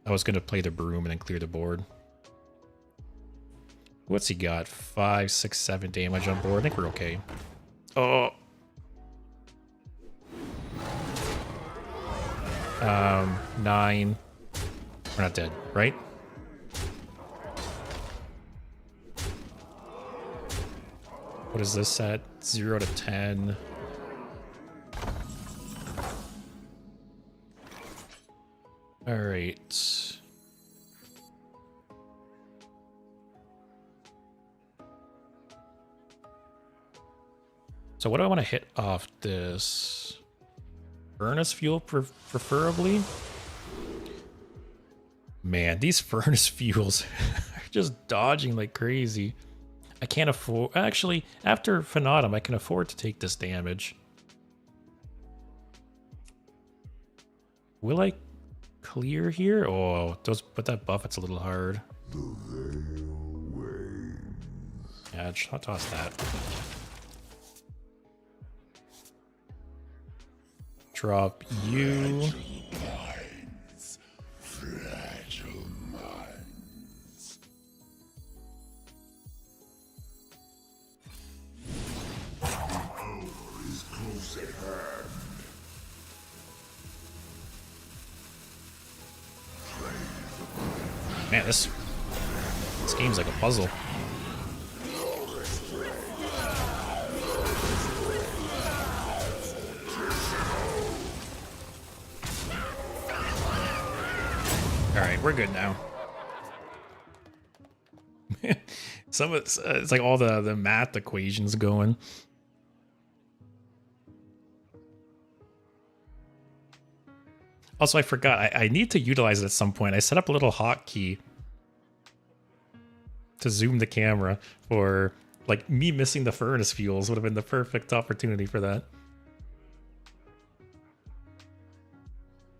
[SPEAKER 1] I was going to play the broom and then clear the board. What's he got? 5, 6, 7 damage on board. I think we're okay. Oh. 9. We're not dead, right? What is this at? 0 to 10. All right. So what do I want to hit off this? Furnace fuel preferably? Man, these furnace fuels are just dodging like crazy. I can't afford... Actually, after Fanatum, I can afford to take this damage. Will I clear here? Oh, but that buff, it's a little hard. Yeah, I'll toss that. Drop you. Man, this game's like a puzzle. Alright, we're good now. Some of it's like all the math equations going. Also, I forgot. I need to utilize it at some point. I set up a little hotkey to zoom the camera for, like, me missing the furnace fuels would have been the perfect opportunity for that.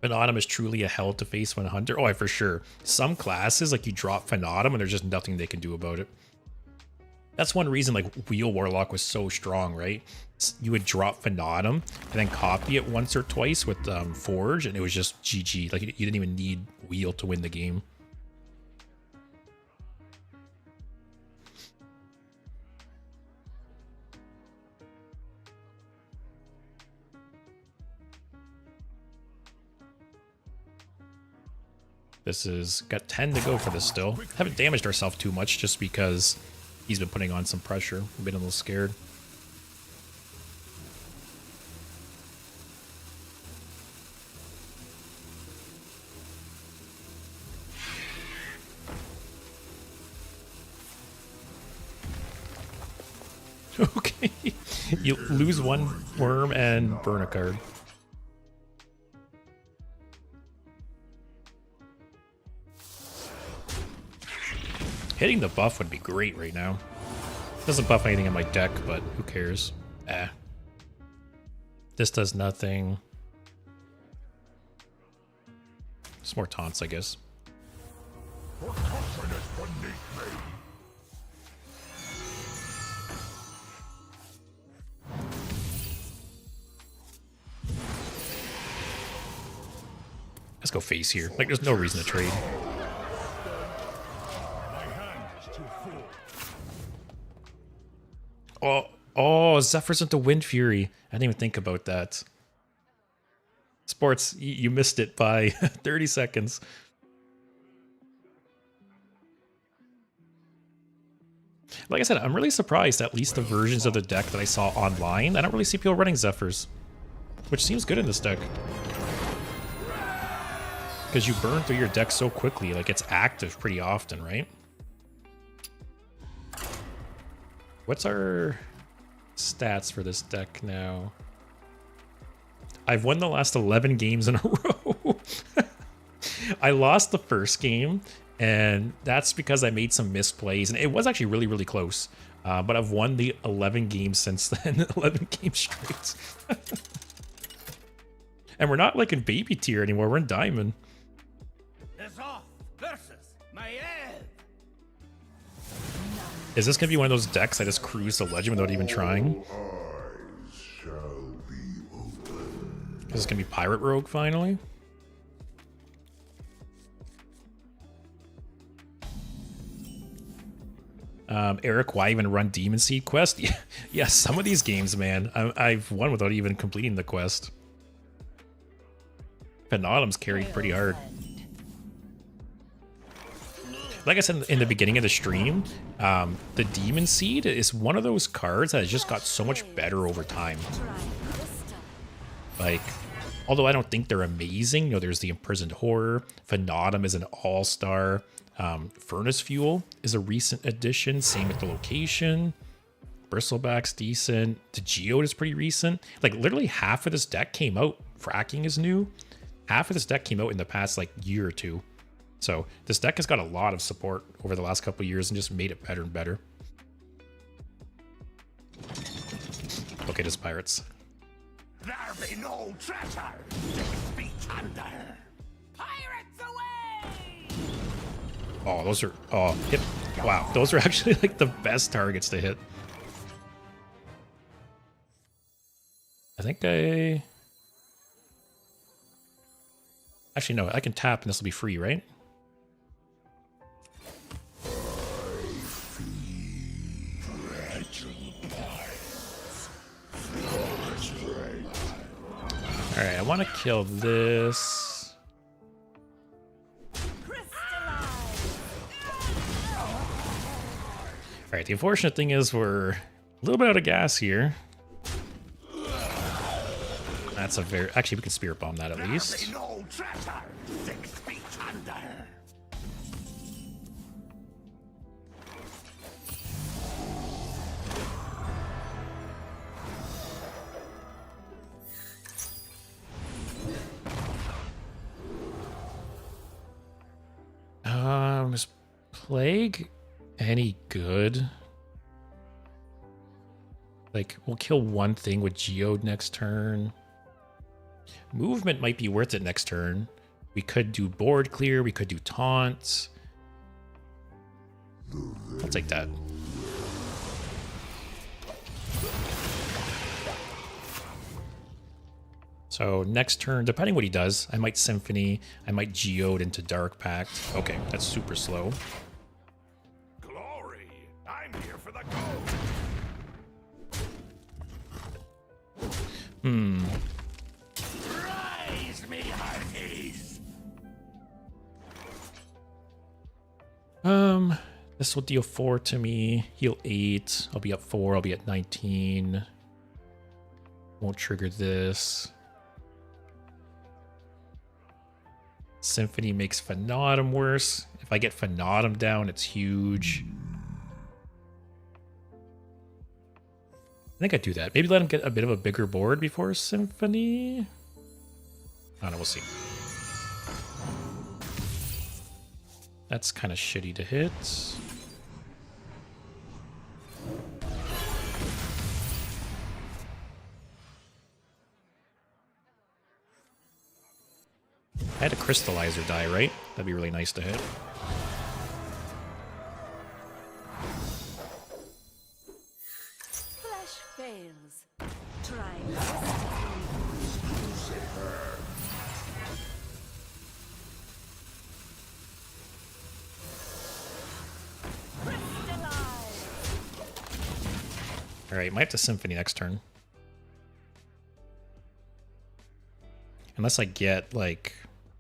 [SPEAKER 1] Fanatum is truly a hell to face when Hunter. Oh, for sure. Some classes, like, you drop Fanatum and there's just nothing they can do about it. That's one reason, like, Wheel Warlock was so strong, right? You would drop Fanatum and then copy it once or twice with Forge, and it was just GG. Like, you didn't even need Wheel to win the game. This is got 10 to go for this still. Haven't damaged ourselves too much just because he's been putting on some pressure. I've been a little scared. Okay. You lose one worm and burn a card. Hitting the buff would be great right now. Doesn't buff anything in my deck, but who cares? This does nothing. Just more taunts, I guess. Let's go face here. Like, there's no reason to trade. Oh, Zephyr's into Wind Fury. I didn't even think about that. Sports, you missed it by 30 seconds. Like I said, I'm really surprised at least the versions of the deck that I saw online. I don't really see people running Zephyrs, which seems good in this deck. Because you burn through your deck so quickly, like it's active pretty often, right? What's our stats for this deck now? I've won the last 11 games in a row. I lost the first game, and that's because I made some misplays, and it was actually really, really close. But I've won the 11 games since then, 11 games straight. And we're not like in baby tier anymore, we're in diamond. Is this gonna be one of those decks I just cruise to legend without even trying? This is gonna be Pirate Rogue finally. Eric, why even run Demon Seed quest? Yeah, some of these games, man, I've won without even completing the quest. Penautum's carried pretty hard. Like I said in the beginning of the stream, the Demon Seed is one of those cards that has just got so much better over time. Like, although I don't think they're amazing, you know, there's the Imprisoned Horror, Penautum is an all-star, Furnace Fuel is a recent addition, same with the Location, Bristleback's decent, the Geode is pretty recent. Like, literally half of this deck came out, Fracking is new, half of this deck came out in the past, like, year or two. So, this deck has got a lot of support over the last couple of years and just made it better and better. Okay, this Pirates.
[SPEAKER 2] There be no treasure 6 feet under.
[SPEAKER 3] Pirates away!
[SPEAKER 1] Oh, those are, oh, hit. Wow, those are actually like the best targets to hit. Actually, no, I can tap and this will be free, right? Alright, I want to kill this. Alright, the unfortunate thing is we're a little bit out of gas here. That's a very... Actually, we can Spirit Bomb that at least.
[SPEAKER 2] There be no treasure 6 feet under.
[SPEAKER 1] Is Plague any good? Like, we'll kill one thing with Geode next turn. Movement might be worth it next turn. We could do board clear, we could do taunts. I'll take that. So next turn, depending what he does, I might Symphony, I might Geode into Dark Pact. Okay, that's super slow.
[SPEAKER 2] Glory! I'm here for the gold. Rise me, hearties!
[SPEAKER 1] This will deal 4 to me, heal 8. I'll be up 4, I'll be at 19. Won't trigger this. Symphony makes Penautum worse. If I get Penautum down, it's huge. I think I'd do that. Maybe let him get a bit of a bigger board before Symphony. I don't know, we'll see. That's kind of shitty to hit. I had a Crystallizer die, right? That'd be really nice to hit.
[SPEAKER 4] Flash fails. Try.
[SPEAKER 1] Alright, might have to Symphony next turn. Unless I get, like,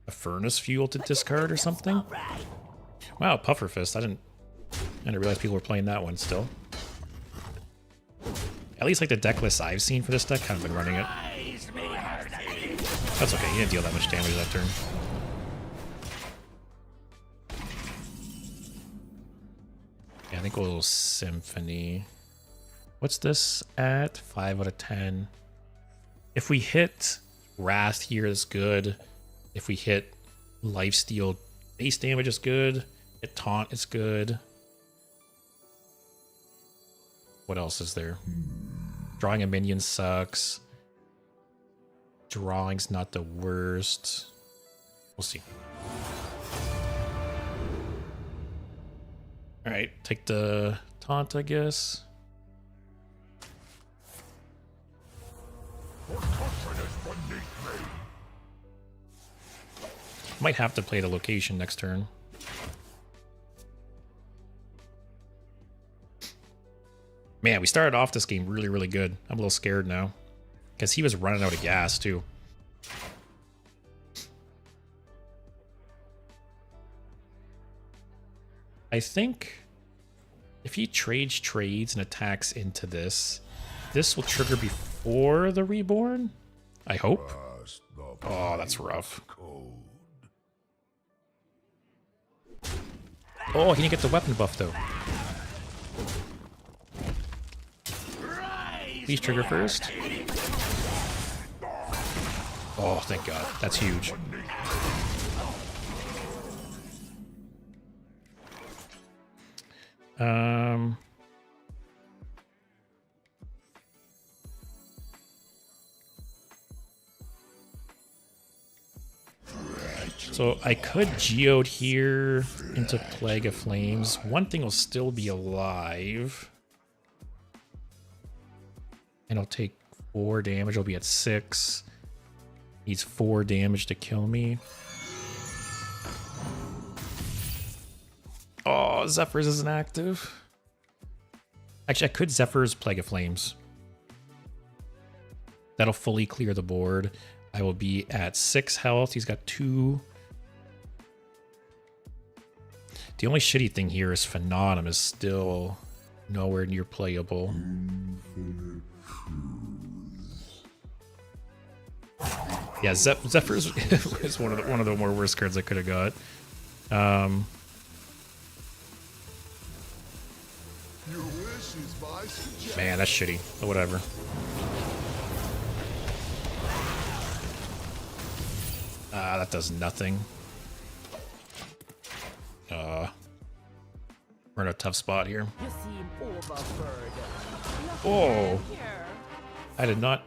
[SPEAKER 1] a Furnace Fuel to discard or something. Wow, Pufferfist. I didn't realize people were playing that one still. At least, like, the deck lists I've seen for this deck haven't been running it. That's okay, he didn't deal that much damage that turn. Yeah, I think we'll Symphony. What's this at? 5 out of 10. If we hit Wrath here, is good. If we hit Lifesteal, base damage is good. Hit Taunt is good. What else is there? Drawing a minion sucks. Drawing's not the worst. We'll see. Alright, take the Taunt, I guess.
[SPEAKER 2] For confidence beneath me.
[SPEAKER 1] Might have to play the location next turn. Man, we started off this game really, really good. I'm a little scared now. Because he was running out of gas, too. I think if he trades and attacks into this, this will trigger before the Reborn? I hope. Oh, that's rough. Oh, he didn't get the weapon buff, though. Please trigger first. Oh, thank God. That's huge. So I could Geode here into Plague of Flames. One thing will still be alive. And I'll take 4 damage. I'll be at 6. Needs 4 damage to kill me. Oh, Zephyrs isn't active. Actually, I could Zephyrs Plague of Flames. That'll fully clear the board. I will be at 6 health. He's got 2. The only shitty thing here is Phenom is still nowhere near playable. Yeah, Zephyrs is one of the more worst cards I could have got. Man, that's shitty. But whatever. That does nothing. We're in a tough spot here. Oh, I did not.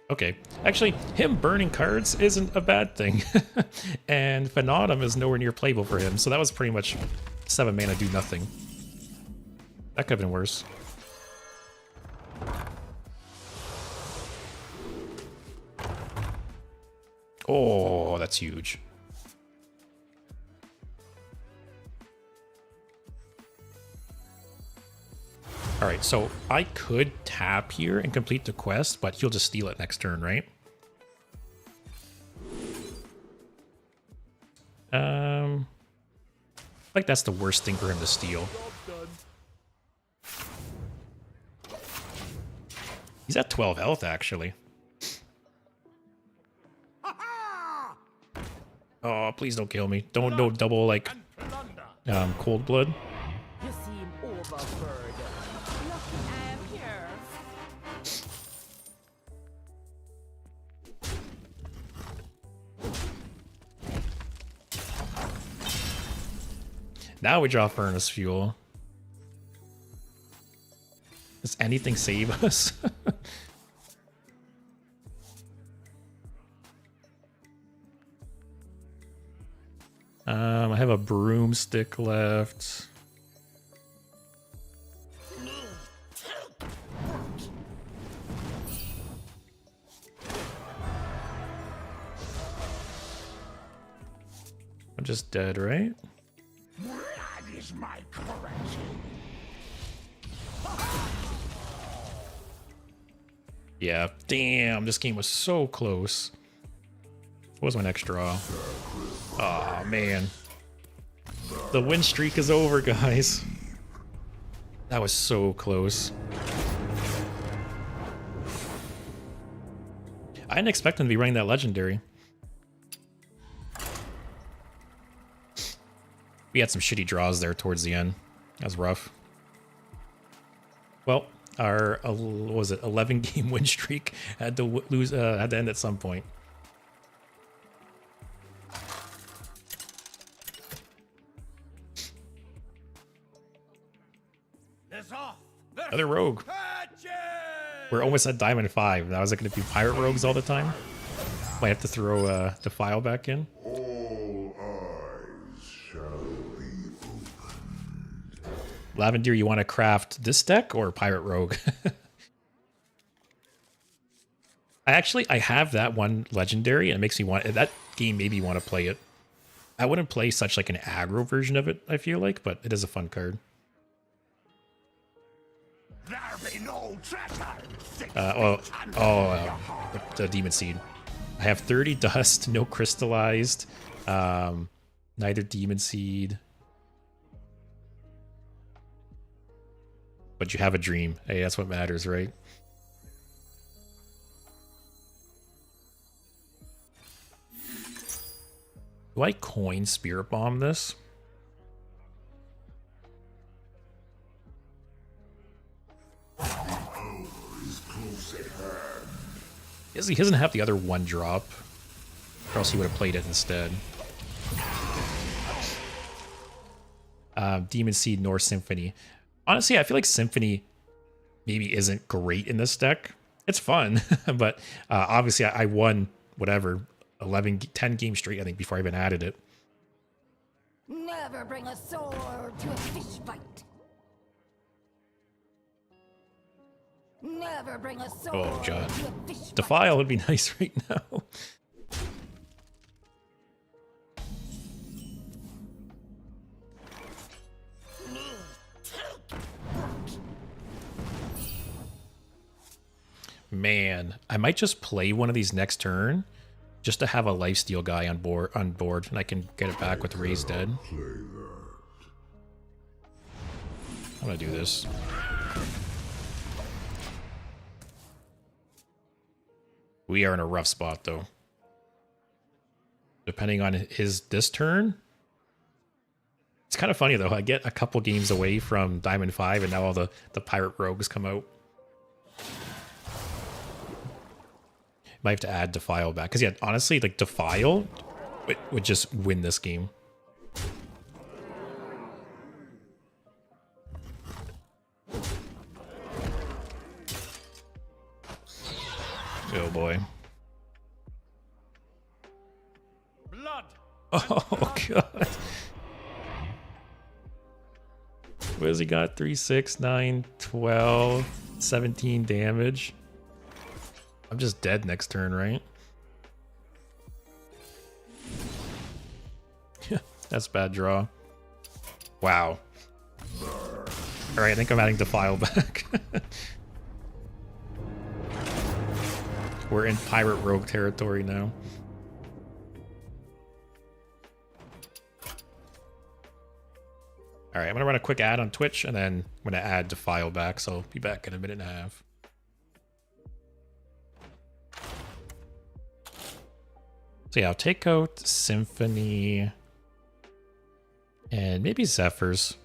[SPEAKER 1] Okay, actually, him burning cards isn't a bad thing. And Phenom is nowhere near playable for him, so that was pretty much 7 mana do nothing. That could have been worse. Oh, that's huge. Alright, so I could tap here and complete the quest, but he'll just steal it next turn, right? Like that's the worst thing for him to steal. He's at 12 health, actually. Oh, please don't kill me. Don't double, like, cold blood.
[SPEAKER 3] You seem overburdened. Lucky I am here.
[SPEAKER 1] Now we draw Furnace Fuel. Does anything save us? I have a broomstick left. I'm just dead, right?
[SPEAKER 2] That is my correction.
[SPEAKER 1] Yeah, damn, this game was so close. What was my next draw? Oh man. The win streak is over, guys. That was so close. I didn't expect him to be running that legendary. We had some shitty draws there towards the end. That was rough. Well, our what was it, 11-game win streak had to lose, had to end at some point. Another rogue. We're almost at Diamond 5. Now is it going to be pirate rogues all the time? Might have to throw the file back in.
[SPEAKER 2] All eyes shall be opened.
[SPEAKER 1] Lavender, you want to craft this deck or pirate rogue? I have that one legendary, and it makes me want that game. Maybe want to play it. I wouldn't play such like an aggro version of it, I feel like, but it is a fun card.
[SPEAKER 2] There be no traitor.
[SPEAKER 1] The Demon Seed. I have 30 dust, no crystallized, neither Demon Seed. But you have a dream. Hey, that's what matters, right? Do I coin Spirit Bomb this? He doesn't have the other one drop, or else he would have played it instead. Demon Seed nor Symphony. Honestly, I feel like Symphony maybe isn't great in this deck. It's fun, but obviously I won whatever 10 games straight, I think, before I even added it.
[SPEAKER 4] Never bring a sword to a fish fight. Never bring a sword
[SPEAKER 1] Oh god.
[SPEAKER 4] to a fish fight.
[SPEAKER 1] Defile would be nice right now. Man, I might just play one of these next turn just to have a lifesteal guy on board, and I can get it back with Raise Dead. I'm gonna do this. We are in a rough spot though. Depending on this turn. It's kind of funny though. I get a couple games away from Diamond 5 and now all the pirate rogues come out. Might have to add Defile back. Because yeah, honestly, like Defile would just win this game. Oh boy.
[SPEAKER 2] Blood.
[SPEAKER 1] Oh god. What has he got? 3, 6, 9, 12, 17 damage. I'm just dead next turn, right? That's bad draw. Wow. Alright, I think I'm adding Defile back. We're in Pirate Rogue territory now. Alright, I'm gonna run a quick ad on Twitch, and then I'm gonna add Defile back, so I'll be back in a minute and a half. So yeah, I'll take out Symphony and maybe Zephyrs.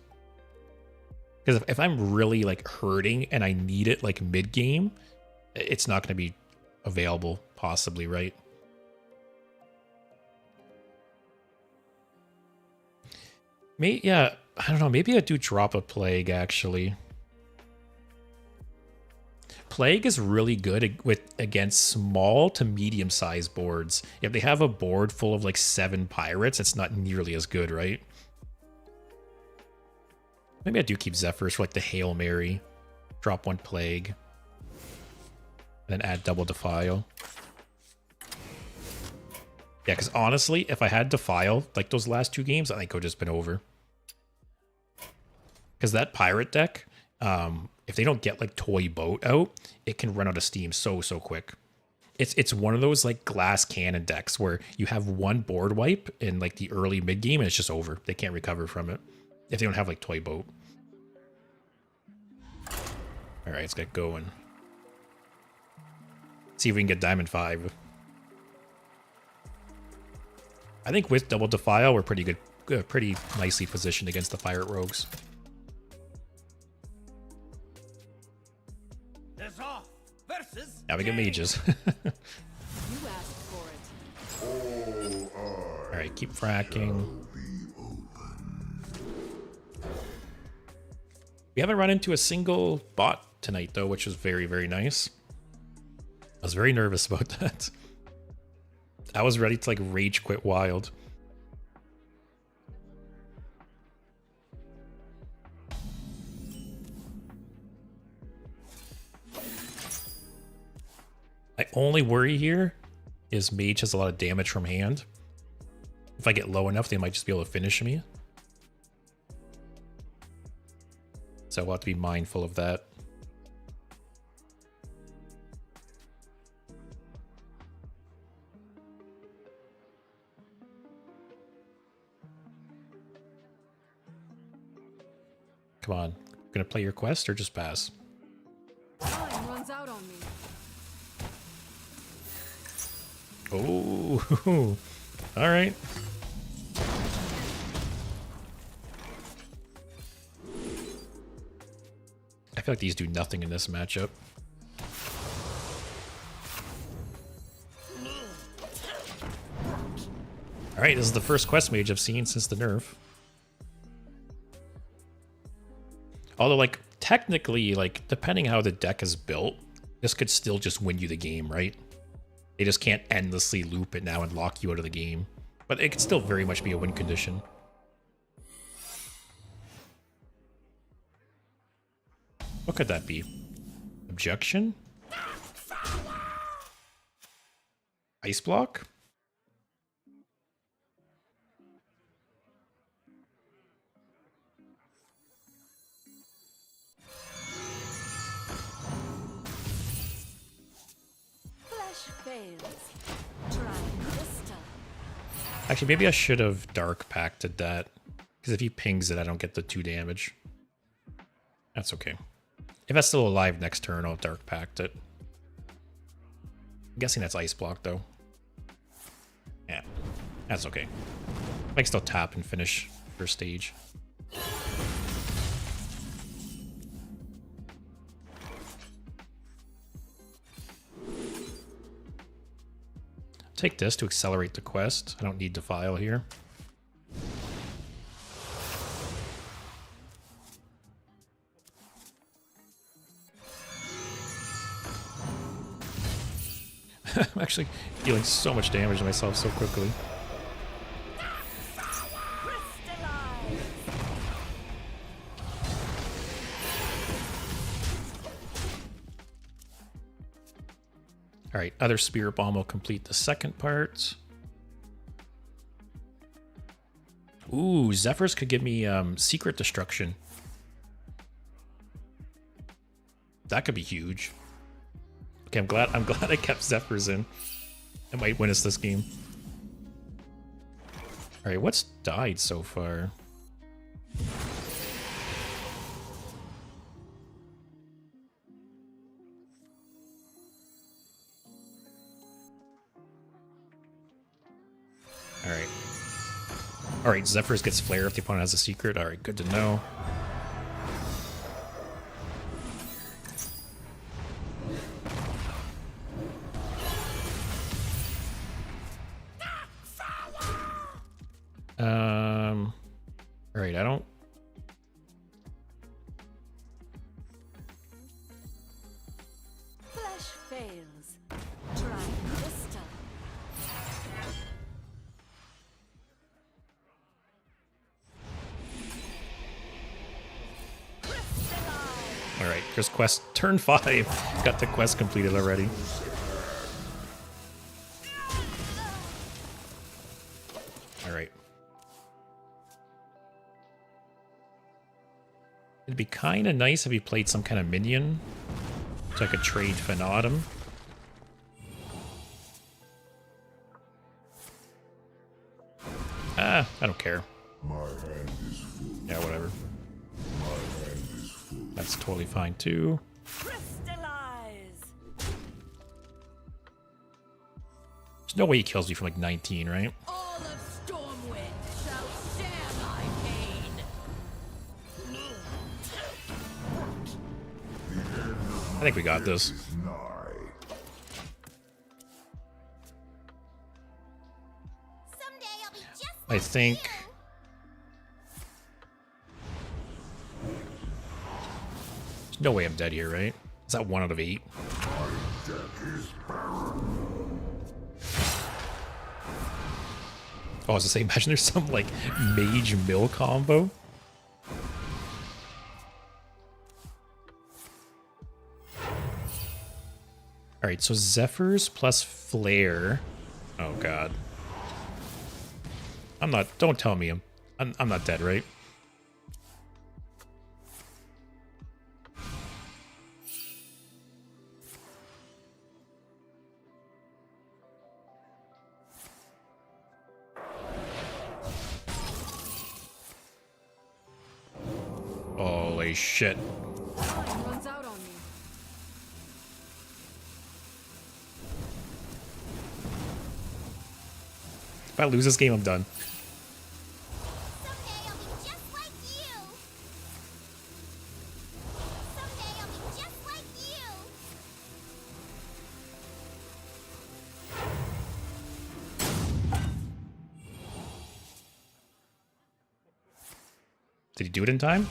[SPEAKER 1] Because if I'm really like hurting and I need it like mid-game, it's not going to be available, possibly, right? Yeah, I don't know. Maybe I do drop a Plague, actually. Plague is really good against small to medium-sized boards. If they have a board full of like 7 pirates, it's not nearly as good, right? Maybe I do keep Zephyrs for like the Hail Mary. Drop 1 Plague. And then add double Defile. Yeah, because honestly, if I had Defile, like those last 2 games, I think it would have just been over. Because that pirate deck, if they don't get like Toy Boat out, it can run out of steam so quick. It's one of those like glass cannon decks where you have one board wipe in like the early mid game and it's just over. They can't recover from it if they don't have like Toy Boat. All right, let's get going. See if we can get Diamond 5. I think with double Defile, we're pretty good, pretty nicely positioned against the Pirate Rogues. Now we get mages.
[SPEAKER 3] You asked for it.
[SPEAKER 1] Alright, keep fracking. We haven't run into a single bot tonight, though, which was very, very nice. I was very nervous about that. I was ready to, like, rage quit wild. My only worry here is Mage has a lot of damage from hand. If I get low enough, they might just be able to finish me. So we'll have to be mindful of that. Come on. Gonna play your quest or just pass?
[SPEAKER 3] Time runs out on me.
[SPEAKER 1] Oh, all right. I feel like these do nothing in this matchup. All right, this is the first quest mage I've seen since the nerf. Although, like, technically, like, depending how the deck is built, this could still just win you the game, right? They just can't endlessly loop it now and lock you out of the game. But it could still very much be a win condition. What could that be? Objection? Ice block? Actually, maybe I should have dark pacted that. Because if he pings it, I don't get the 2 damage. That's okay. If that's still alive next turn, I'll dark pact it. I'm guessing that's ice block, though. Yeah, that's okay. I can still tap and finish first stage. Take this to accelerate the quest. I don't need to file here. I'm actually dealing so much damage to myself so quickly. Alright, other Spirit Bomb will complete the second part. Ooh, Zephyrs could give me Secret Destruction. That could be huge. Okay, I'm glad I kept Zephyrs in. It might win us this game. Alright, what's died so far? Alright. Alright, Zephyrs gets Flare if the opponent has a secret. Alright, good to know. Alright, I don't...
[SPEAKER 4] Flash fails. Try crystal.
[SPEAKER 1] Alright, here's quest turn 5. Got the quest completed already. Alright. It'd be kind of nice if he played some kind of minion, so I could trade Fanatum. Ah, I don't care. Yeah, whatever. That's totally fine too.
[SPEAKER 4] Crystallize.
[SPEAKER 1] There's no way he kills me from like 19, right?
[SPEAKER 3] All of Stormwind shall share my pain.
[SPEAKER 1] I think we got this.
[SPEAKER 4] Someday I'll be just
[SPEAKER 1] I think... There's no way I'm dead here, right? Is that 1 out of 8? Oh, I was to say, imagine there's some like mage mill combo. All right, so Zephyrs plus Flare. Oh god. I'm not. Don't tell me I'm not dead, right? Holy shit.
[SPEAKER 3] Time runs out on me.
[SPEAKER 1] If I lose this game, I'm done.
[SPEAKER 6] Someday I'll be just like you. Someday I'll be just like you.
[SPEAKER 1] Did he do it in time?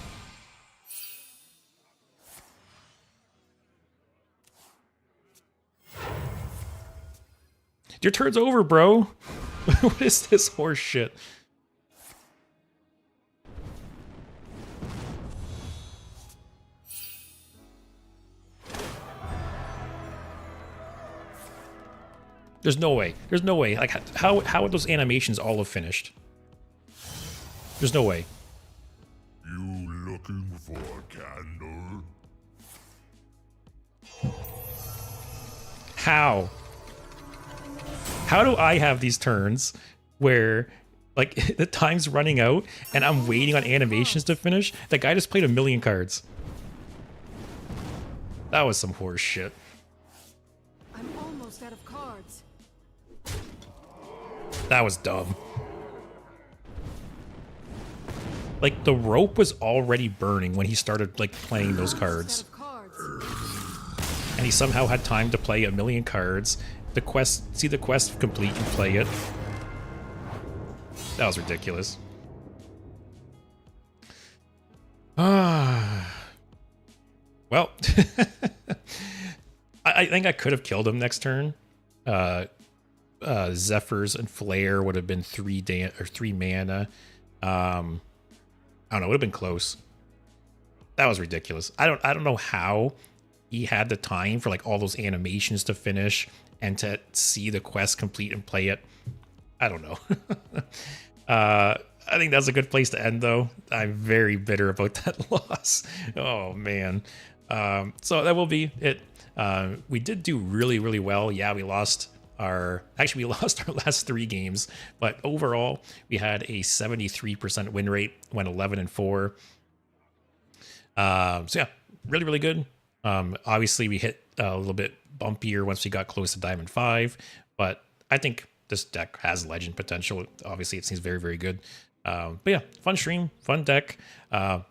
[SPEAKER 1] Your turn's over, bro. What is this horse shit? There's no way. There's no way. Like, how would those animations all have finished? There's no way.
[SPEAKER 2] You looking for a candle?
[SPEAKER 1] How? How do I have these turns where, like, the time's running out and I'm waiting on animations to finish? That guy just played 1,000,000 cards. That was some horse shit.
[SPEAKER 3] I'm almost out of cards.
[SPEAKER 1] That was dumb. Like, the rope was already burning when he started, like, playing those cards.
[SPEAKER 3] Out of cards.
[SPEAKER 1] And he somehow had time to play 1,000,000 cards. The quest, see the quest complete and play it. That was ridiculous. Ah. Well, I think I could have killed him next turn. Zephyrs and Flare would have been 3 mana. I don't know. It would have been close. That was ridiculous. I don't know how he had the time for like all those animations to finish and to see the quest complete and play it. I don't know. I think that's a good place to end, though. I'm very bitter about that loss. Oh man. So that will be it. We did do really, really well. Yeah, we lost our last 3 games, but overall we had a 73% win rate, went 11-4. So yeah, really, really good. Obviously we hit a little bit bumpier once we got close to Diamond 5, but I think this deck has legend potential. Obviously it seems very, very good. But yeah, fun stream, fun deck.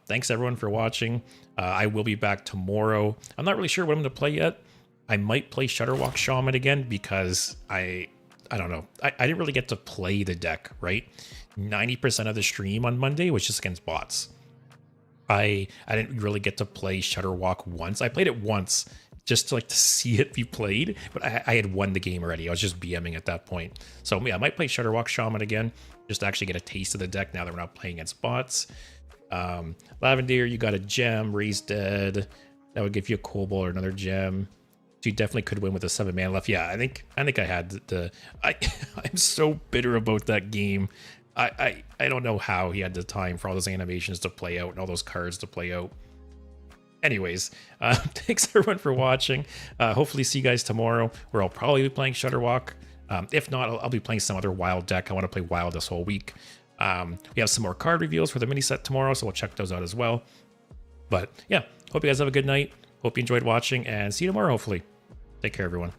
[SPEAKER 1] Thanks everyone for watching. I will be back tomorrow. I'm not really sure what I'm going to play yet. I might play Shutterwalk Shaman again because I don't know. I didn't really get to play the deck, right? 90% of the stream on Monday was just against bots. I didn't really get to play Shutterwalk once. I played it once just to like to see it be played, but I had won the game already. I was just BMing at that point. So yeah, I might play Shutterwalk Shaman again just to actually get a taste of the deck now that we're not playing against bots. Lavender, you got a gem. Raised Dead, that would give you a Cobalt or another gem. So you definitely could win with a 7 mana left. Yeah, I think I had the I'm so bitter about that game. I don't know how he had the time for all those animations to play out and all those cards to play out. Anyways, thanks everyone for watching. Hopefully see you guys tomorrow, where I'll probably be playing Shutterwalk. If not, I'll be playing some other wild deck. I want to play wild this whole week. We have some more card reveals for the mini set tomorrow, so we'll check those out as well. But yeah, hope you guys have a good night. Hope you enjoyed watching, and see you tomorrow, hopefully. Take care, everyone.